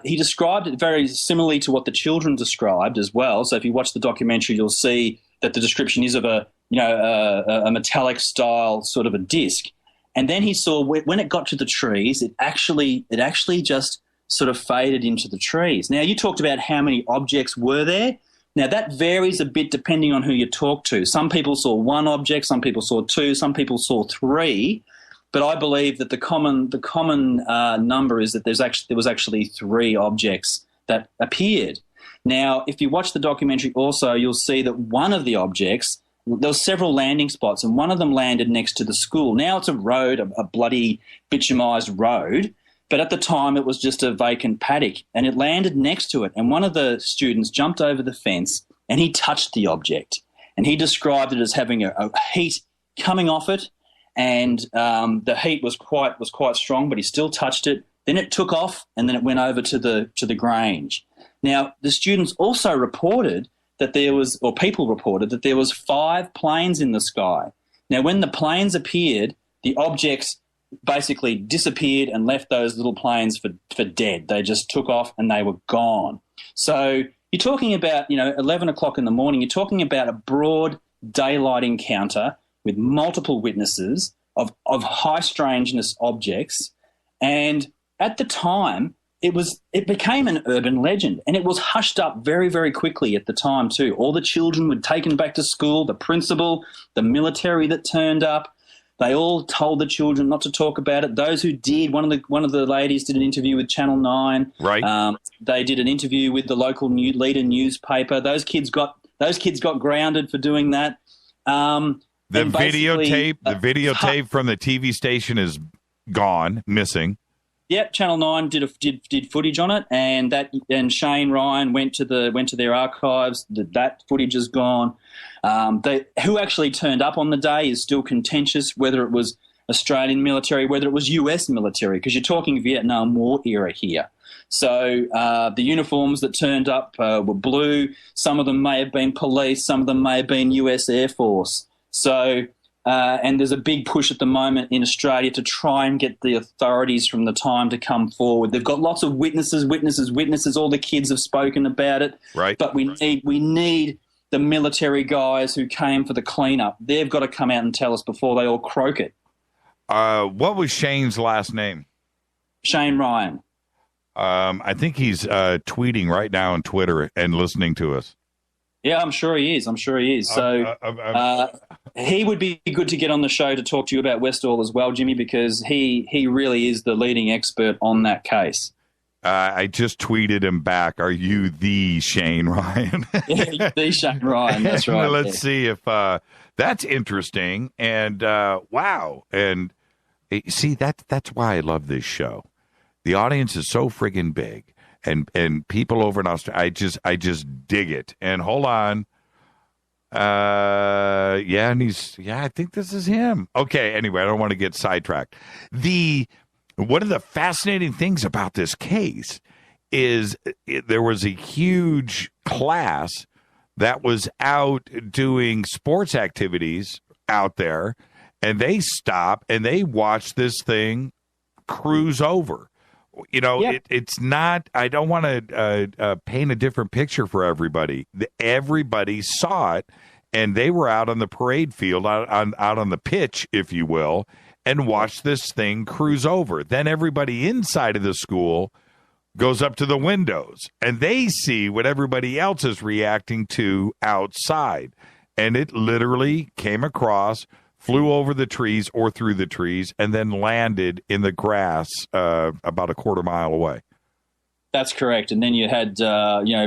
He described it very similarly to what the children described as well. So if you watch the documentary, you'll see that the description is of a metallic style sort of a disc. And then he saw when it got to the trees, it actually just sort of faded into the trees. Now, you talked about how many objects were there. Now, that varies a bit depending on who you talk to. Some people saw one object, some people saw two, some people saw three. But I believe that the common number is that there was actually three objects that appeared. Now, if you watch the documentary also, you'll see that one of the objects, there were several landing spots, and one of them landed next to the school. Now it's a road, a bloody bitumised road, but at the time it was just a vacant paddock, and it landed next to it. And one of the students jumped over the fence and he touched the object, and he described it as having a heat coming off it. And the heat was quite strong, but he still touched it. Then it took off, and then it went over to the Grange. Now, the students also reported that people reported that there was 5 planes in the sky. Now, when the planes appeared, the objects basically disappeared and left those little planes for dead. They just took off and they were gone. So you're talking about, 11 o'clock in the morning. You're talking about a broad daylight encounter with multiple witnesses of high strangeness objects. And at the time, it became an urban legend, and it was hushed up very, very quickly at the time too. All the children were taken back to school, the principal, the military that turned up. They all told the children not to talk about it. Those who did, one of the ladies did an interview with Channel 9. Right. They did an interview with the local leader newspaper. Those kids got grounded for doing that. The videotape from the TV station is gone, missing. Yep, Channel 9 did footage on it, and Shane Ryan went to their archives. That footage is gone. Who actually turned up on the day is still contentious, whether it was Australian military, whether it was US military, because you're talking Vietnam War era here. So the uniforms that turned up were blue. Some of them may have been police. Some of them may have been US Air Force. So, and there's a big push at the moment in Australia to try and get the authorities from the time to come forward. They've got lots of witnesses. All the kids have spoken about it. Right. But we need the military guys who came for the cleanup. They've got to come out and tell us before they all croak it. What was Shane's last name? Shane Ryan. I think he's tweeting right now on Twitter and listening to us. Yeah, I'm sure he is. So he would be good to get on the show to talk to you about Westall as well, Jimmy, because he really is the leading expert on that case. I just tweeted him back. Are you the Shane Ryan? Yeah, the Shane Ryan. That's right. Let's see if that's interesting. And wow. And see, that's why I love this show. The audience is so friggin' big. And people over in Australia, I just dig it. And hold on. I think this is him. Okay, anyway, I don't want to get sidetracked. One of the fascinating things about this case is there was a huge class that was out doing sports activities out there, and they stopped and they watched this thing cruise over. It's not, I don't want to paint a different picture for everybody. Everybody saw it, and they were out on the parade field, out on the pitch, if you will, and watched this thing cruise over. Then everybody inside of the school goes up to the windows, and they see what everybody else is reacting to outside. And it literally came across, flew over the trees or through the trees, and then landed in the grass about a quarter mile away. That's correct. And then you had,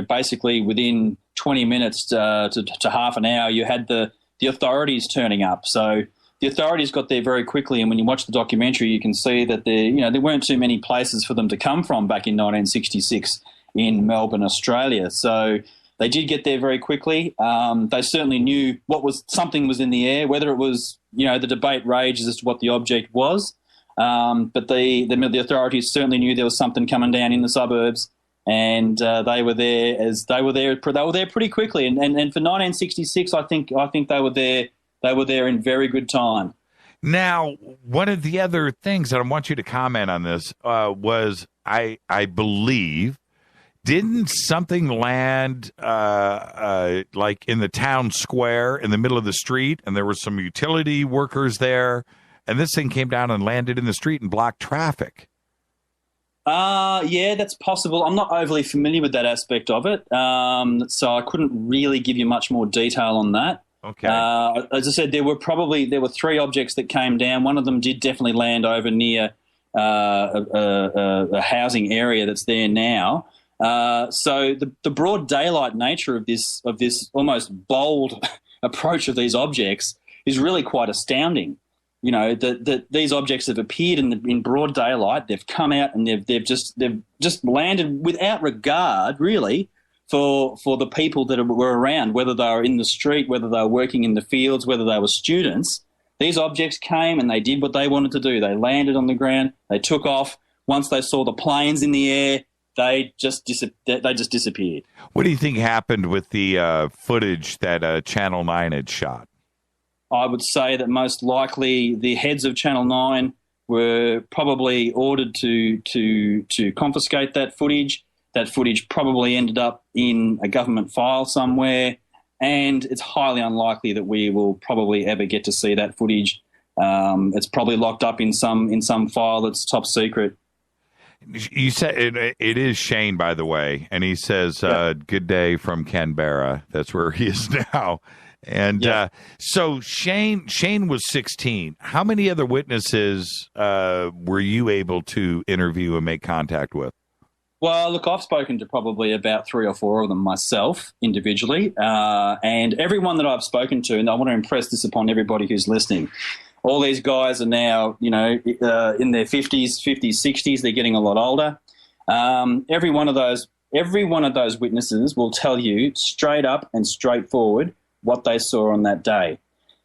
basically within 20 minutes to half an hour, you had the authorities turning up. So the authorities got there very quickly, and when you watch the documentary, you can see that there weren't too many places for them to come from back in 1966 in Melbourne, Australia. So they did get there very quickly. They certainly knew something was in the air, whether it was, the debate rages as to what the object was. But the authorities certainly knew there was something coming down in the suburbs, and they were there pretty quickly. And for 1966, I think they were there. They were there in very good time. Now, one of the other things that I want you to comment on this was, I believe, didn't something land like in the town square in the middle of the street, and there were some utility workers there, and this thing came down and landed in the street and blocked traffic? Yeah, that's possible. I'm not overly familiar with that aspect of it, so I couldn't really give you much more detail on that. Okay. As I said, there were 3 objects that came down. One of them did definitely land over near a housing area that's there now. So the broad daylight nature of this almost bold approach of these objects is really quite astounding. That these objects have appeared in broad daylight. They've come out and they've just landed without regard, really, for the people that were around, whether they were in the street, whether they were working in the fields, whether they were students. These objects came and they did what they wanted to do. They landed on the ground. They took off. Once they saw the planes in the air, they just disappeared. What do you think happened with the footage that Channel 9 had shot? I would say that most likely the heads of Channel 9 were probably ordered to confiscate that footage. That footage probably ended up in a government file somewhere, and it's highly unlikely that we will probably ever get to see that footage. It's probably locked up in some file that's top secret. You said it is Shane, by the way, and he says, good day from Canberra. That's where he is now. And so Shane was 16. How many other witnesses were you able to interview and make contact with? Well, look, I've spoken to probably about 3 or 4 of them myself individually, and everyone that I've spoken to, and I want to impress this upon everybody who's listening, all these guys are now, in their 50s, 60s. They're getting a lot older. Every one of those witnesses will tell you straight up and straightforward what they saw on that day.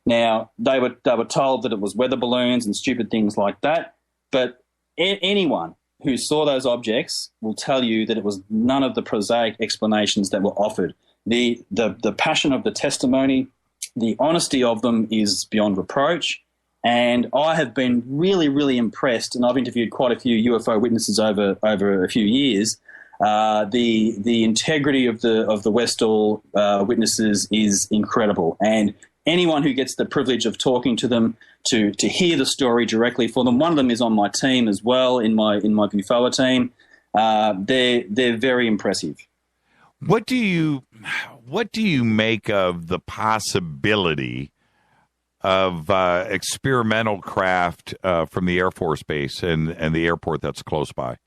Now, they were told that it was weather balloons and stupid things like that, but anyone who saw those objects will tell you that it was none of the prosaic explanations that were offered. The passion of the testimony, the honesty of them is beyond reproach. And I have been really, really impressed, and I've interviewed quite a few UFO witnesses over a few years. The integrity of the Westall witnesses is incredible, and anyone who gets the privilege of talking to them to hear the story directly for them. One of them is on my team as well, in my UFO team. They're very impressive. What do you make of the possibility of experimental craft from the Air Force Base and the airport that's close by?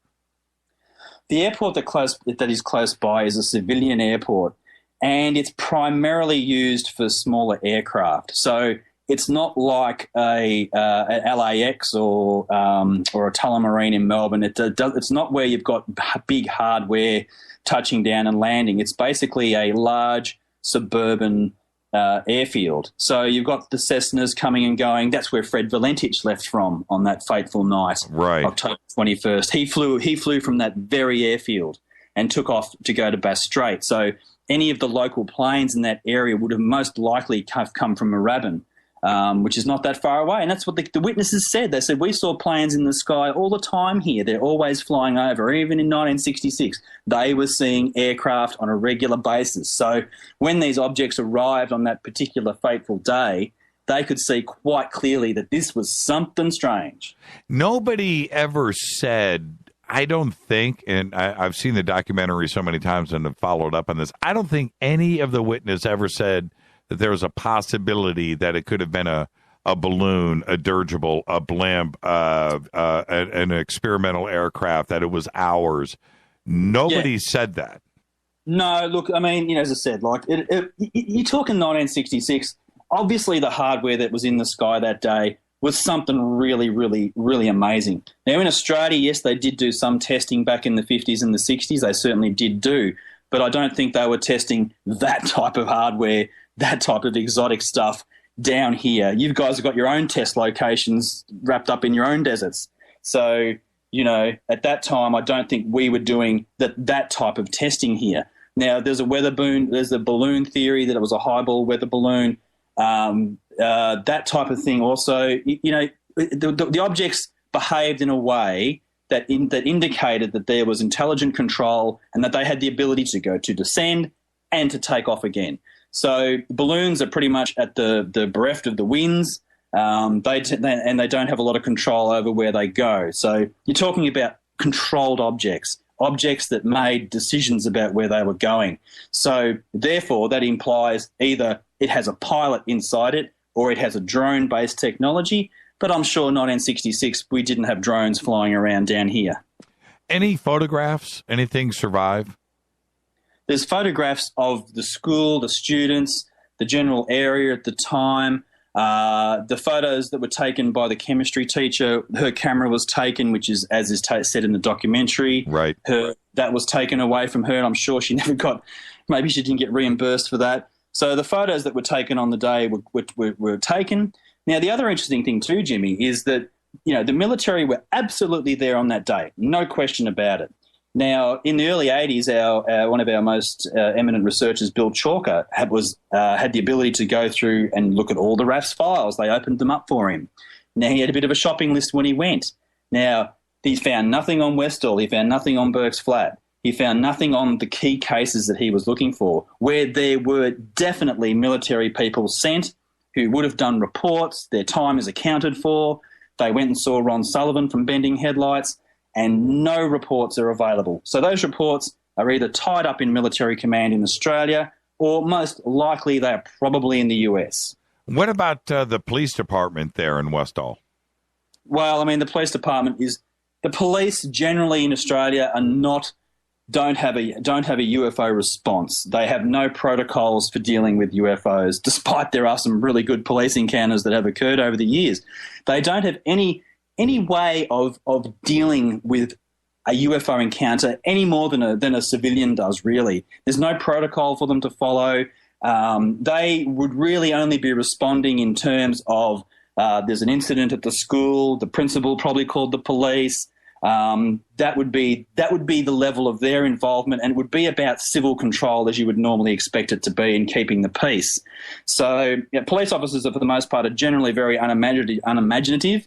The airport that is close by is a civilian airport, and it's primarily used for smaller aircraft. So it's not like a LAX or a Tullamarine in Melbourne. It's not where you've got big hardware touching down and landing. It's basically a large suburban airfield. So you've got the Cessnas coming and going. That's where Fred Valentich left from on that fateful night, right, October 21st. He flew from that very airfield and took off to go to Bass Strait. So any of the local planes in that area would have most likely come from Moorabbin, which is not that far away. And that's what the witnesses said. They said, we saw planes in the sky all the time here. They're always flying over. Even in 1966, they were seeing aircraft on a regular basis. So when these objects arrived on that particular fateful day, they could see quite clearly that this was something strange. Nobody ever said, I don't think, and I've seen the documentary so many times and have followed up on this, I don't think any of the witness ever said that there was a possibility that it could have been a balloon, a dirigible, a blimp, an experimental aircraft, that it was ours. Nobody said that. No, look, I mean, as I said, like you're talking 1966. obviously the hardware that was in the sky that day was something really, really, really amazing. Now, in Australia, yes, they did do some testing back in the 50s and the 60s. They certainly did do. But I don't think they were testing that type of hardware, that type of exotic stuff down here. You guys have got your own test locations wrapped up in your own deserts. So, at that time, I don't think we were doing that type of testing here. Now, there's a balloon theory that it was a highball weather balloon. That type of thing also, the objects behaved in a way that indicated that there was intelligent control and that they had the ability to descend and to take off again. So balloons are pretty much at the bereft of the winds, and they don't have a lot of control over where they go. So you're talking about controlled objects that made decisions about where they were going. So therefore, that implies either it has a pilot inside it or it has a drone-based technology. But I'm sure not in 66 we didn't have drones flying around down here. Any photographs? Anything survive? There's photographs of the school, the students, the general area at the time. The photos that were taken by the chemistry teacher, her camera was taken, which is, as is said in the documentary. Right. That was taken away from her, and I'm sure she never got, maybe she didn't get reimbursed for that. So the photos that were taken on the day were taken. Now, the other interesting thing too, Jimmy, is that, the military were absolutely there on that day. No question about it. Now, in the early 80s, one of our most eminent researchers, Bill Chalker, had the ability to go through and look at all the RAF's files. They opened them up for him. Now, he had a bit of a shopping list when he went. Now, he found nothing on Westall. He found nothing on Burke's Flat. He found nothing on the key cases that he was looking for, where there were definitely military people sent who would have done reports. Their time is accounted for. They went and saw Ron Sullivan from Bending Headlights, and no reports are available. So those reports are either tied up in military command in Australia, or most likely they are probably in the US. What about the police department there in Westall? Well, the police department the police generally in Australia don't have a UFO response. They have no protocols for dealing with UFOs, despite there are some really good police encounters that have occurred over the years. They don't have any way of dealing with a UFO encounter any more than a civilian does, really. There's no protocol for them to follow. They would really only be responding in terms of there's an incident at the school, the principal probably called the police. That would be the level of their involvement, and would be about civil control as you would normally expect it to be in keeping the peace. So police officers are, for the most part, are generally very unimaginative.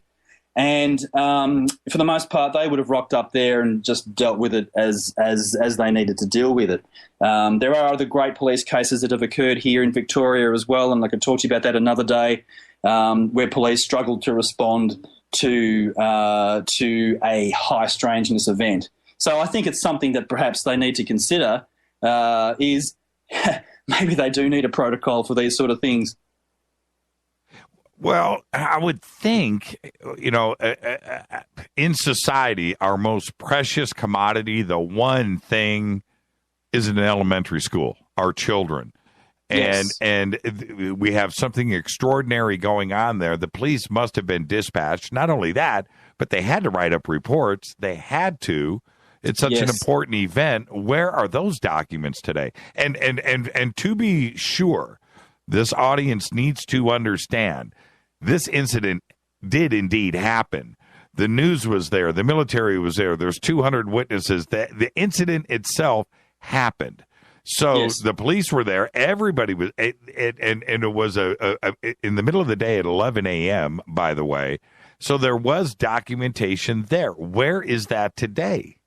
And for the most part, they would have rocked up there and just dealt with it as they needed to deal with it. There are other great police cases that have occurred here in Victoria as well, and I could talk to you about that another day, where police struggled to respond to a high strangeness event. So I think it's something that perhaps they need to consider. Is maybe they do need a protocol for these sort of things. Well, I would think, in society, our most precious commodity, the one thing, is an elementary school, our children. Yes. And we have something extraordinary going on there. The police must have been dispatched. Not only that, but they had to write up reports. They had to. It's such an important event. Where are those documents today? And to be sure, this audience needs to understand this incident did indeed happen. The news was there. The military was there. There's 200 witnesses. The incident itself happened. So the police were there. Everybody was, and it was in the middle of the day at 11 a.m., by the way. So there was documentation there. Where is that today?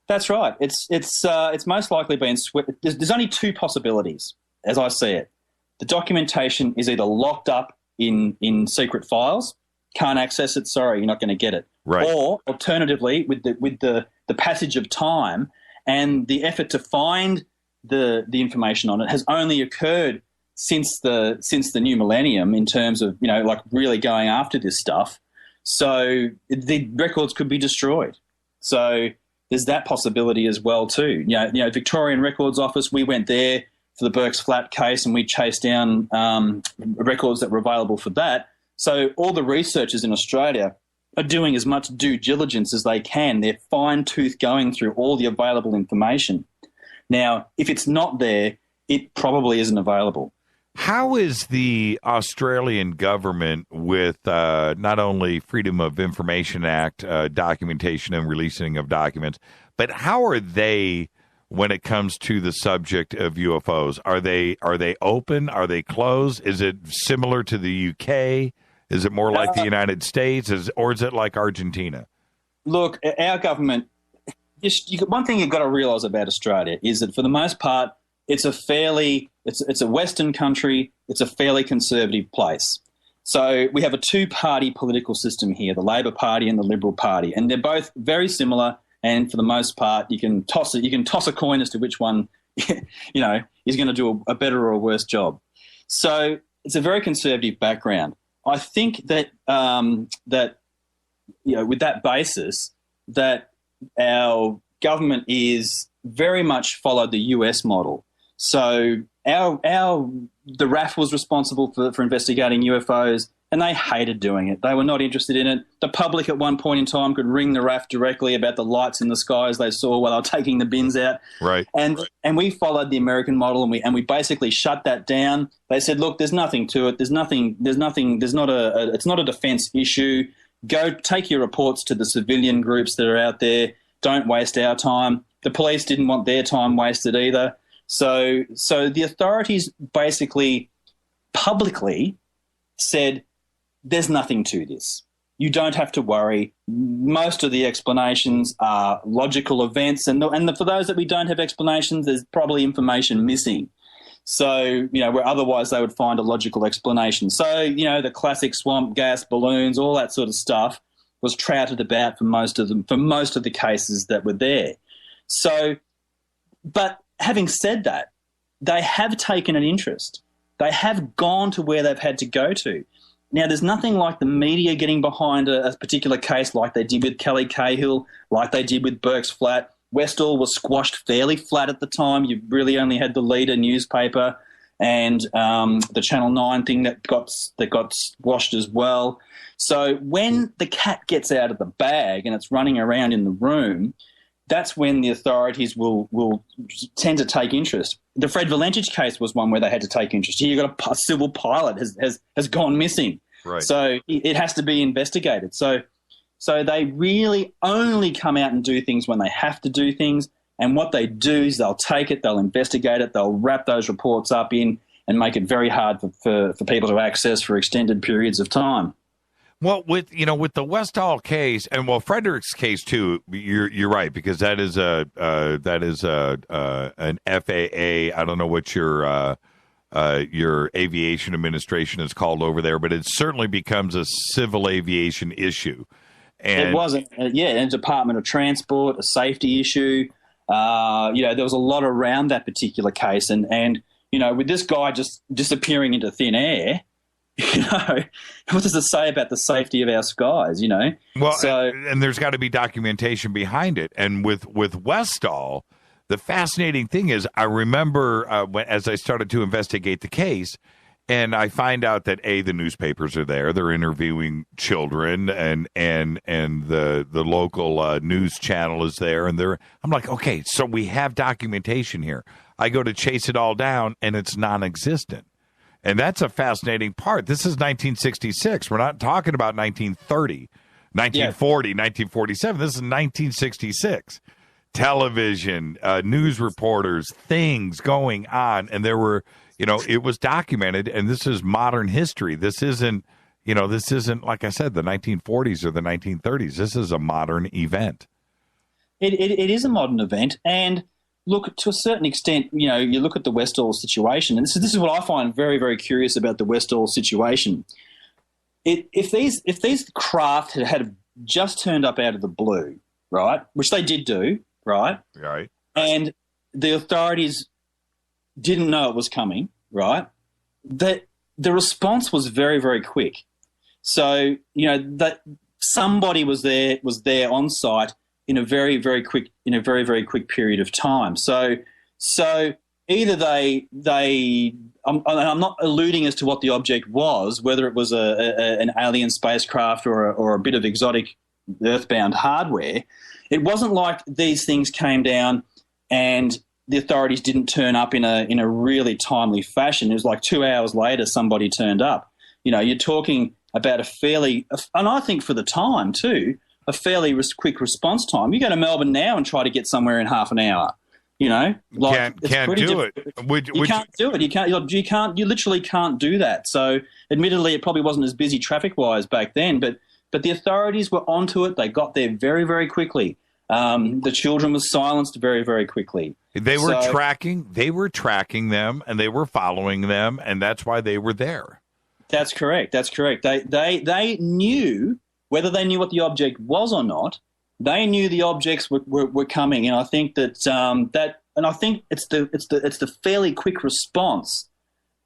That's right. It's most likely been swept. There's only two possibilities, as I see it. The documentation is either locked up in secret files, can't access it. Sorry, you're not going to get it. Right. Or alternatively, with the passage of time and the effort to find the information on it has only occurred since the new millennium, in terms of really going after this stuff. So the records could be destroyed. So there's that possibility as well too. Victorian Records Office, we went there the Burke's Flat case, and we chased down records that were available for that. So all the researchers in Australia are doing as much due diligence as they can. They're fine-tooth going through all the available information. Now, if it's not there, it probably isn't available. How is the Australian government with not only Freedom of Information Act documentation and releasing of documents, but how are they when it comes to the subject of UFOs? Are they open? Are they closed? Is it similar to the UK? Is it more like the United States? Or is it like Argentina? Look, our government, one thing you've got to realise about Australia is that for the most part, it's a Western country. It's a fairly conservative place. So we have a two-party political system here, the Labor Party and the Liberal Party, and they're both very similar. And for the most part, you can toss a coin as to which one, is going to do a better or a worse job. So it's a very conservative background. I think that with that basis, that our government is very much followed the US model. So the RAF was responsible for investigating UFOs, and they hated doing it. They were not interested in it. The public at one point in time could ring the RAF directly about the lights in the skies they saw while they were taking the bins out. Right. And we followed the American model, and we basically shut that down. They said, look, there's nothing to it. It's not a defense issue. Go take your reports to the civilian groups that are out there. Don't waste our time. The police didn't want their time wasted either. So the authorities basically publicly said, there's nothing to this. You don't have to worry. Most of the explanations are logical events, and for those that we don't have explanations, there's probably information missing. So, where otherwise they would find a logical explanation. So, the classic swamp gas, balloons, all that sort of stuff was trouted about for most of the cases that were there. So, but having said that, they have taken an interest. They have gone to where they've had to go to. Now, there's nothing like the media getting behind a particular case like they did with Kelly Cahill, like they did with Burke's Flat. Westall was squashed fairly flat at the time. You really only had the Leader newspaper and the Channel 9 thing that got squashed as well. So when the cat gets out of the bag and it's running around in the room, that's when the authorities will tend to take interest. The Fred Valentich case was one where they had to take interest. Here you've got a civil pilot has gone missing. Right. So it has to be investigated. So they really only come out and do things when they have to do things. And what they do is they'll take it, they'll investigate it, they'll wrap those reports up in and make it very hard for people to access for extended periods of time. Well, with the Westall case and Frederick's case too, you're right, because that is an FAA. I don't know what your aviation administration is called over there, but it certainly becomes a civil aviation issue. And it wasn't, a Department of Transport, a safety issue. There was a lot around that particular case, and with this guy just disappearing into thin air. What does it say about the safety of our skies, Well, so, and there's got to be documentation behind it. And with Westall, the fascinating thing is I remember as I started to investigate the case, and I find out that, the newspapers are there. They're interviewing children, and the local news channel is there. And I'm like, okay, so we have documentation here. I go to chase it all down, and it's non-existent. And that's a fascinating part. This is 1966. We're not talking about 1930, 1940, 1947. This is 1966. Television, news reporters, things going on. And there were, it was documented. And this is modern history. This isn't, like I said, the 1940s or the 1930s. This is a modern event. It is a modern event. And look, to a certain extent, you look at the Westall situation, and this is what I find very, very curious about the Westall situation. If these craft had just turned up out of the blue, right, which they did do, right, and the authorities didn't know it was coming, right, the response was very, very quick. So that somebody was there on site in a very, very quick period of time. So I'm not alluding as to what the object was, whether it was an alien spacecraft or a bit of exotic earthbound hardware. It wasn't like these things came down and the authorities didn't turn up in a really timely fashion. It was like 2 hours later somebody turned up. You know, you're talking about and I think for the time too, a fairly quick response time. You go to Melbourne now and try to get somewhere in half an hour. You know, like can't do it. You can't do it. You literally can't do that. So, admittedly, it probably wasn't as busy traffic-wise back then, but the authorities were onto it. They got there very, very quickly. The children were silenced very, very quickly. They were tracking them, and they were following them, and that's why they were there. That's correct. They knew, whether they knew what the object was or not. They knew the objects were coming, and I think it's the fairly quick response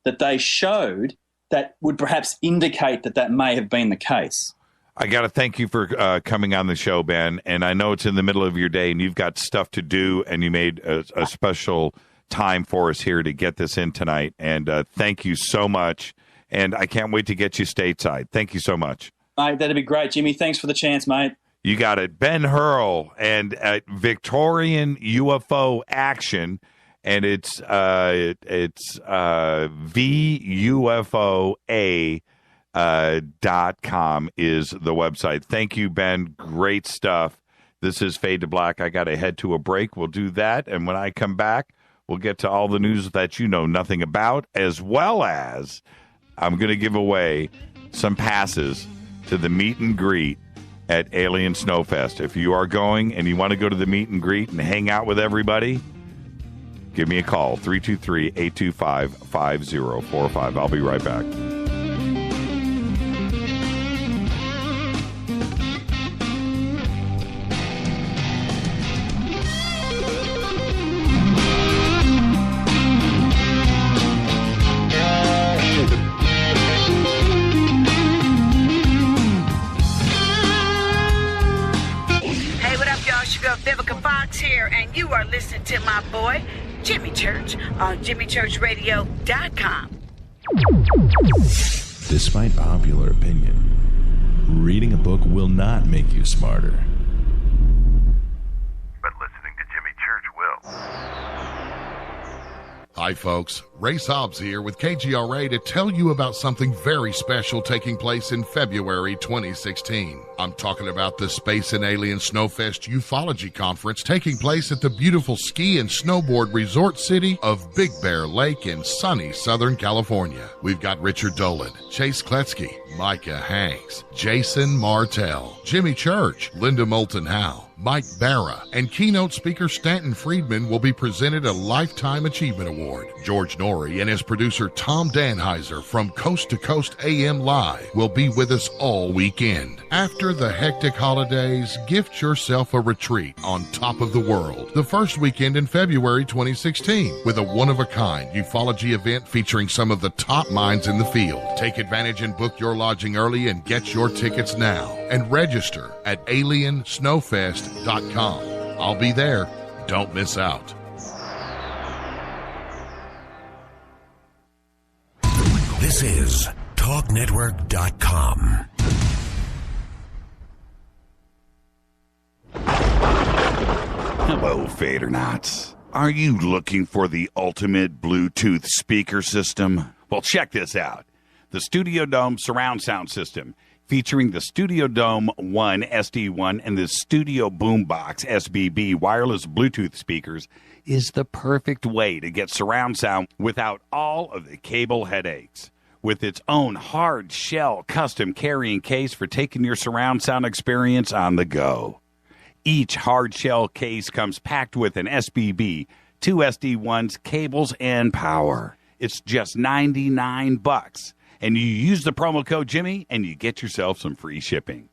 that they showed that would perhaps indicate that may have been the case. I got to thank you for coming on the show, Ben, and I know it's in the middle of your day and you've got stuff to do, and you made a special time for us here to get this in tonight, and thank you so much, and I can't wait to get you stateside. Thank you so much. Mate, that'd be great, Jimmy. Thanks for the chance, mate. You got it. Ben Hurle and Victorian UFO Action, and it's VUFOA.com is the website. Thank you, Ben. Great stuff. This is Fade to Black. I got to head to a break. We'll do that, and when I come back, we'll get to all the news that you know nothing about, as well as I'm going to give away some passes to the meet and greet at Alien Snowfest. If you are going and you want to go to the meet and greet and hang out with everybody, give me a call, 323-825-5045. I'll be right back. Here, and you are listening to my boy Jimmy Church on JimmyChurchRadio.com. Despite popular opinion, reading a book will not make you smarter. But listening to Jimmy Church will. Hi, folks. Ray Sobbs here with KGRA to tell you about something very special taking place in February 2016. I'm talking about the Space and Alien Snowfest Ufology Conference taking place at the beautiful ski and snowboard resort city of Big Bear Lake in sunny Southern California. We've got Richard Dolan, Chase Kletzky, Micah Hanks, Jason Martell, Jimmy Church, Linda Moulton Howe, Mike Barra, and keynote speaker Stanton Friedman will be presented a Lifetime Achievement Award. George Norrie and his producer Tom Danheiser from Coast to Coast AM Live will be with us all weekend. After the hectic holidays, gift yourself a retreat on top of the world the first weekend in February 2016 with a one-of-a-kind ufology event featuring some of the top minds in the field. Take advantage and book your lodging early and get your tickets now and register at aliensnowfest.com. I'll be there. Don't miss out. This is TalkNetwork.com. Hello, Fadernauts. Are you looking for the ultimate Bluetooth speaker system? Well, check this out. The Studio Dome surround sound system, featuring the Studio Dome 1 SD1 and the Studio Boombox SBB wireless Bluetooth speakers, is the perfect way to get surround sound without all of the cable headaches. With its own hard shell custom carrying case for taking your surround sound experience on the go. Each hard shell case comes packed with an SBB, 2 SD1s, cables, and power. It's just $99. And you use the promo code Jimmy and you get yourself some free shipping.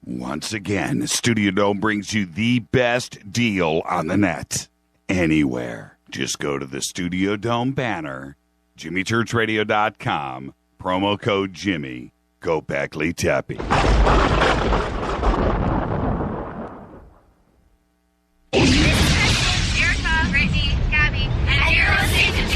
Once again, Studio Dome brings you the best deal on the net. Anywhere. Just go to the Studio Dome banner, JimmyChurchRadio.com, promo code Jimmy. Go Beckley Teppy. Erica, Brittany, Gabby, and you're listening to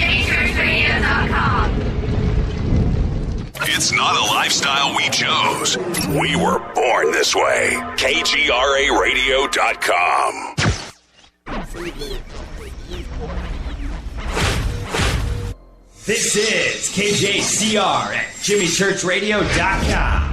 It's not a lifestyle we chose. We were born this way. KGRARadio.com. This is KJCR at JimmyChurchRadio.com.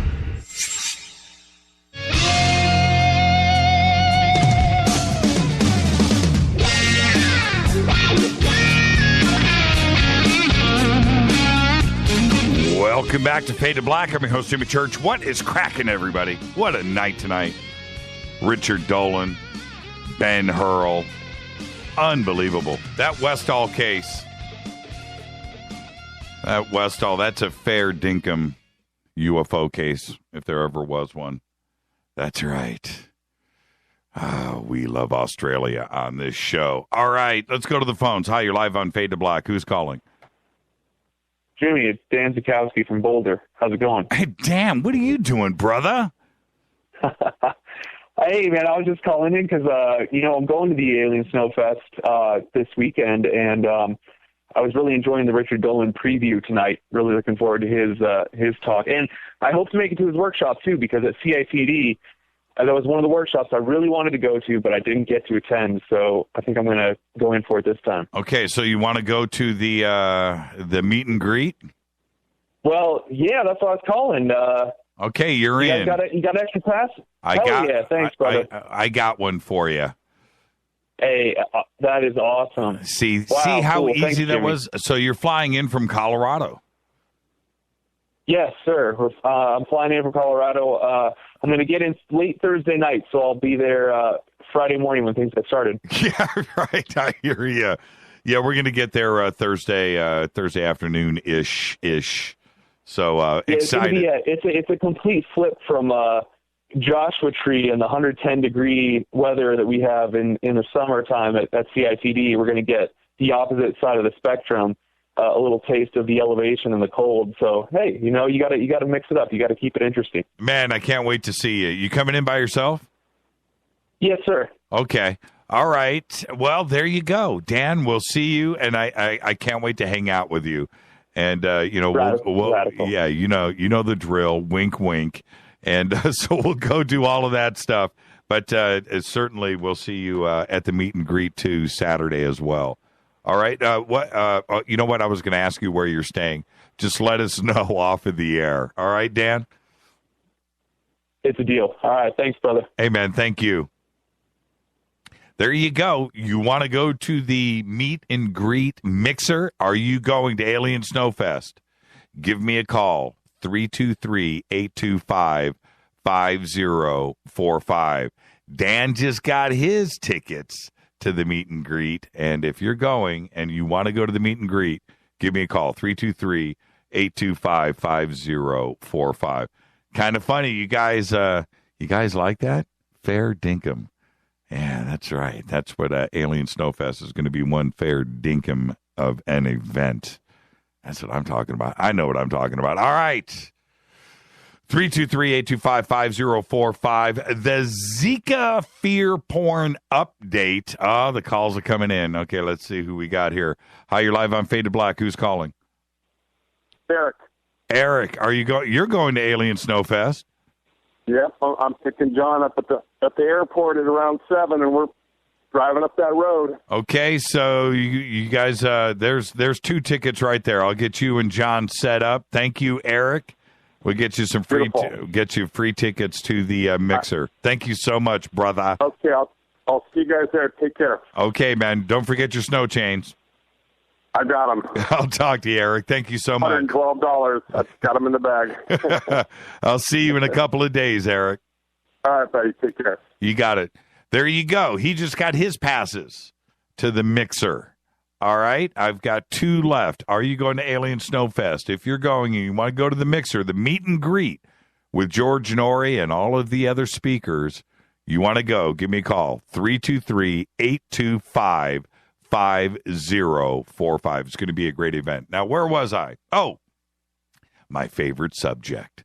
Welcome back to Fade to Black. I'm your host, Jimmy Church. What is cracking, everybody? What a night tonight. Richard Dolan, Ben Hurle. Unbelievable. That Westall case. That Westall, that's a fair dinkum UFO case, if there ever was one. That's right. We love Australia on this show. All right, let's go to the phones. Hi, you're live on Fade to Black. Who's calling? Jimmy, it's Dan Zukowski from Boulder. How's it going? Hey, Dan, what are you doing, brother? Hey, man, I was just calling in because, I'm going to the Alien Snowfest this weekend, and I was really enjoying the Richard Dolan preview tonight. Really looking forward to his talk. And I hope to make it to his workshop, too, because at CICD, that was one of the workshops I really wanted to go to, but I didn't get to attend, so I think I'm going to go in for it this time. Okay, so you want to go to the meet and greet? Well, yeah, that's what I was calling. Okay, you're in. You got an extra pass? Yeah, thanks, brother. I got one for you. Hey, that is awesome. See Wow, how cool. easy Thanks, that Jimmy. was? So you're flying in from Colorado? Yes, sir. I'm flying in from Colorado. I'm going to get in late Thursday night, so I'll be there Friday morning when things get started. Yeah, right. I hear you. Yeah, we're going to get there Thursday afternoon-ish. So excited. It's a complete flip from Joshua Tree and the 110-degree weather that we have in the summertime at CICD. We're going to get the opposite side of the spectrum. A little taste of the elevation and the cold. So, hey, you got to mix it up. You got to keep it interesting. Man, I can't wait to see you. You coming in by yourself? Yes, sir. Okay. All right. Well, there you go. Dan, we'll see you, and I can't wait to hang out with you. And, Radical. Yeah, you know the drill. Wink, wink. And so we'll go do all of that stuff. But certainly we'll see you at the meet and greet, too, Saturday as well. All right. You know what? I was going to ask you where you're staying. Just let us know off of the air. All right, Dan? It's a deal. All right. Thanks, brother. Hey, man. Thank you. There you go. You want to go to the meet and greet mixer? Are you going to Alien Snowfest? Give me a call. 323-825-5045. Dan just got his tickets to the meet and greet, and if you're going and you want to go to the meet and greet, give me a call, 323-825-5045. Kind of funny, you guys like that? Fair dinkum. Yeah, that's right. That's what Alien Snowfest is going to be, one fair dinkum of an event. That's what I'm talking about. I know what I'm talking about. All right. 323-825-5045. The Zika fear porn update. Oh, the calls are coming in. Okay, let's see who we got here. Hi, you're live on Fade to Black. Who's calling? Eric. Eric, you're going to Alien Snowfest? Yep, I'm picking John up at the airport at around 7, and we're driving up that road. Okay, so you guys, there's 2 tickets right there. I'll get you and John set up. Thank you, Eric. We'll get you some free tickets to the mixer. Thank you so much, brother. Okay, I'll see you guys there. Take care. Okay, man. Don't forget your snow chains. I got them. I'll talk to you, Eric. Thank you so much. $112. I've got them in the bag. I'll see you in a couple of days, Eric. All right, buddy. Take care. You got it. There you go. He just got his passes to the mixer. All right, I've got 2 left. Are you going to Alien Snowfest? If you're going and you want to go to the mixer, the meet and greet with George Norrie and all of the other speakers, you want to go, give me a call, 323-825-5045. It's going to be a great event. Now, where was I? Oh, my favorite subject,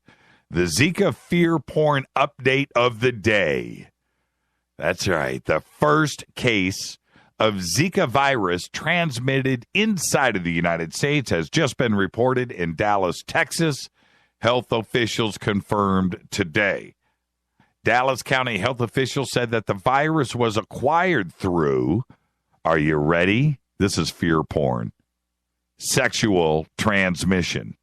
the Zika fear porn update of the day. That's right, the first case of Zika virus transmitted inside of the United States has just been reported in Dallas, Texas. health officials confirmed today. Dallas County health officials said that the virus was acquired through, are you ready? This is fear porn. Sexual transmission.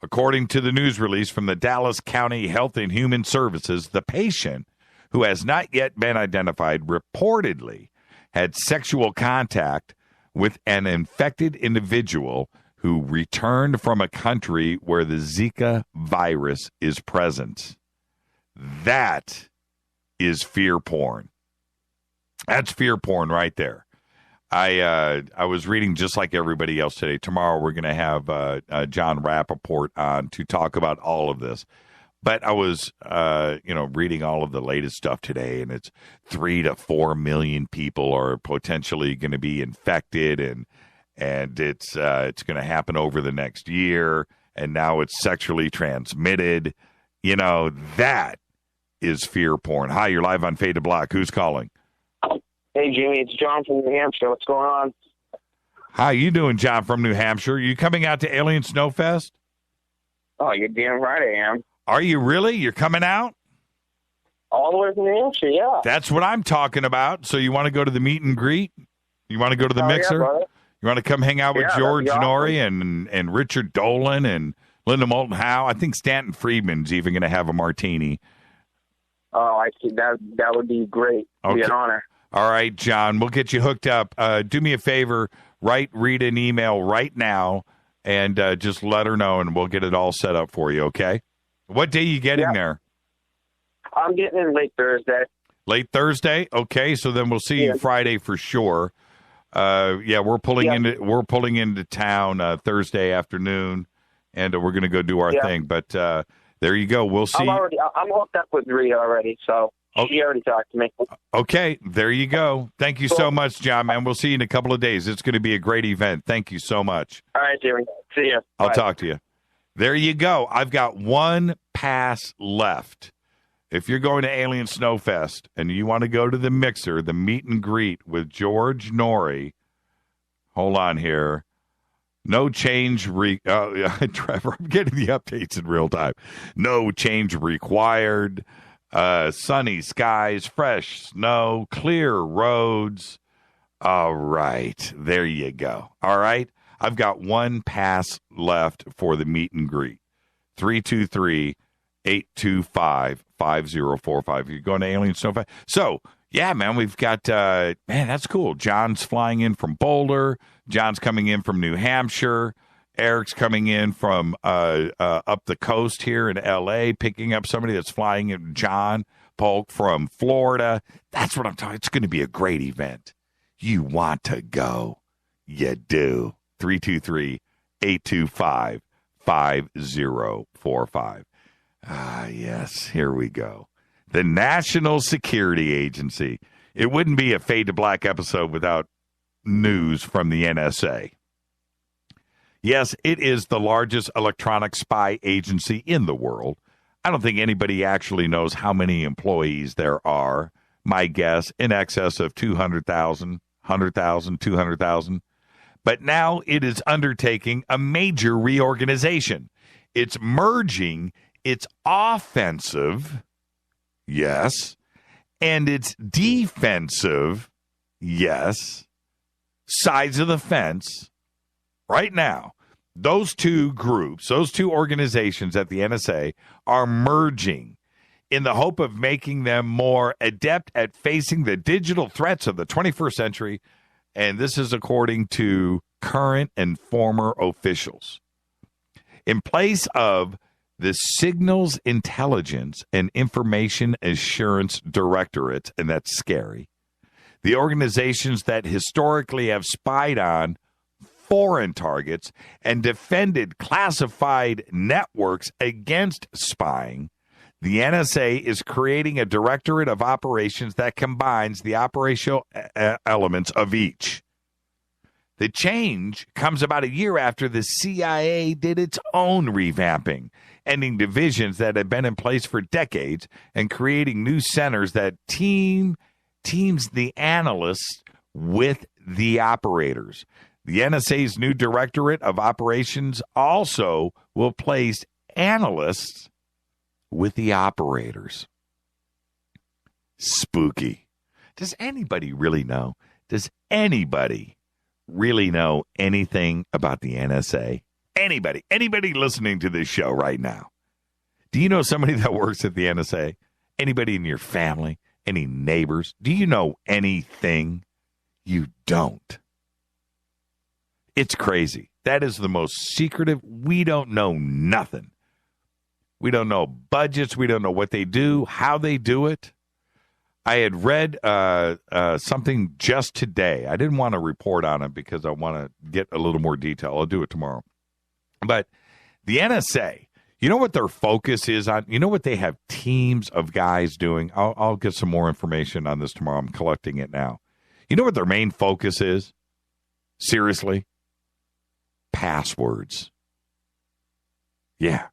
According to the news release from the Dallas County Health and Human Services, the patient, who has not yet been identified, reportedly had sexual contact with an infected individual who returned from a country where the Zika virus is present. That is fear porn. That's fear porn right there. I was reading just like everybody else today. Tomorrow we're going to have John Rappaport on to talk about all of this. But I was, reading all of the latest stuff today, and it's 3 to 4 million people are potentially going to be infected, and it's going to happen over the next year. And now it's sexually transmitted. That is fear porn. Hi, you're live on Fade to Black. Who's calling? Hey, Jimmy, it's John from New Hampshire. What's going on? How you doing, John from New Hampshire? You coming out to Alien Snowfest? Oh, you're damn right I am. Are you really? You're coming out? All the way from New Hampshire, yeah. That's what I'm talking about. So you want to go to the meet and greet? You want to go to the mixer? Yeah, you want to come hang out with George Norrie and Richard Dolan and Linda Moulton Howe? I think Stanton Friedman's even going to have a martini. Oh, I see. That would be great. It'd be an honor. All right, John, we'll get you hooked up. Do me a favor, read an email right now, and just let her know, and we'll get it all set up for you, okay? What day are you getting there? I'm getting in late Thursday. Late Thursday? Okay, so then we'll see you Friday for sure. We're pulling into town Thursday afternoon, and we're going to go do our thing. But there you go. We'll see. I'm hooked up with Rita already, so she already talked to me. Okay, there you go. Thank you so much, John, man. We'll see you in a couple of days. It's going to be a great event. Thank you so much. All right, Jimmy. See you. I'll talk to you. There you go. I've got one pass left. If you're going to Alien Snowfest and you want to go to the mixer, the meet and greet with George Norrie, hold on here. No change. Trevor, I'm getting the updates in real time. No change required. Sunny skies, fresh snow, clear roads. All right. There you go. All right. I've got one pass left for the meet and greet. 323-825-5045. You're going to Alien Snowfest. So, yeah, man, we've got, that's cool. John's flying in from Boulder. John's coming in from New Hampshire. Eric's coming in from up the coast here in L.A., picking up somebody that's flying in, John Polk from Florida. That's what I'm talking. It's going to be a great event. You want to go. You do. 323-825-5045. Ah, yes, here we go. The National Security Agency. It wouldn't be a Fade to Black episode without news from the NSA. Yes, it is the largest electronic spy agency in the world. I don't think anybody actually knows how many employees there are. My guess, in excess of 200,000, 100,000, 200,000. But now it is undertaking a major reorganization. It's merging its offensive, yes, and its defensive, yes, sides of the fence right now. Those two groups, those two organizations at the NSA are merging in the hope of making them more adept at facing the digital threats of the 21st century. And this is according to current and former officials. In place of the Signals Intelligence and Information Assurance Directorate, and that's scary, the organizations that historically have spied on foreign targets and defended classified networks against spying, the NSA is creating a directorate of operations that combines the operational elements of each. The change comes about a year after the CIA did its own revamping, ending divisions that had been in place for decades and creating new centers that teams the analysts with the operators. The NSA's new Directorate of Operations also will place analysts with the operators. Spooky. Does anybody really know? Does anybody really know anything about the NSA? Anybody listening to this show right now? Do you know somebody that works at the NSA? Anybody in your family? Any neighbors? Do you know anything? You don't. It's crazy. That is the most secretive. We don't know nothing. We don't know budgets. We don't know what they do, how they do it. I had read something just today. I didn't want to report on it because I want to get a little more detail. I'll do it tomorrow. But the NSA, you know what their focus is on? You know what they have teams of guys doing? I'll get some more information on this tomorrow. I'm collecting it now. You know what their main focus is? Seriously? Passwords. Yeah.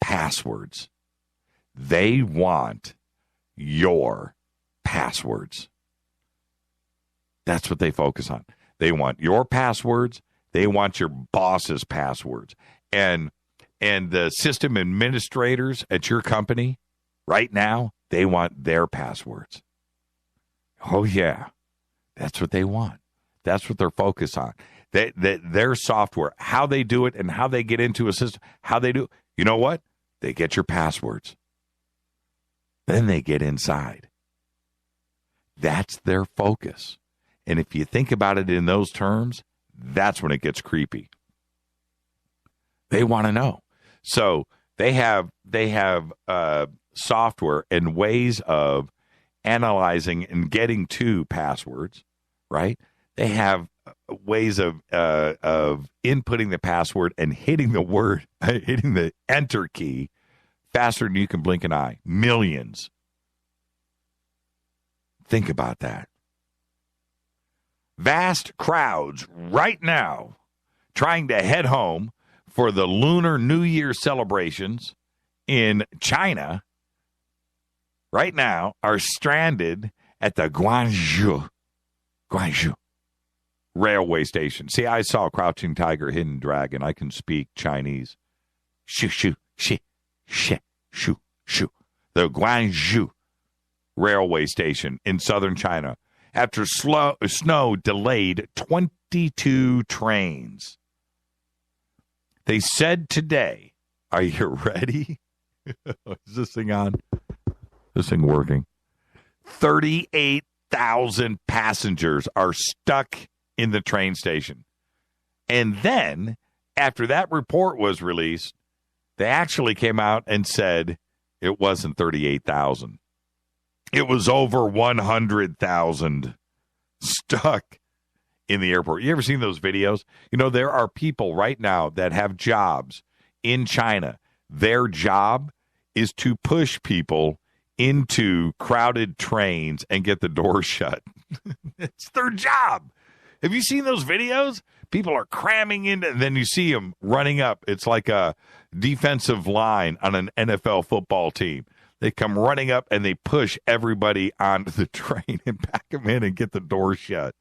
Passwords. They want your passwords. That's what they focus on. They want your passwords. They want your boss's passwords. And the system administrators at your company right now, they want their passwords. Oh, yeah. That's what they want. That's what they're focused on. Their software, how they do it and how they get into a system, how they do. You know what? They get your passwords. Then they get inside. That's their focus. And if you think about it in those terms, that's when it gets creepy. They want to know. So they have software and ways of analyzing and getting to passwords, right? They have ways of inputting the password and hitting the enter key faster than you can blink an eye. Millions. Think about that. Vast crowds right now trying to head home for the Lunar New Year celebrations in China right now are stranded at the Guangzhou railway station. See, I saw Crouching Tiger, Hidden Dragon. I can speak Chinese. Shoo, shoo, shi, shi, shoo, shoo. The Guangzhou railway station in southern China after snow delayed 22 trains. They said today, are you ready? Is this thing on? This thing working? 38,000 passengers are stuck in the train station. And then, after that report was released, they actually came out and said it wasn't 38,000. It was over 100,000 stuck in the airport. You ever seen those videos? You know, there are people right now that have jobs in China. Their job is to push people into crowded trains and get the doors shut. It's their job. Have you seen those videos? People are cramming in, and then you see them running up. It's like a defensive line on an NFL football team. They come running up, and they push everybody onto the train and pack them in and get the door shut.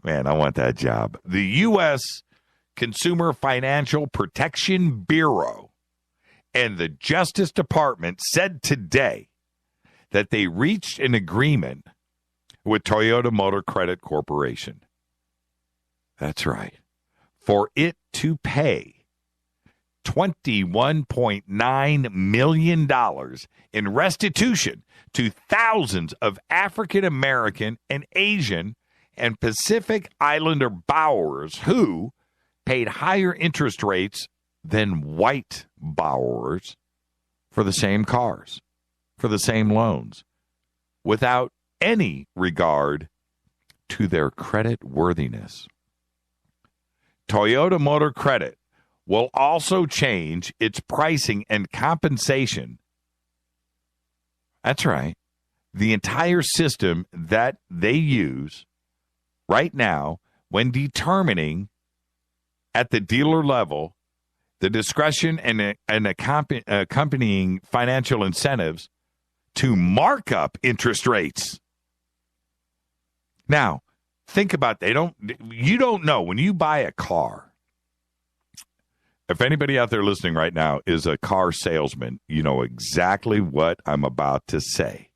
Man, I want that job. The U.S. Consumer Financial Protection Bureau and the Justice Department said today that they reached an agreement with Toyota Motor Credit Corporation. That's right. For it to pay $21.9 million in restitution to thousands of African American and Asian and Pacific Islander borrowers who paid higher interest rates than white borrowers for the same cars, for the same loans, without any regard to their credit worthiness. Toyota Motor Credit will also change its pricing and compensation. That's right. The entire system that they use right now when determining at the dealer level the discretion and accompanying financial incentives to mark up interest rates. Now, think about you don't know when you buy a car, If anybody out there listening right now is a car salesman, you know exactly what I'm about to say.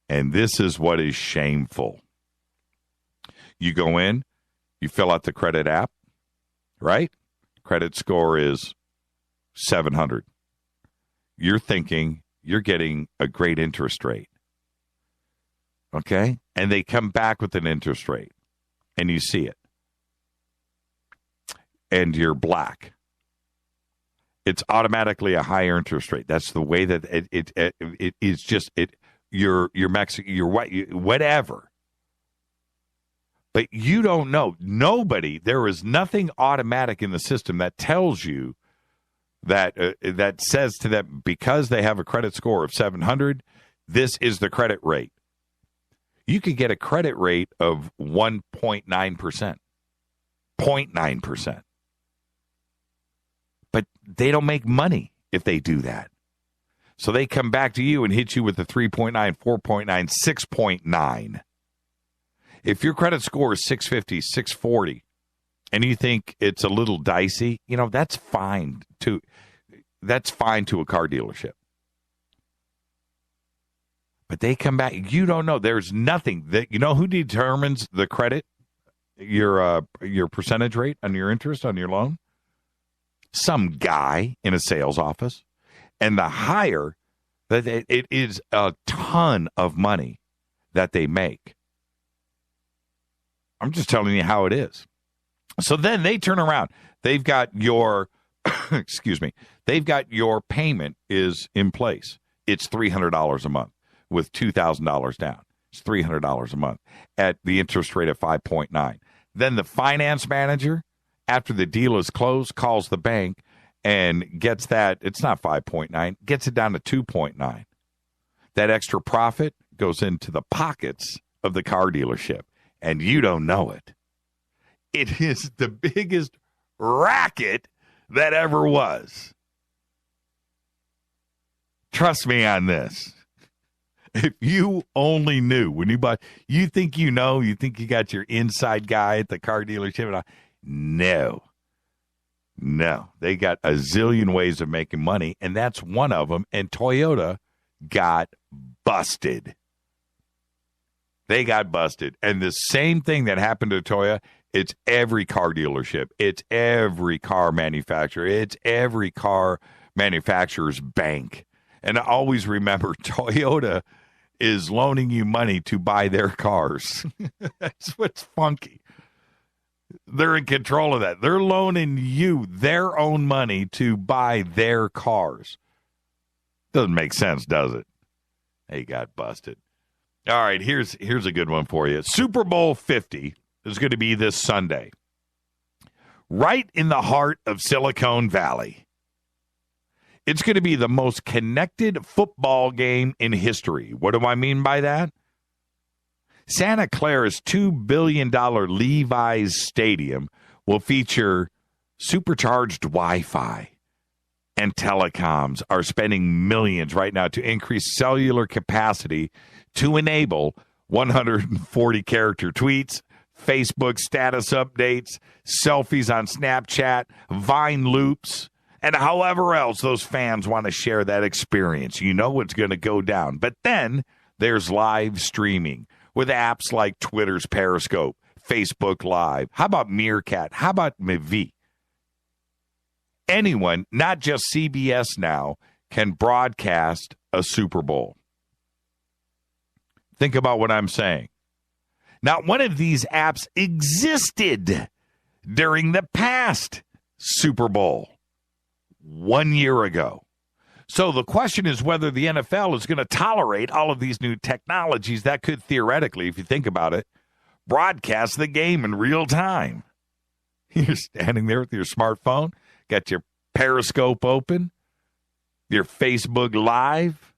And this is what is shameful. You go in, you fill out the credit app, right? Credit score is 700. You're thinking you're getting a great interest rate. Okay? And they come back with an interest rate, and you see it. And you're black. It's automatically a higher interest rate. That's the way that it is just it. You're Mexican, you're white, whatever. But you don't know. Nobody. There is nothing automatic in the system that tells you that that says to them, because they have a credit score of 700, this is the credit rate. You could get a credit rate of 1.9%, 0.9%. But they don't make money if they do that. So they come back to you and hit you with a 3.9, 4.9, 6.9. If your credit score is 650, 640, and you think it's a little dicey, you know, that's fine to a car dealership. But they come back, you don't know. There's nothing that, you know who determines the credit, your percentage rate on your interest on your loan? Some guy in a sales office. And the higher, that it is a ton of money that they make. I'm just telling you how it is. So then they turn around. They've got your, excuse me, they've got your payment is in place. It's $300 a month with $2,000 down. It's $300 a month at the interest rate of 5.9. Then the finance manager, after the deal is closed, calls the bank and gets that, it's not 5.9, gets it down to 2.9. That extra profit goes into the pockets of the car dealership, and you don't know it. It is the biggest racket that ever was. Trust me on this. If you only knew when you buy, you think you know, you think you got your inside guy at the car dealership. And No, they got a zillion ways of making money, and that's one of them. And Toyota got busted. They got busted. And the same thing that happened to Toyota, it's every car dealership. It's every car manufacturer. It's every car manufacturer's bank. And I always remember Toyota is loaning you money to buy their cars. That's what's funky. They're in control of that. They're loaning you their own money to buy their cars. Doesn't make sense, does it? They got busted. All right, here's a good one for you. Super Bowl 50 is going to be this Sunday, right in the heart of Silicon Valley. It's going to be the most connected football game in history. What do I mean by that? Santa Clara's $2 billion Levi's Stadium will feature supercharged Wi-Fi, and telecoms are spending millions right now to increase cellular capacity to enable 140-character tweets, Facebook status updates, selfies on Snapchat, Vine loops, and however else those fans want to share that experience. You know what's going to go down. But then there's live streaming with apps like Twitter's Periscope, Facebook Live. How about Meerkat? How about Mivi? Anyone, not just CBS now, can broadcast a Super Bowl. Think about what I'm saying. Not one of these apps existed during the past Super Bowl 1 year ago. So the question is whether the NFL is going to tolerate all of these new technologies that could theoretically, if you think about it, broadcast the game in real time. You're standing there with your smartphone, got your Periscope open, your Facebook Live,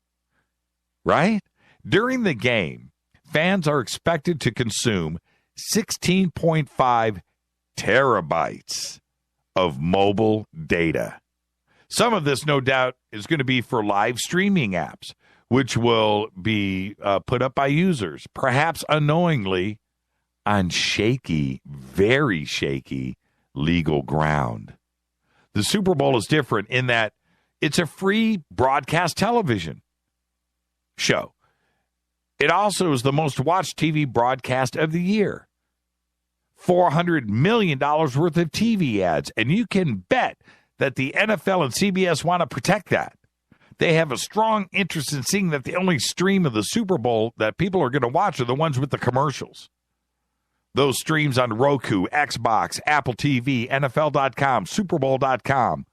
right? During the game, fans are expected to consume 16.5 terabytes of mobile data. Some of this, no doubt, is going to be for live streaming apps, which will be put up by users, perhaps unknowingly, on shaky, very shaky legal ground. The The Super Bowl is different in that it's a free broadcast television show. It also is the most watched TV broadcast of the year. $400 million worth of TV ads. And you can bet that the NFL and CBS want to protect that. They have a strong interest in seeing that the only stream of the Super Bowl that people are going to watch are the ones with the commercials. Those streams on Roku, Xbox, Apple TV, NFL.com, Superbowl.com,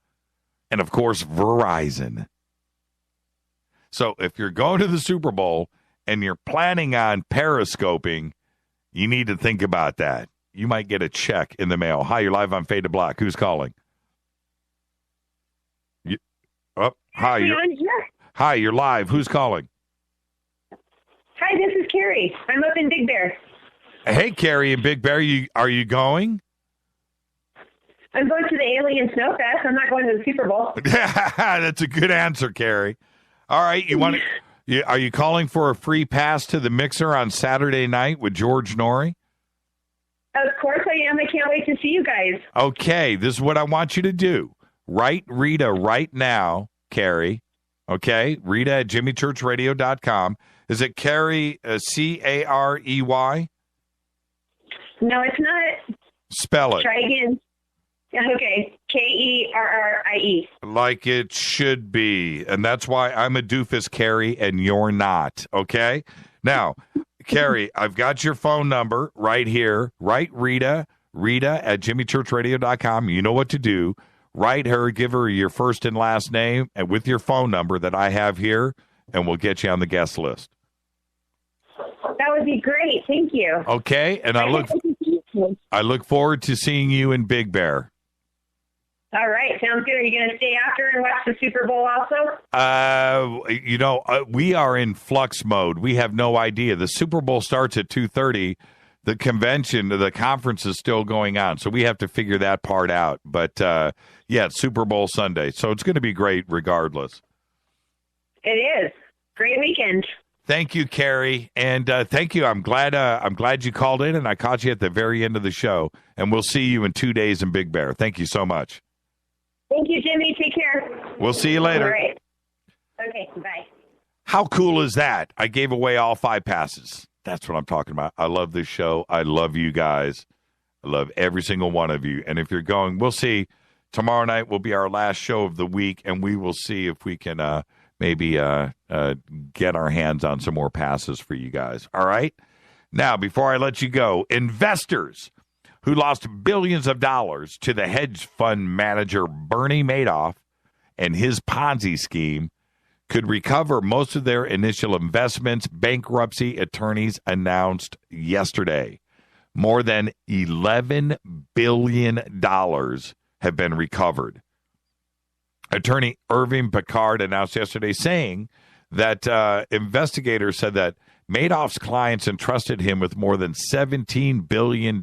and, of course, Verizon. So if you're going to the Super Bowl and you're planning on periscoping, you need to think about that. You might get a check in the mail. Hi, you're live on Fade to Black. Who's calling? Hi, you're live. Who's calling? Hi, this is Carrie. I'm up in Big Bear. Hey, Carrie in Big Bear. Are you going? I'm going to the Alien Snowfest. I'm not going to the Super Bowl. That's a good answer, Carrie. All right, are you calling for a free pass to the Mixer on Saturday night with George Norrie? Of course I am. I can't wait to see you guys. Okay, this is what I want you to do. Write Rita right now, Carrie. Okay, Rita at jimmychurchradio.com. Is it Carrie, C-A-R-E-Y? No, it's not. Spell it. Try again. Okay, Kerrie. Like it should be. And that's why I'm a doofus, Carrie, and you're not. Okay? Now, Carrie, I've got your phone number right here. Write Rita at jimmychurchradio.com. You know what to do. Write her, give her your first and last name and with your phone number that I have here, and we'll get you on the guest list. That would be great. Thank you. Okay, and I look forward to seeing you in Big Bear. All right, sounds good. Are you going to stay after and watch the Super Bowl also? We are in flux mode. We have no idea. The Super Bowl starts at 2:30. The convention, the conference is still going on, so we have to figure that part out. But, it's Super Bowl Sunday, so it's going to be great regardless. It is. Great weekend. Thank you, Carrie, and thank you. I'm glad you called in, and I caught you at the very end of the show, and we'll see you in 2 days in Big Bear. Thank you so much. Thank you, Jimmy. Take care. We'll see you later. All right. Okay, bye. How cool is that? I gave away all 5 passes. That's what I'm talking about. I love this show. I love you guys. I love every single one of you. And if you're going, we'll see. Tomorrow night will be our last show of the week, and we will see if we can maybe get our hands on some more passes for you guys. All right? Now, before I let you go, investors who lost billions of dollars to the hedge fund manager Bernie Madoff and his Ponzi scheme could recover most of their initial investments, bankruptcy attorneys announced yesterday. More than $11 billion have been recovered. Attorney Irving Picard announced yesterday saying that investigators said that Madoff's clients entrusted him with more than $17 billion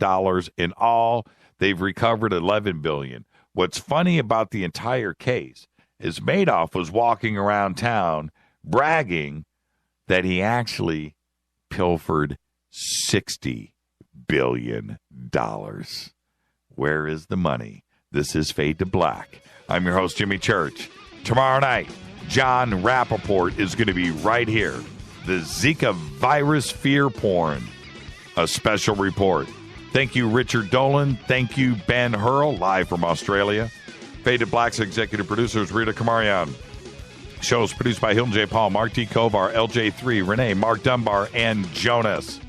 in all. They've recovered $11 billion. What's funny about the entire case is Madoff was walking around town bragging that he actually pilfered $60 billion. Where is the money? This is Fade to Black. I'm your host, Jimmy Church. Tomorrow night, John Rappaport is going to be right here. The Zika virus fear porn, a special report. Thank you, Richard Dolan. Thank you, Ben Hurle, live from Australia. Fade to Black's executive producers, Rita Kamarian. Shows produced by Hilton J. Paul, Mark D. Kovar, LJ3, Renee, Mark Dunbar, and Jonas.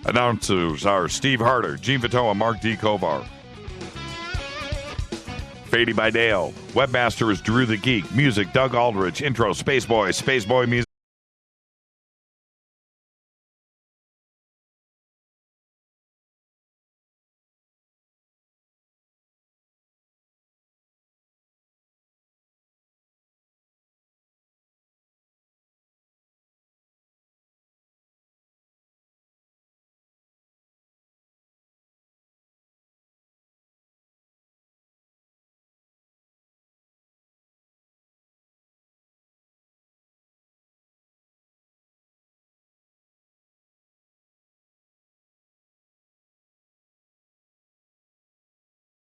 Announcers are Steve Harder, Gene Vitoa, Mark D. Kovar. Fady by Dale. Webmaster is Drew the Geek. Music, Doug Aldrich. Intro, Spaceboy music.